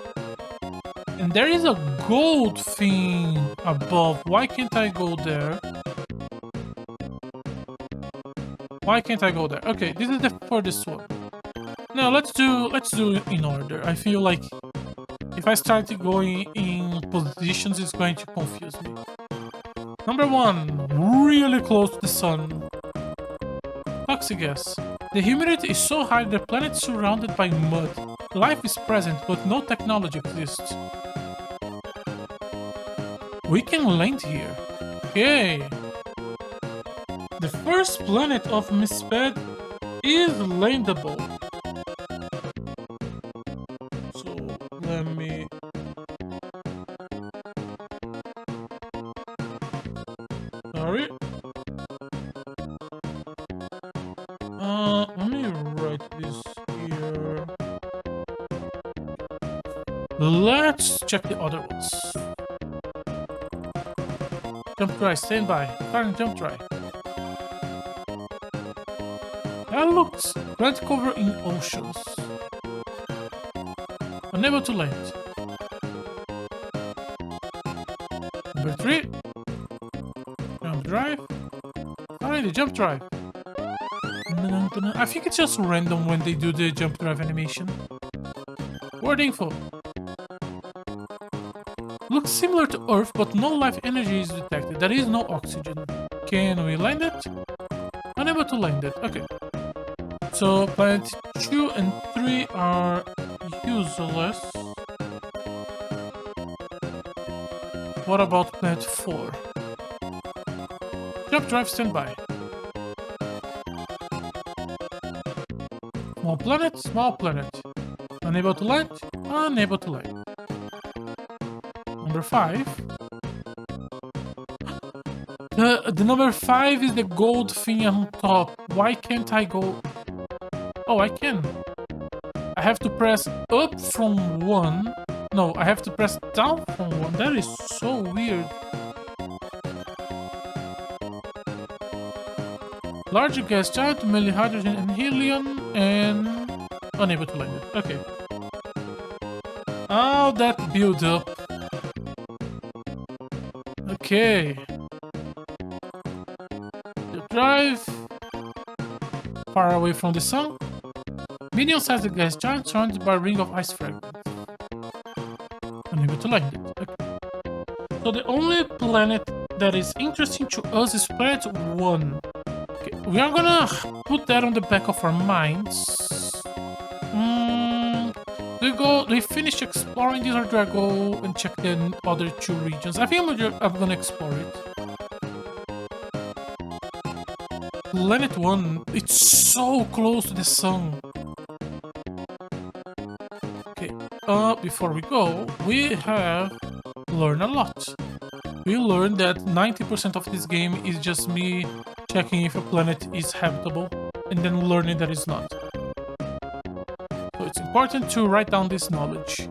And there is a gold thing above. Why can't I go there? Why can't I go there? Okay, this is the furthest one. Now let's do it in order. I feel like if I start going in positions, it's going to confuse me. Number 1, really close to the sun. Toxic gas. The humidity is so high the planet is surrounded by mud. Life is present, but no technology exists. We can land here. Okay. The first planet of Miss Pet is landable. So let me... Sorry. Let me write this here. Let's check the other ones. Jump try, stand by. Starting jump try. That looks ground cover in oceans. Unable to land. Number 3. Jump drive. Alright, jump drive. I think it's just random when they do the jump drive animation. Word info. Looks similar to Earth, but no life energy is detected. There is no oxygen. Can we land it? Unable to land it. Okay. So planet 2 and 3 are useless. What about planet 4? Jump drive standby. Small planet. Unable to land? Unable to land. Number 5. The number 5 is the gold thing on top. Why can't I go? Oh, I can. I have to press up from 1. No, I have to press down from 1. That is so weird. Larger gas giant, mainly hydrogen and helium, and unable to land it. Okay. Oh, that build up. Okay. The drive. Far away from the sun. Medium-sized gas giant surrounded by a ring of ice fragments. Unable to land it. Okay. So the only planet that is interesting to us is planet 1. Okay, we are gonna put that on the back of our minds. Do we finish exploring this, or do I go and check the other 2 regions? I think I'm gonna explore it. Planet 1, it's so close to the sun. Okay, before we go, we have learned a lot. We learned that 90% of this game is just me checking if a planet is habitable and then learning that it's not. So it's important to write down this knowledge.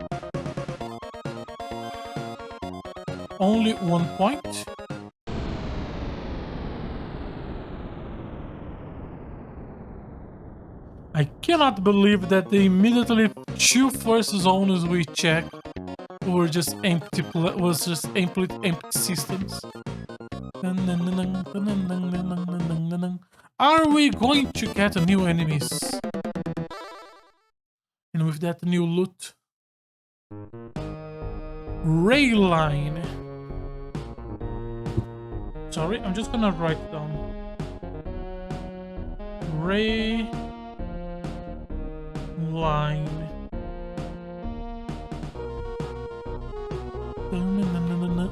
Only 1 point. I cannot believe that the immediately 2 first zones we checked were just empty systems. Are we going to get new enemies? And with that new loot, rail line. Sorry, I'm just gonna write down ray line.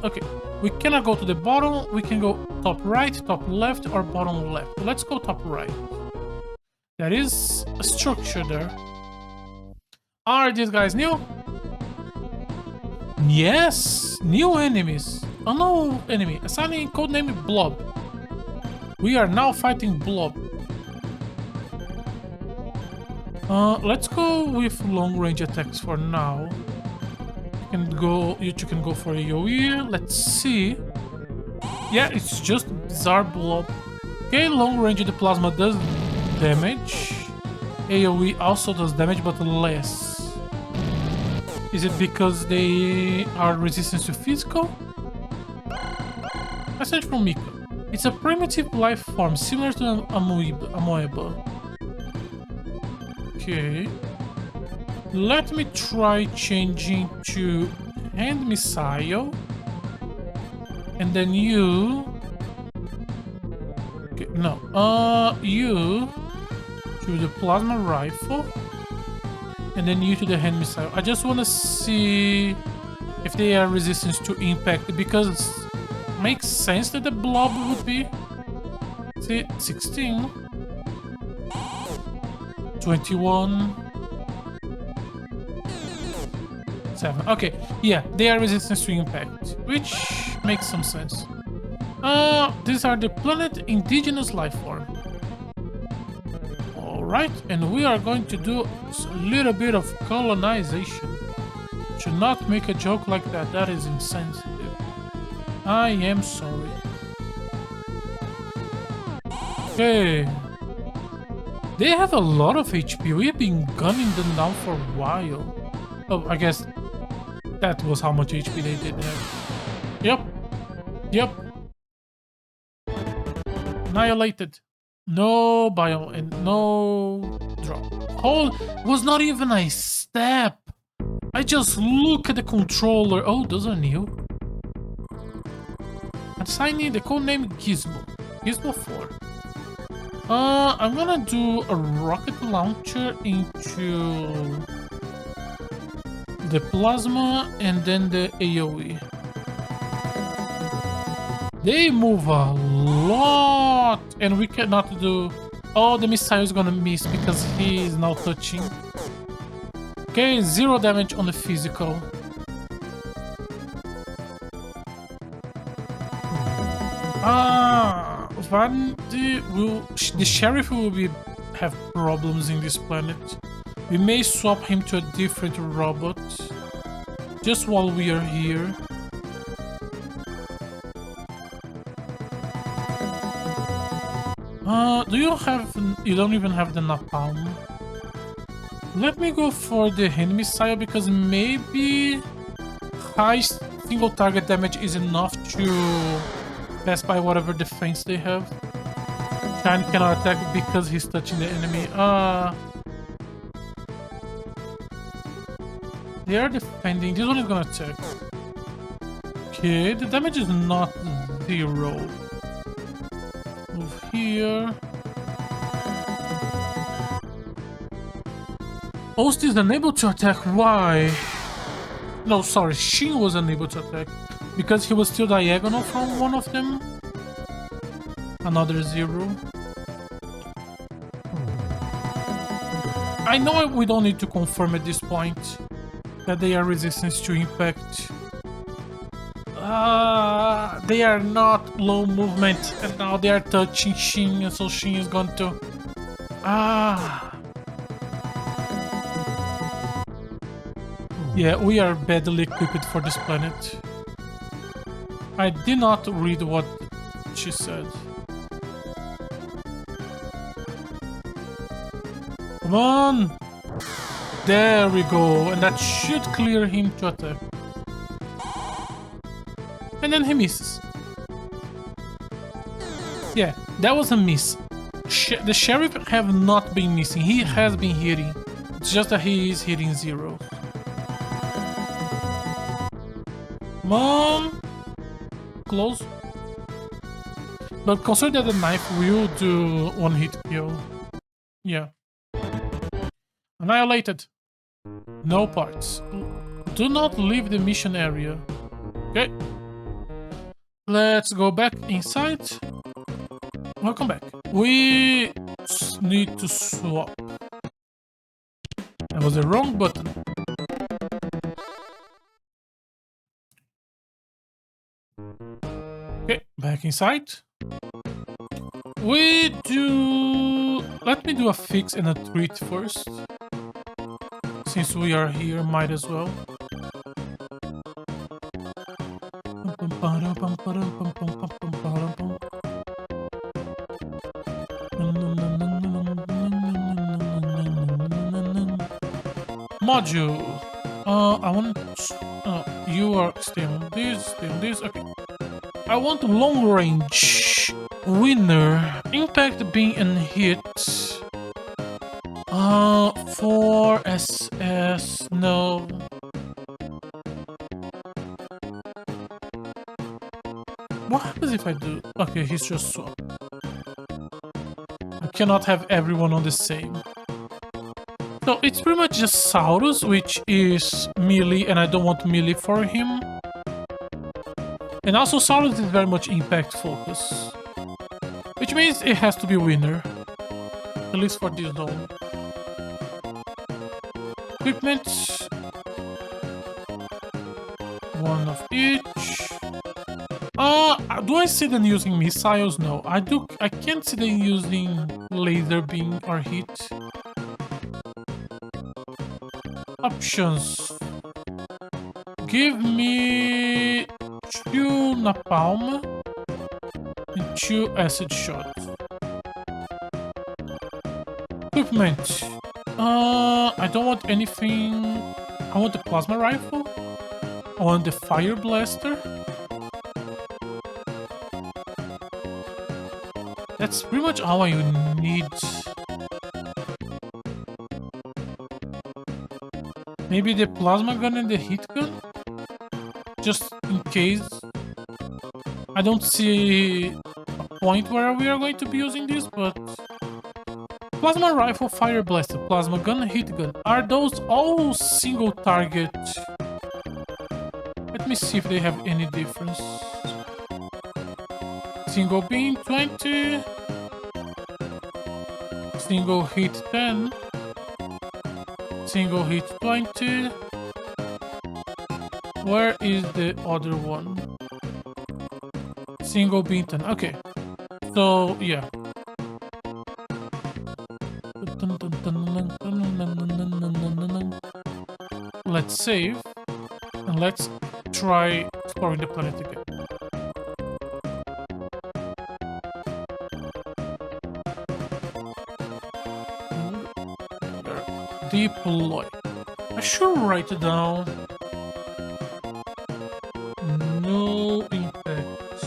Okay, we cannot go to the bottom. We can go top right, top left, or bottom left. Let's go top right. There is a structure there. Are these guys new? Yes, new enemies. Oh no, enemy. Assigning codename Blob. We are now fighting Blob. Let's go with long range attacks for now. You can go for AoE. Let's see. Yeah, it's just bizarre Blob. Okay, long range the plasma does damage. AoE also does damage, but less. Is it because they are resistant to physical? Message from Mika. It's a primitive life form similar to an amoeba. Okay. Let me try changing to hand missile. And then you... Okay, no. You to the plasma rifle. And then you to the hand missile. I just want to see if they are resistant to impact, because it makes sense that the blob would be. See, 16. 21. 7. Okay, yeah, they are resistant to impact, which makes some sense. These are the planet indigenous life form. Alright, and we are going to do a little bit of colonization. Should not make a joke like that, that is insensitive. I am sorry. Okay. They have a lot of HP, we've been gunning them down for a while. Oh, I guess that was how much HP they did have. Yep. Yep. Annihilated. No bio and no drop. Hold was not even a step. I just look at the controller. Oh, those are new. Assigning the codename Gizmo. Gizmo 4. I'm gonna do a rocket launcher into the plasma and then the AoE. They move a lot, and we cannot do... Oh, the missile is gonna miss because he is now touching. Okay, 0 damage on the physical. Vandy will... The sheriff will have problems in this planet. We may swap him to a different robot just while we are here. Do you have... You don't even have the napalm. Let me go for the hand missile because maybe high single target damage is enough to pass by whatever defense they have. Shine cannot attack because he's touching the enemy. They are defending. This one is gonna attack. Okay, the damage is not 0. Move here. Host is unable to attack. Why? No, sorry. Shin was unable to attack because he was still diagonal from one of them. Another 0. I know we don't need to confirm at this point. that they are resistant to impact. They are not low movement, and now they are touching Shin, and so Shin is going to... Yeah, we are badly equipped for this planet. I did not read what she said. Come on! There we go, and that should clear him to attack. And then he misses. Yeah, that was a miss. The sheriff have not been missing. He has been hitting. It's just that he is hitting zero. Come on! Close. But consider that the knife will do one hit kill. Yeah. Annihilated. No parts. Do not leave the mission area. Okay. Let's go back inside. Welcome back. We need to swap. That was the wrong button. Okay, back inside. Let me do a fix and a treat first. Since we are here, might as well. Module. I want... you are staying this. Okay. I want long range. Winner. Impact being unhit. 4 SS. No. What happens if I do? Okay, he's just swap. I cannot have everyone on the same. So it's pretty much just Saurus, which is melee, and I don't want melee for him. And also Saurus is very much impact focus. Which means it has to be winner. At least for this zone. Equipment. One of each. Do I see them using missiles? No. I can't see them using laser beam or hit. Options. Give me 2 napalm and 2 acid shots. Equipment. I don't want anything. I want the plasma rifle. I want the fire blaster. That's pretty much all I need. Maybe the plasma gun and the heat gun? Just in case. I don't see a point where we are going to be using this, but... Plasma rifle, fire blaster, plasma gun, heat gun. Are those all single target? Let me see if they have any difference. Single beam 20. Single hit 10. Single hit 20. Where is the other one? Single beam 10. Okay. So, yeah. Let's save. And let's try exploring the planet again. Deploy. I should write it down. No impact.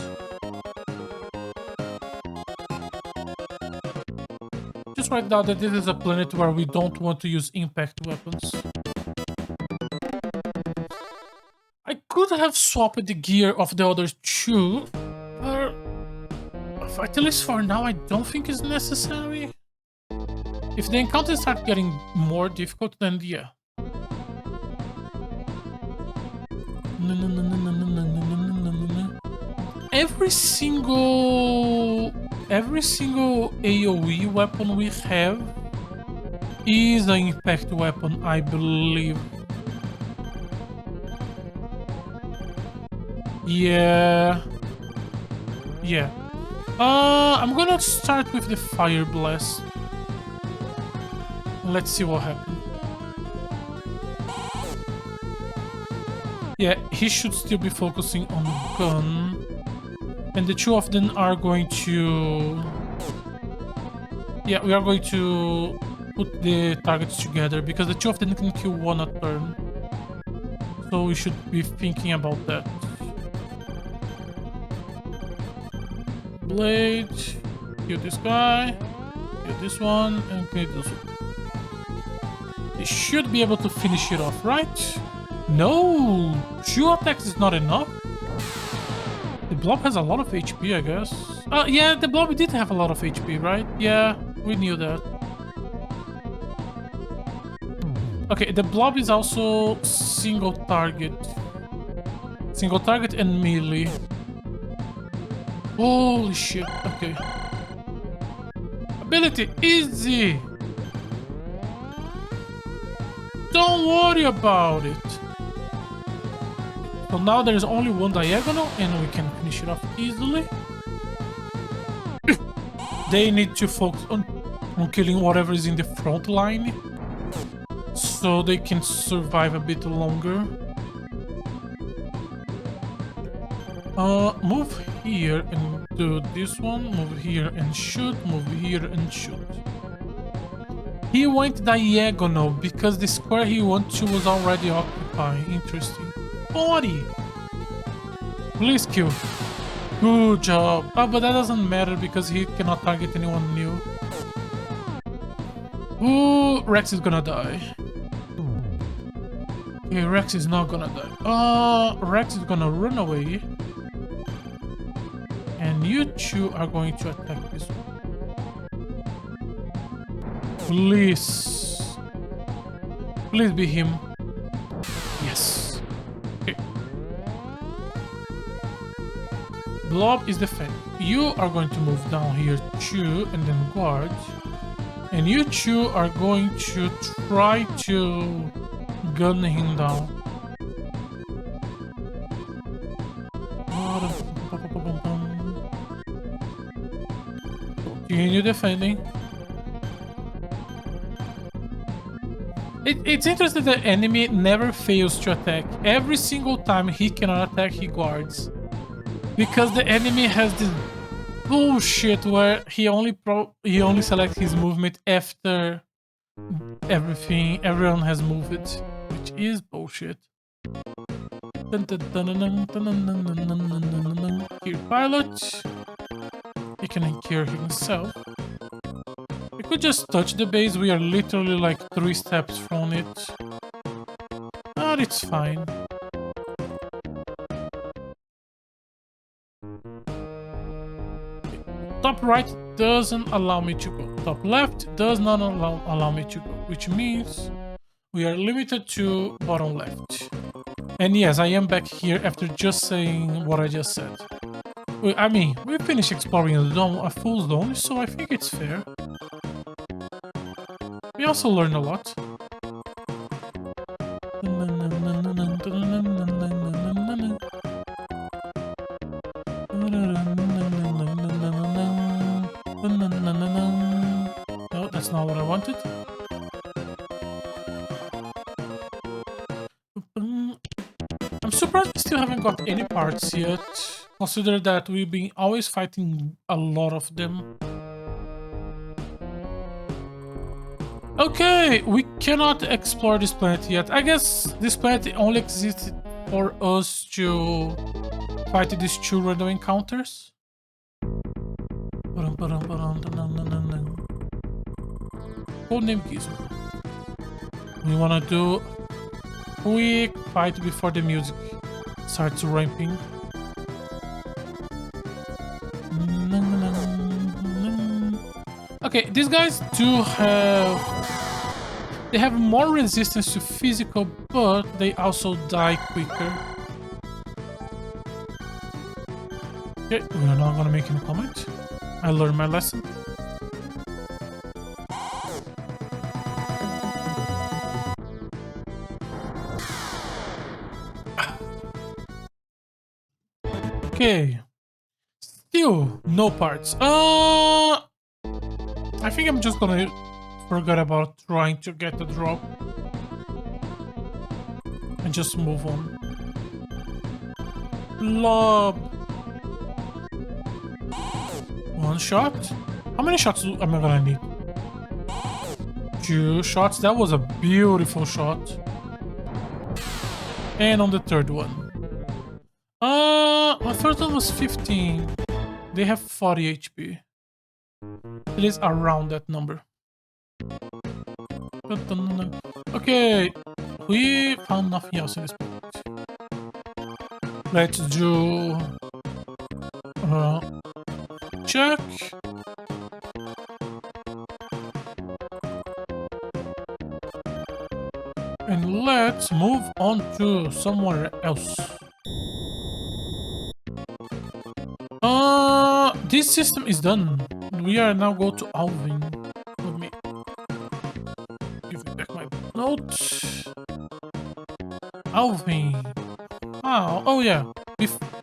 Just write down that this is a planet where we don't want to use impact weapons. I could have swapped the gear of the other two, but at least for now I don't think it's necessary. If the encounters start getting more difficult, then yeah. Every single AoE weapon we have is an impact weapon, I believe. Yeah. Yeah. I'm gonna start with the Fire Blast. Let's see what happens. Yeah, he should still be focusing on the gun. And the two of them are going to... Yeah, we are going to put the targets together because the two of them can kill one a turn. So we should be thinking about that. Blade, kill this guy, kill this one, and kill this one. They should be able to finish it off, right? No! 2 attacks is not enough? The blob has a lot of HP, I guess. Yeah, the blob did have a lot of HP, right? Yeah, we knew that. Okay, the blob is also single target. Single target and melee. Holy shit, okay. Ability, easy! Don't worry about it. So now there's only one diagonal and we can finish it off easily. They need to focus on killing whatever is in the front line so they can survive a bit longer. Move here and do this one. Move here and shoot. Move here and shoot. He went diagonal because the square he went to was already occupied. Interesting. 40. Please kill. Good job. Oh, but that doesn't matter because he cannot target anyone new. Ooh, Rex is gonna die. Okay, Rex is not gonna die. Rex is gonna run away. And you two are going to attack this one. Please. Please be him. Yes. Okay. Blob is the fan. You are going to move down here too and then guard. And you two are going to try to gun him down. Continue defending. It's interesting that the enemy never fails to attack. Every single time he cannot attack, he guards. Because the enemy has this bullshit where he only selects his movement after everyone has moved, which is bullshit. Here, pilot. He can cure himself. We could just touch the base. We are literally like 3 steps from it. But it's fine. Top right doesn't allow me to go. Top left does not allow me to go, which means we are limited to bottom left. And yes, I am back here after just saying what I just said. I mean, we finished exploring a full zone, so I think it's fair. We also learned a lot. No, that's not what I wanted. I'm surprised we still haven't got any parts yet. Consider that we've been always fighting a lot of them. Okay, we cannot explore this planet yet. I guess this planet only exists for us to fight these 2 random encounters. Codename Gizmo. We wanna do quick fight before the music starts ramping. Okay, these guys do they have more resistance to physical, but they also die quicker. Okay, we are not gonna make any comment. I learned my lesson. No parts. I think I'm just gonna forget about trying to get the drop and just move on. Lob. One shot. How many shots am I gonna need? 2 shots. That was a beautiful shot. And on the third one. My first one was 15. They have 40 HP. It is around that number. Okay, we found nothing else in this point. Let's do check. And let's move on to somewhere else. This system is done. We are now go to Alvin. Let me give me back my note. Alvin. Oh yeah.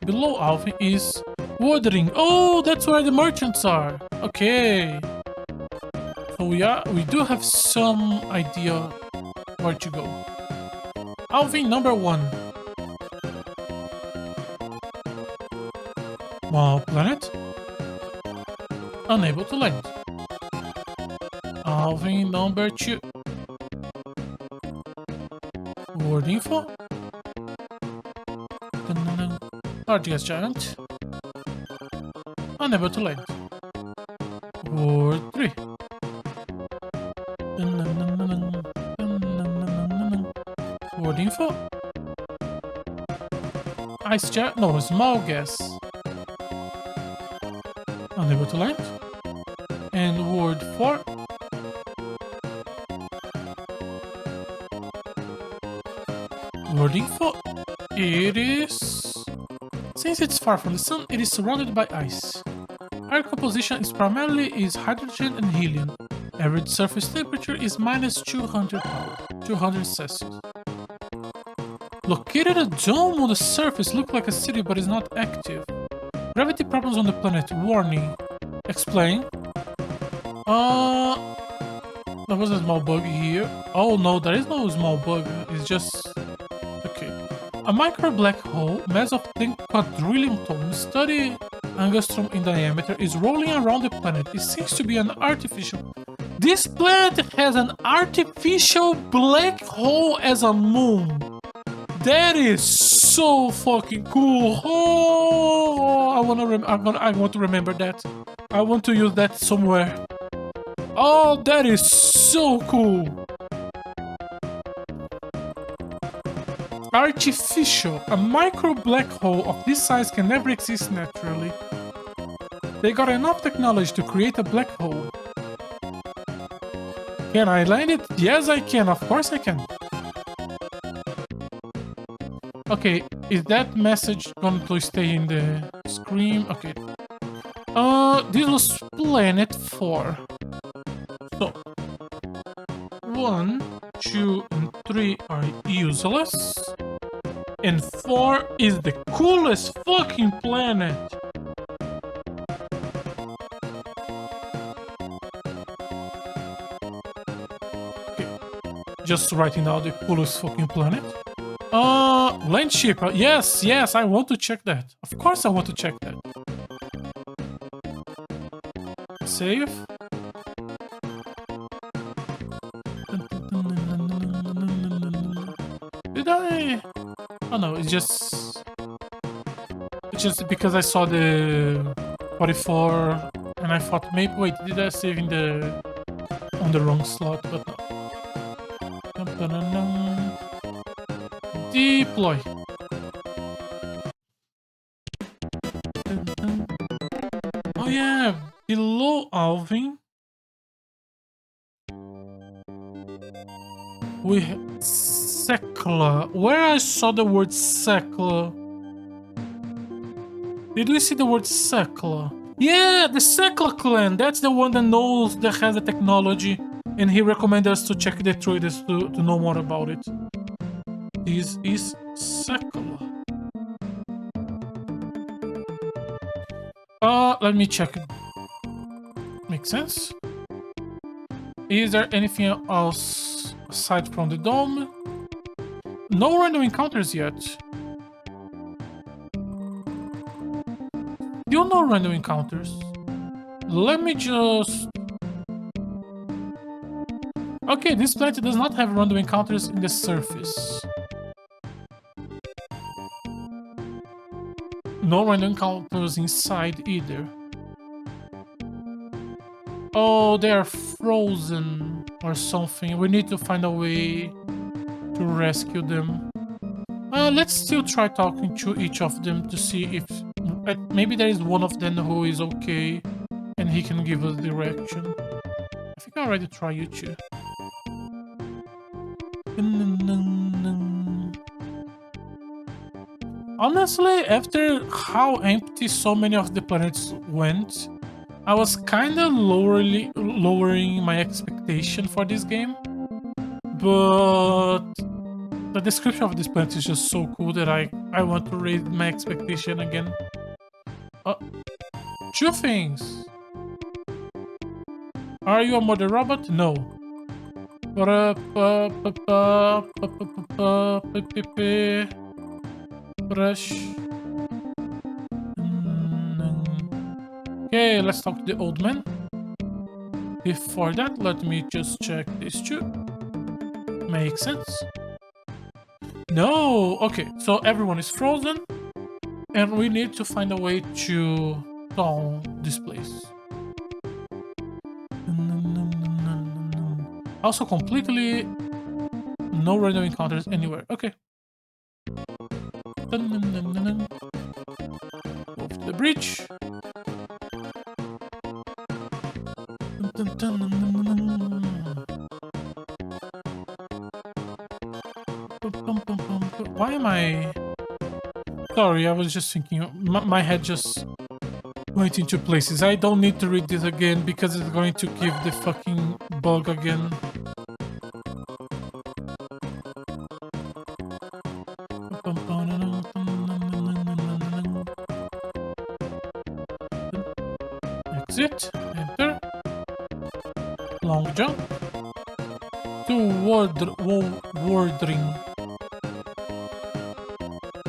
Below Alvin is Watering. Oh, that's where the merchants are. Okay. So we do have some idea where to go. Alvin number 1. Small planet. Unable to land. Alvin number 2. Word info. Large gas giant. Unable to land. Word 3. Word info. Ice giant. No, small gas. Unable to land. And word 4. Word info. It is... Since it's far from the sun, it is surrounded by ice. Air composition is primarily hydrogen and helium. Average surface temperature is minus 200 Celsius. Located a dome on the surface, look like a city but is not active. Gravity problems on the planet. Warning. Explain. There was a small bug here. Oh no, there is no small bug. It's just... Okay. A micro black hole, mass of 10 quadrillion tons, 30 angstrom in diameter, is rolling around the planet. It seems to be an artificial... This planet has an artificial black hole as a moon. That is so fucking cool. Oh, I want to remember that. I want to use that somewhere. Oh, that is so cool. Artificial. A micro black hole of this size can never exist naturally. They got enough technology to create a black hole. Can I land it? Yes, I can. Of course I can. Okay, is that message going to stay in the screen? Okay. This was planet 4. So, 1, 2, and 3 are useless. And 4 is the coolest fucking planet. Okay. Just writing down the coolest fucking planet. Landship. Yes, I want to check that. Of course I want to check that. Save. Did I? Oh no, it's just because I saw the 44 and I thought maybe wait, did I save in the on the wrong slot? But no. Deploy. Oh yeah, below Alvin we have Sekla. Where I saw the word Sekla? Did we see the word Sekla? Yeah, the Sekla clan. That's the one that has the technology, and he recommended us to check the traders to know more about it. This is Sekla. Let me check. Makes sense. Is there anything else aside from the dome? No random encounters yet. Still no random encounters. Let me just... Okay, this planet does not have random encounters in the surface. No random encounters inside either. Oh, they are frozen or something. We need to find a way to rescue them. Let's still try talking to each of them to see if maybe there is one of them who is okay and he can give us direction. I think I already tried you too. Honestly, after how empty so many of the planets went, I was kind of lowering my expectation for this game. But the description of this planet is just so cool that I want to raise my expectation again. Two things. Are you a mother robot? No. Brush. Okay, let's talk to the old man. Before that, let me just check these two. Makes sense. No! Okay, so everyone is frozen. And we need to find a way to thaw this place. Also completely no random encounters anywhere. Okay. Move to the bridge. Why am I... Sorry, I was just thinking, my head just went into places. I don't need to read this again because it's going to give the fucking bug again. Exit, enter, long jump, to warding.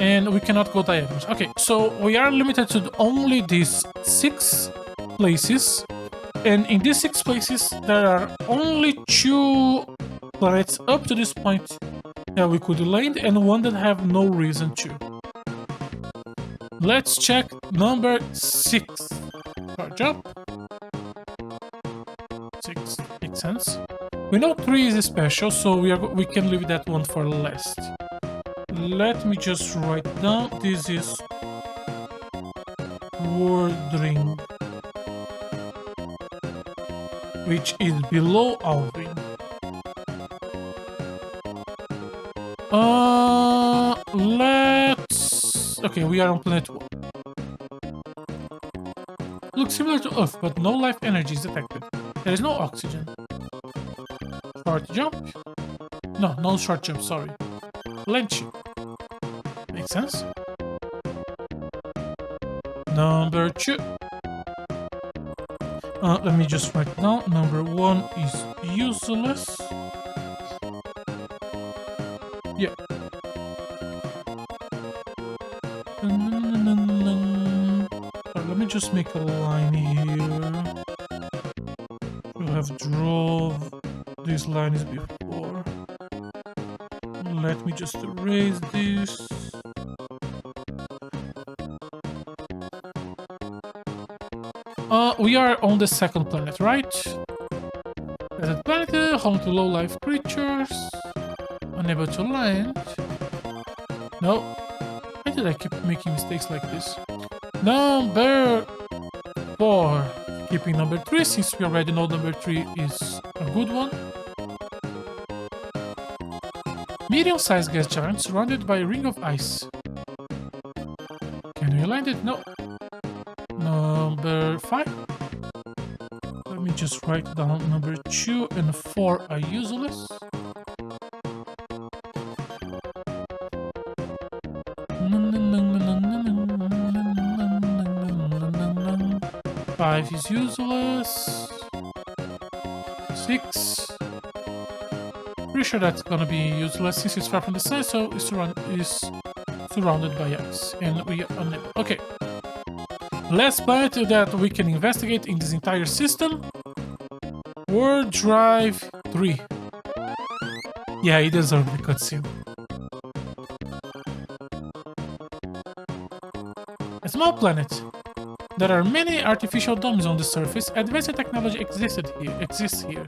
And we cannot go diagonals. Okay, so we are limited to only these 6 places. And in these 6 places, there are only 2 planets up to this point that we could land and one that have no reason to. Let's check number 6. Charge up. 6 makes sense. We know 3 is special, so we can leave that one for last. Let me just write down. This is Wardring, which is below Alvin. Let's... Okay, we are on planet 1. Looks similar to Earth, but no life energy is detected. There is no oxygen. Short jump? No short jump, sorry. Land ship. Makes sense. Number 2. Let me just write down. Number 1 is useless. Yeah. Let me just make a line here. You have drawn these lines before. Let me just erase this. We are on the second planet, right? Desert planet, home to low-life creatures. Unable to land. No. Why did I keep making mistakes like this? Number 4. Keeping number 3, since we already know number 3 is a good one. Medium-sized gas giant surrounded by a ring of ice. Can we land it? No. Number 5. Let me just write down number 2 and 4 are useless. 5 is useless. 6. Pretty sure that's gonna be useless since it's far from the sun, so it's surrounded by ice. And we are unable. Okay. Last planet that we can investigate in this entire system. World Drive 3. Yeah, he deserved the cutscene. A small planet. There are many artificial domes on the surface. Advanced technology exists here.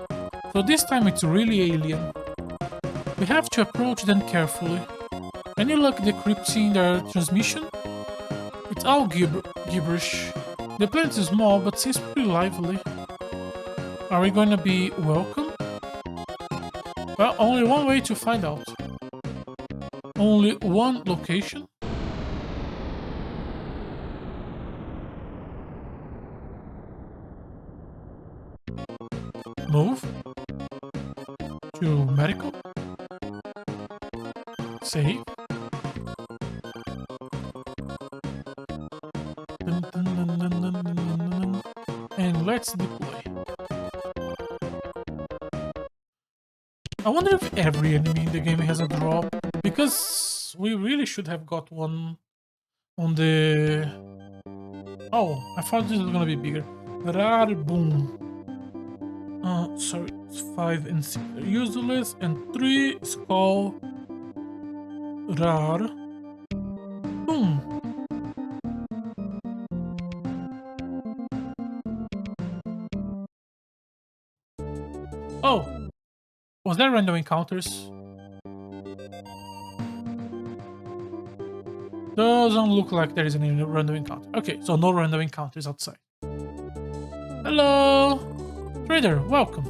So this time it's really alien. We have to approach them carefully. Any luck decrypting their transmission? It's all gibberish. The planet is small but seems pretty lively. Are we going to be welcome? Well, only one way to find out. Only one location? Move. To medical. Save. And let's deploy. I wonder if every enemy in the game has a drop, because we really should have got one on the... Oh, I thought this was gonna be bigger. Rar boom. Sorry, it's 5 and 6 are useless, and 3 is called Rar boom. Oh, was there random encounters? Doesn't look like there is any random encounter. Okay, so no random encounters outside. Hello, trader, welcome.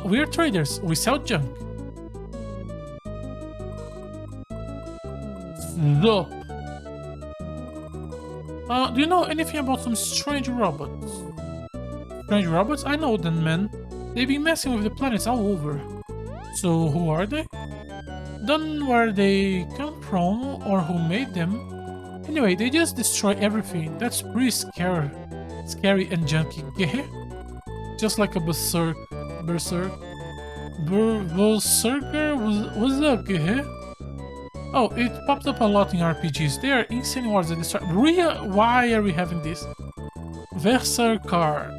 We're traders. We sell junk. Zup. Do you know anything about some strange robots? Strange robots? I know them, man. They've been messing with the planets all over. So who are they? Don't know where they come from or who made them. Anyway, they just destroy everything. That's pretty scary and junky. Just like a berserker. Berserker? What's up, Oh, it popped up a lot in RPGs. They are insane wars that destroy. Why are we having this? Berserker.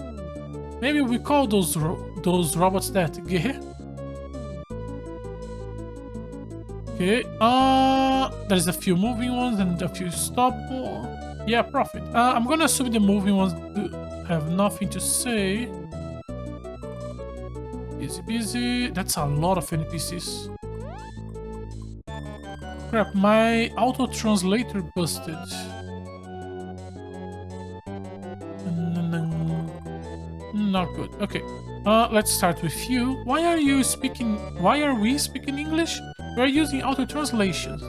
Maybe we call those robots that. Okay. There's a few moving ones and a few stop. Yeah, profit. I'm gonna assume the moving ones have nothing to say. Busy. That's a lot of NPCs. Crap, my auto translator busted. Not good. Okay. Let's start with you. Why are we speaking English? We're using auto translations.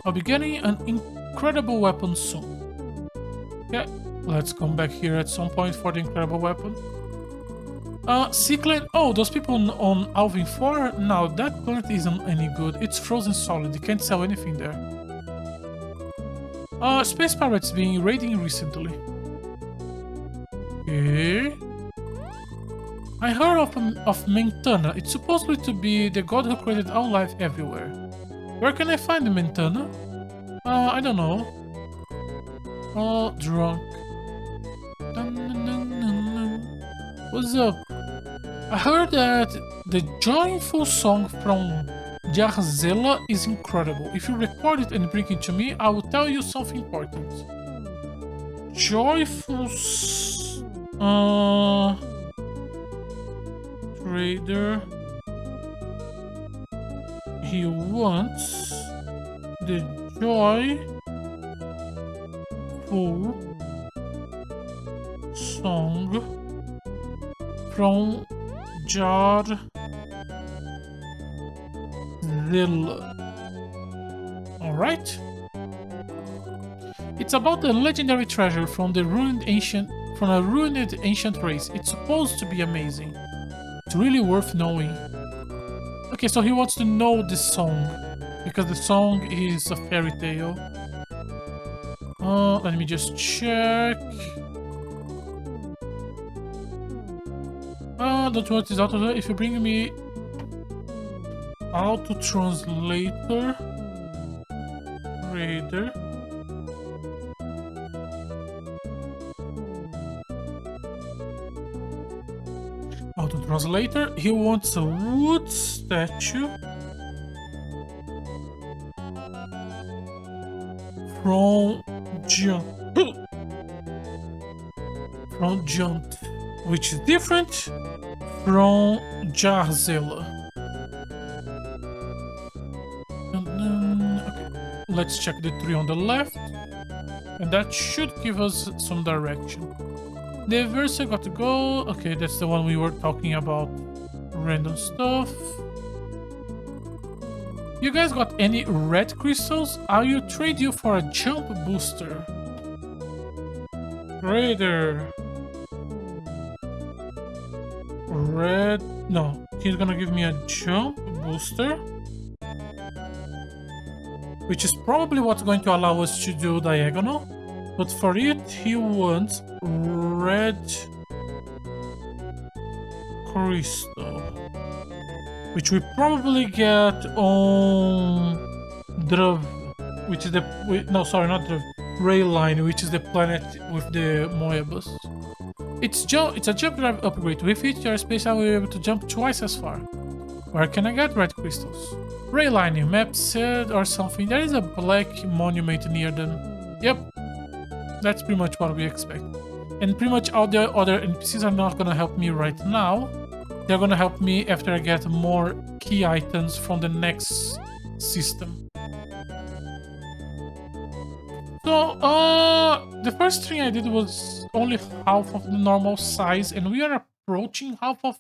I'll be getting an incredible weapon soon. Yeah, let's come back here at some point for the incredible weapon. Sea-Clan. Oh, those people on Alvin 4? No, that planet isn't any good. It's frozen solid. You can't sell anything there. Space pirates being raiding recently. Okay. I heard of Mentana. It's supposedly to be the god who created all life everywhere. Where can I find the Mentana? I don't know. Drunk. What's up? I heard that the joyful song from Jarzela is incredible. If you record it and bring it to me, I will tell you something important. Joyful... Trader... He wants... the joyful... song... from Jarzela. Alright. It's about a legendary treasure from a ruined ancient race. It's supposed to be amazing. It's really worth knowing. Okay, so he wants to know this song. because the song is a fairy tale. Let me just check. Don't want this auto. If you bring me auto translator reader. Auto translator. He wants a wood statue from Junt, which is different from Jarzela. Okay, let's check the tree on the left, and that should give us some direction. The verse I got to go. Okay, that's the one we were talking about. Random stuff. You guys got any red crystals? I'll trade you for a jump booster. Trader. Red. No, he's gonna give me a jump booster, which is probably what's going to allow us to do diagonal. But for it, he wants red crystal, which we probably get on Druv, which is the no, sorry, not Druv, Rayline, which is the planet with the Moebius. It's a jump drive upgrade. With it, your space I will be able to jump twice as far. Where can I get red crystals? Raylining, map said or something. There is a black monument near them. Yep, that's pretty much what we expect. And pretty much all the other NPCs are not gonna help me right now. They're gonna help me after I get more key items from the next system. So, the first thing I did was only half of the normal size, and we are approaching half of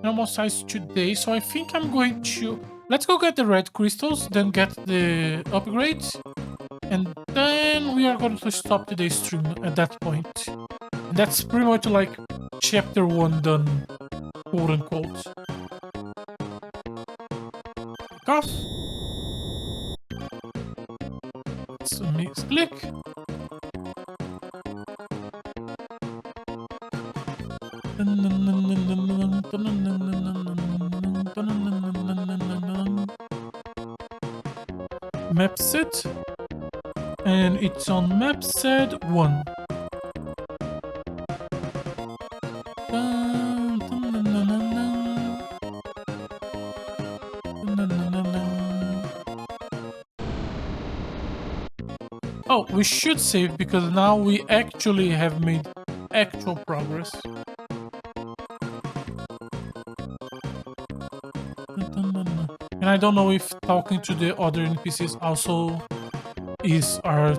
normal size today. So I think I'm going to... Let's go get the red crystals, then get the upgrade, and then we are going to stop today's stream at that point. And that's pretty much like chapter 1 done, quote unquote. Off. So click. Map set, and it's on map set 1. Oh, we should save because now we actually have made actual progress. And I don't know if talking to the other NPCs also is our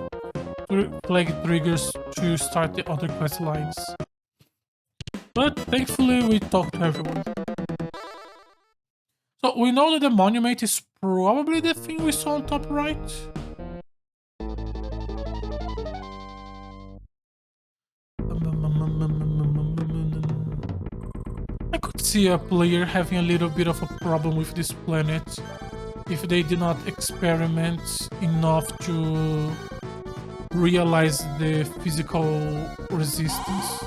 flag triggers to start the other quest lines. But thankfully we talked to everyone. So we know that the monument is probably the thing we saw on top right. I could see a player having a little bit of a problem with this planet if they did not experiment enough to realize the physical resistance.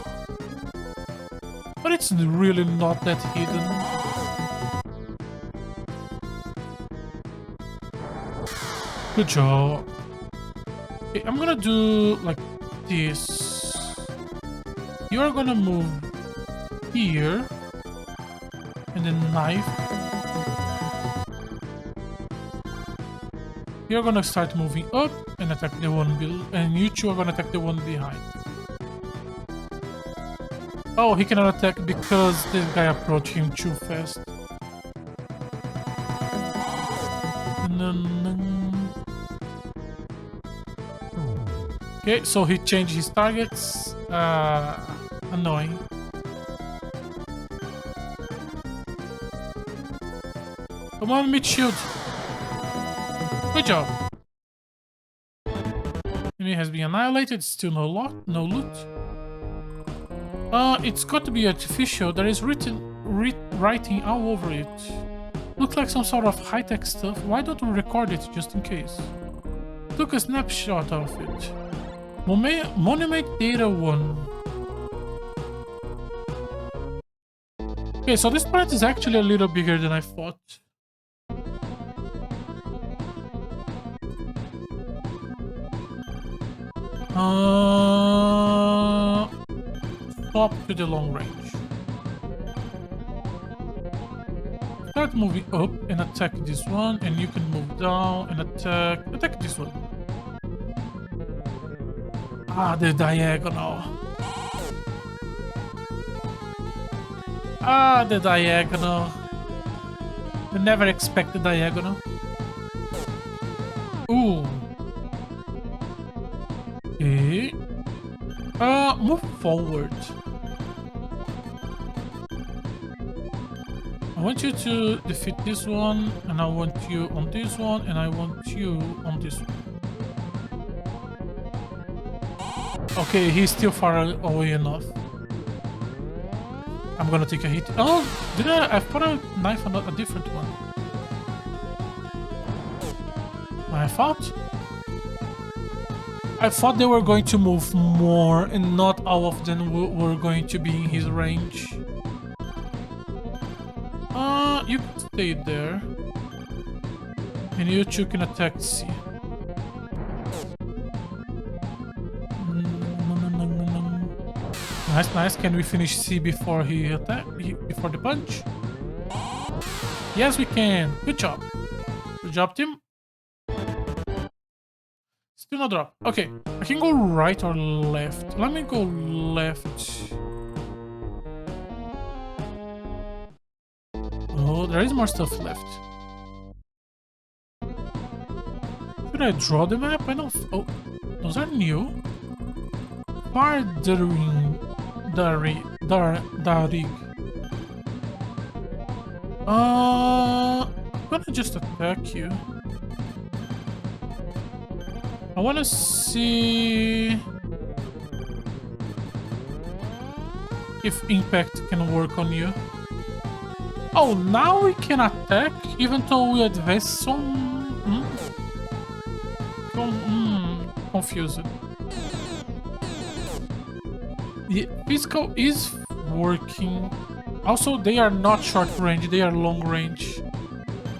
But it's really not that hidden. Good job. Okay, I'm gonna do like this. You're gonna move here. And then knife. You're gonna start moving up and attack the one below, and you two are gonna attack the one behind. Oh, he cannot attack because this guy approached him too fast. Okay, so he changed his targets. Annoying. Come on, mid shield. Good job. Enemy has been annihilated. Still no loot. It's got to be artificial. There is writing all over it. Looks like some sort of high-tech stuff. Why don't we record it just in case? Took a snapshot of it. Monument Data 1. Okay, so this planet is actually a little bigger than I thought. Stop to the long range. Start moving up and attack this one, and you can move down and attack this one. Ah, the diagonal. Ah, the diagonal. You never expect the diagonal. Ooh. Okay. Move forward. I want you to defeat this one, and I want you on this one, and I want you on this one. Okay, he's still far away enough. I'm gonna take a hit. Oh, did I put a knife on a different one? My fault? I thought they were going to move more and not all of them were going to be in his range. You can stay there. And you two can attack C. Nice, nice. Can we finish C before he before the punch? Yes, we can. Good job. Good job, team. Still no drop. Okay, I can go right or left. Let me go left. Oh, there is more stuff left. Should I draw the map? I don't... Oh, those are new. Darig. I'm gonna just attack you. I wanna see if impact can work on you. Oh, now we can attack even though we advance so... confused. The physical is working. Also, they are not short range, they are long range.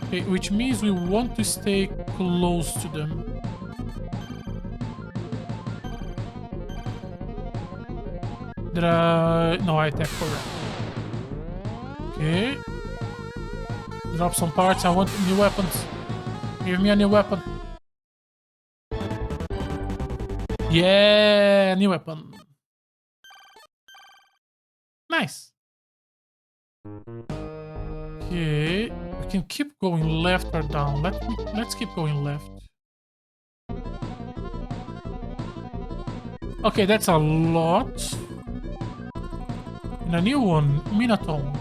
Okay, which means we want to stay close to them. No, I attack correct. Okay. Drop some parts. I want new weapons. Give me a new weapon. Yeah, new weapon. Nice. Okay, we can keep going left or down. Let's keep going left. Okay, that's a lot. And a new one, Minaton.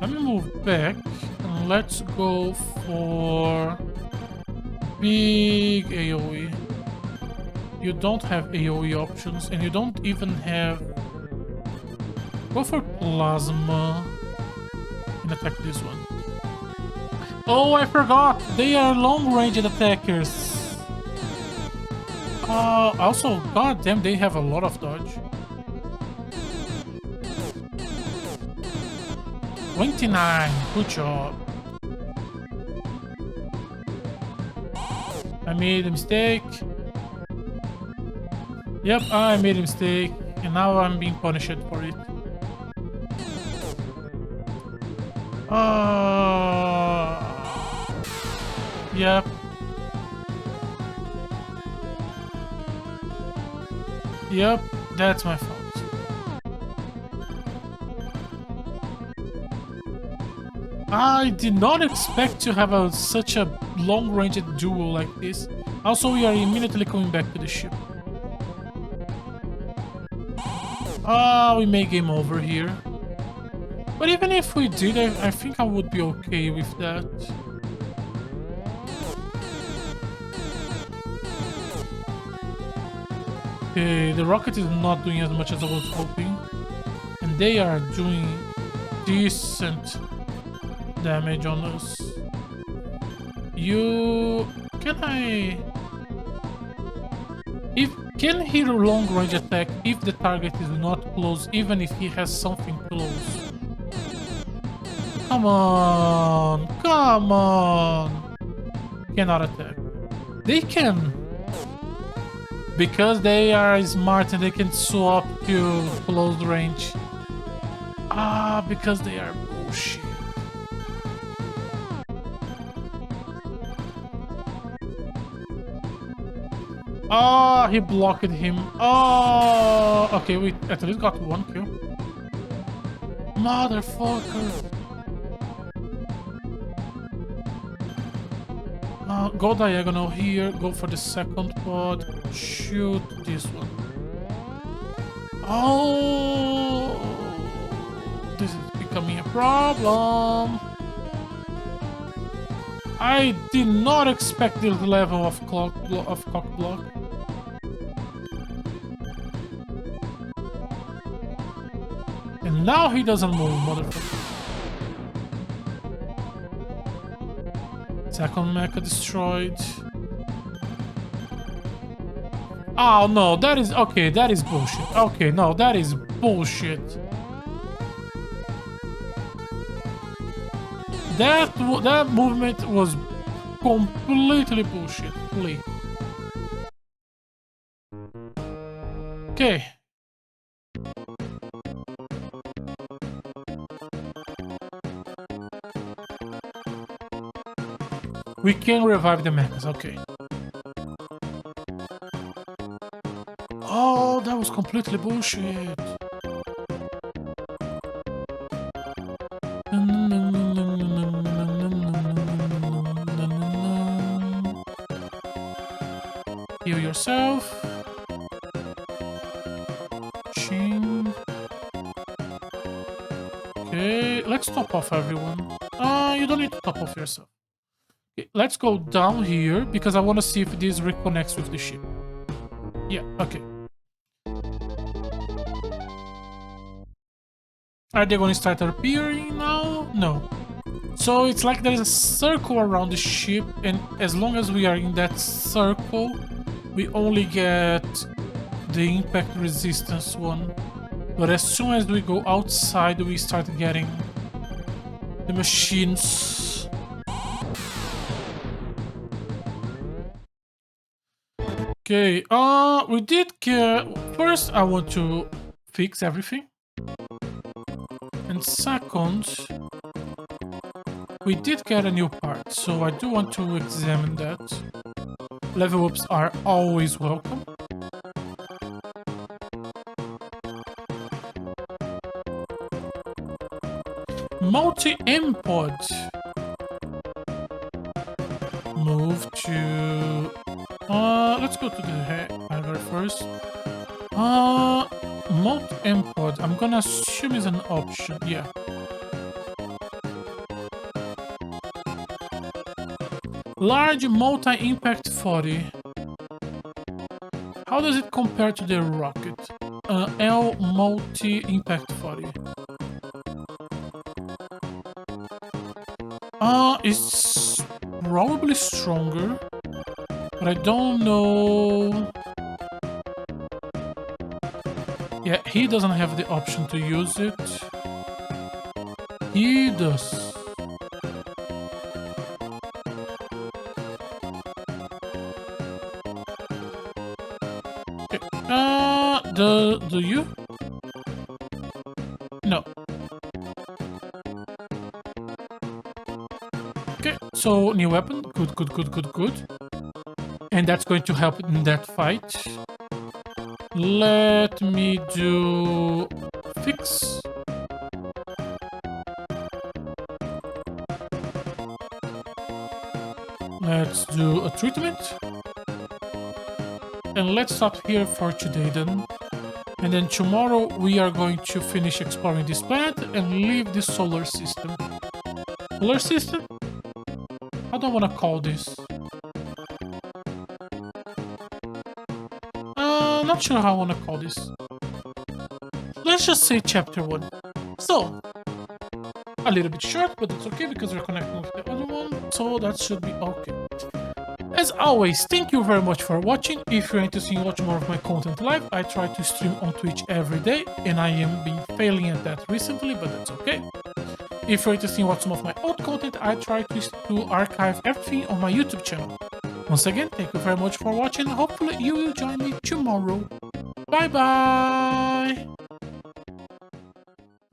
Let me move back and let's go for big AoE. You don't have AoE options and you don't even have... Go for Plasma and attack this one. Oh, I forgot! They are long-range attackers. Also, goddamn, they have a lot of dodge. 29, good job. I made a mistake. Yep, I made a mistake, and now I'm being punished for it. Yep. Yep, that's my fault. I did not expect to have such a long-range duel like this. Also, we are immediately coming back to the ship. We may game over here. But even if we did, I think I would be okay with that. Okay, the rocket is not doing as much as I was hoping. And they are doing decent. damage on us. You... Can I... Can he long range attack if the target is not close, even if he has something close? Come on! Come on! Cannot attack. They can. Because they are smart and they can swap to close range. Ah, because they are bullshit. Oh, he blocked him. Oh, okay, we at least got one kill. Motherfucker. Go diagonal here, go for the second pod, shoot this one. Oh, this is becoming a problem. I did not expect this level of cock block. And now he doesn't move, motherfucker. Second mecha destroyed. Oh no, that is okay. That is bullshit. Okay, no, that is bullshit. That movement was completely bullshit. Please. Okay. We can revive the mechas, okay. Oh, that was completely bullshit. Heal yourself. Ching. Okay, let's top off everyone. You don't need to top off yourself. Let's go down here because I want to see if this reconnects with the ship. Yeah, okay. Are they going to start appearing now? No. So it's like there's a circle around the ship, and as long as we are in that circle, we only get the impact resistance one. But as soon as we go outside, we start getting the machines. Okay, we did get... First, I want to fix everything. And second, we did get a new part, so I do want to examine that. Level ups are always welcome. Multi-aim pod. Move to... let's go to the hangar first. Multi-aim pod, I'm gonna assume is an option, yeah. Large multi-impact 40. How does it compare to the rocket? L multi-impact 40. It's probably stronger, but I don't know. Yeah, he doesn't have the option to use it. He does. Okay. Do you? No. Okay, so new weapon. Good. And that's going to help in that fight. Let me do fix. Let's do a treatment. And let's stop here for today then. And then tomorrow we are going to finish exploring this planet and leave the solar system. Solar system? I don't want to call this. Not sure how I want to call this. Let's just say chapter 1. So, a little bit short, but it's okay because we're connecting with the other one, so that should be okay. As always, thank you very much for watching. If you're interested in watching more of my content live, I try to stream on Twitch every day, and I am been failing at that recently, but that's okay. If you're interested in watching some of my old content, I try to archive everything on my YouTube channel. Once again, thank you very much for watching. Hopefully you will join me tomorrow. Bye bye!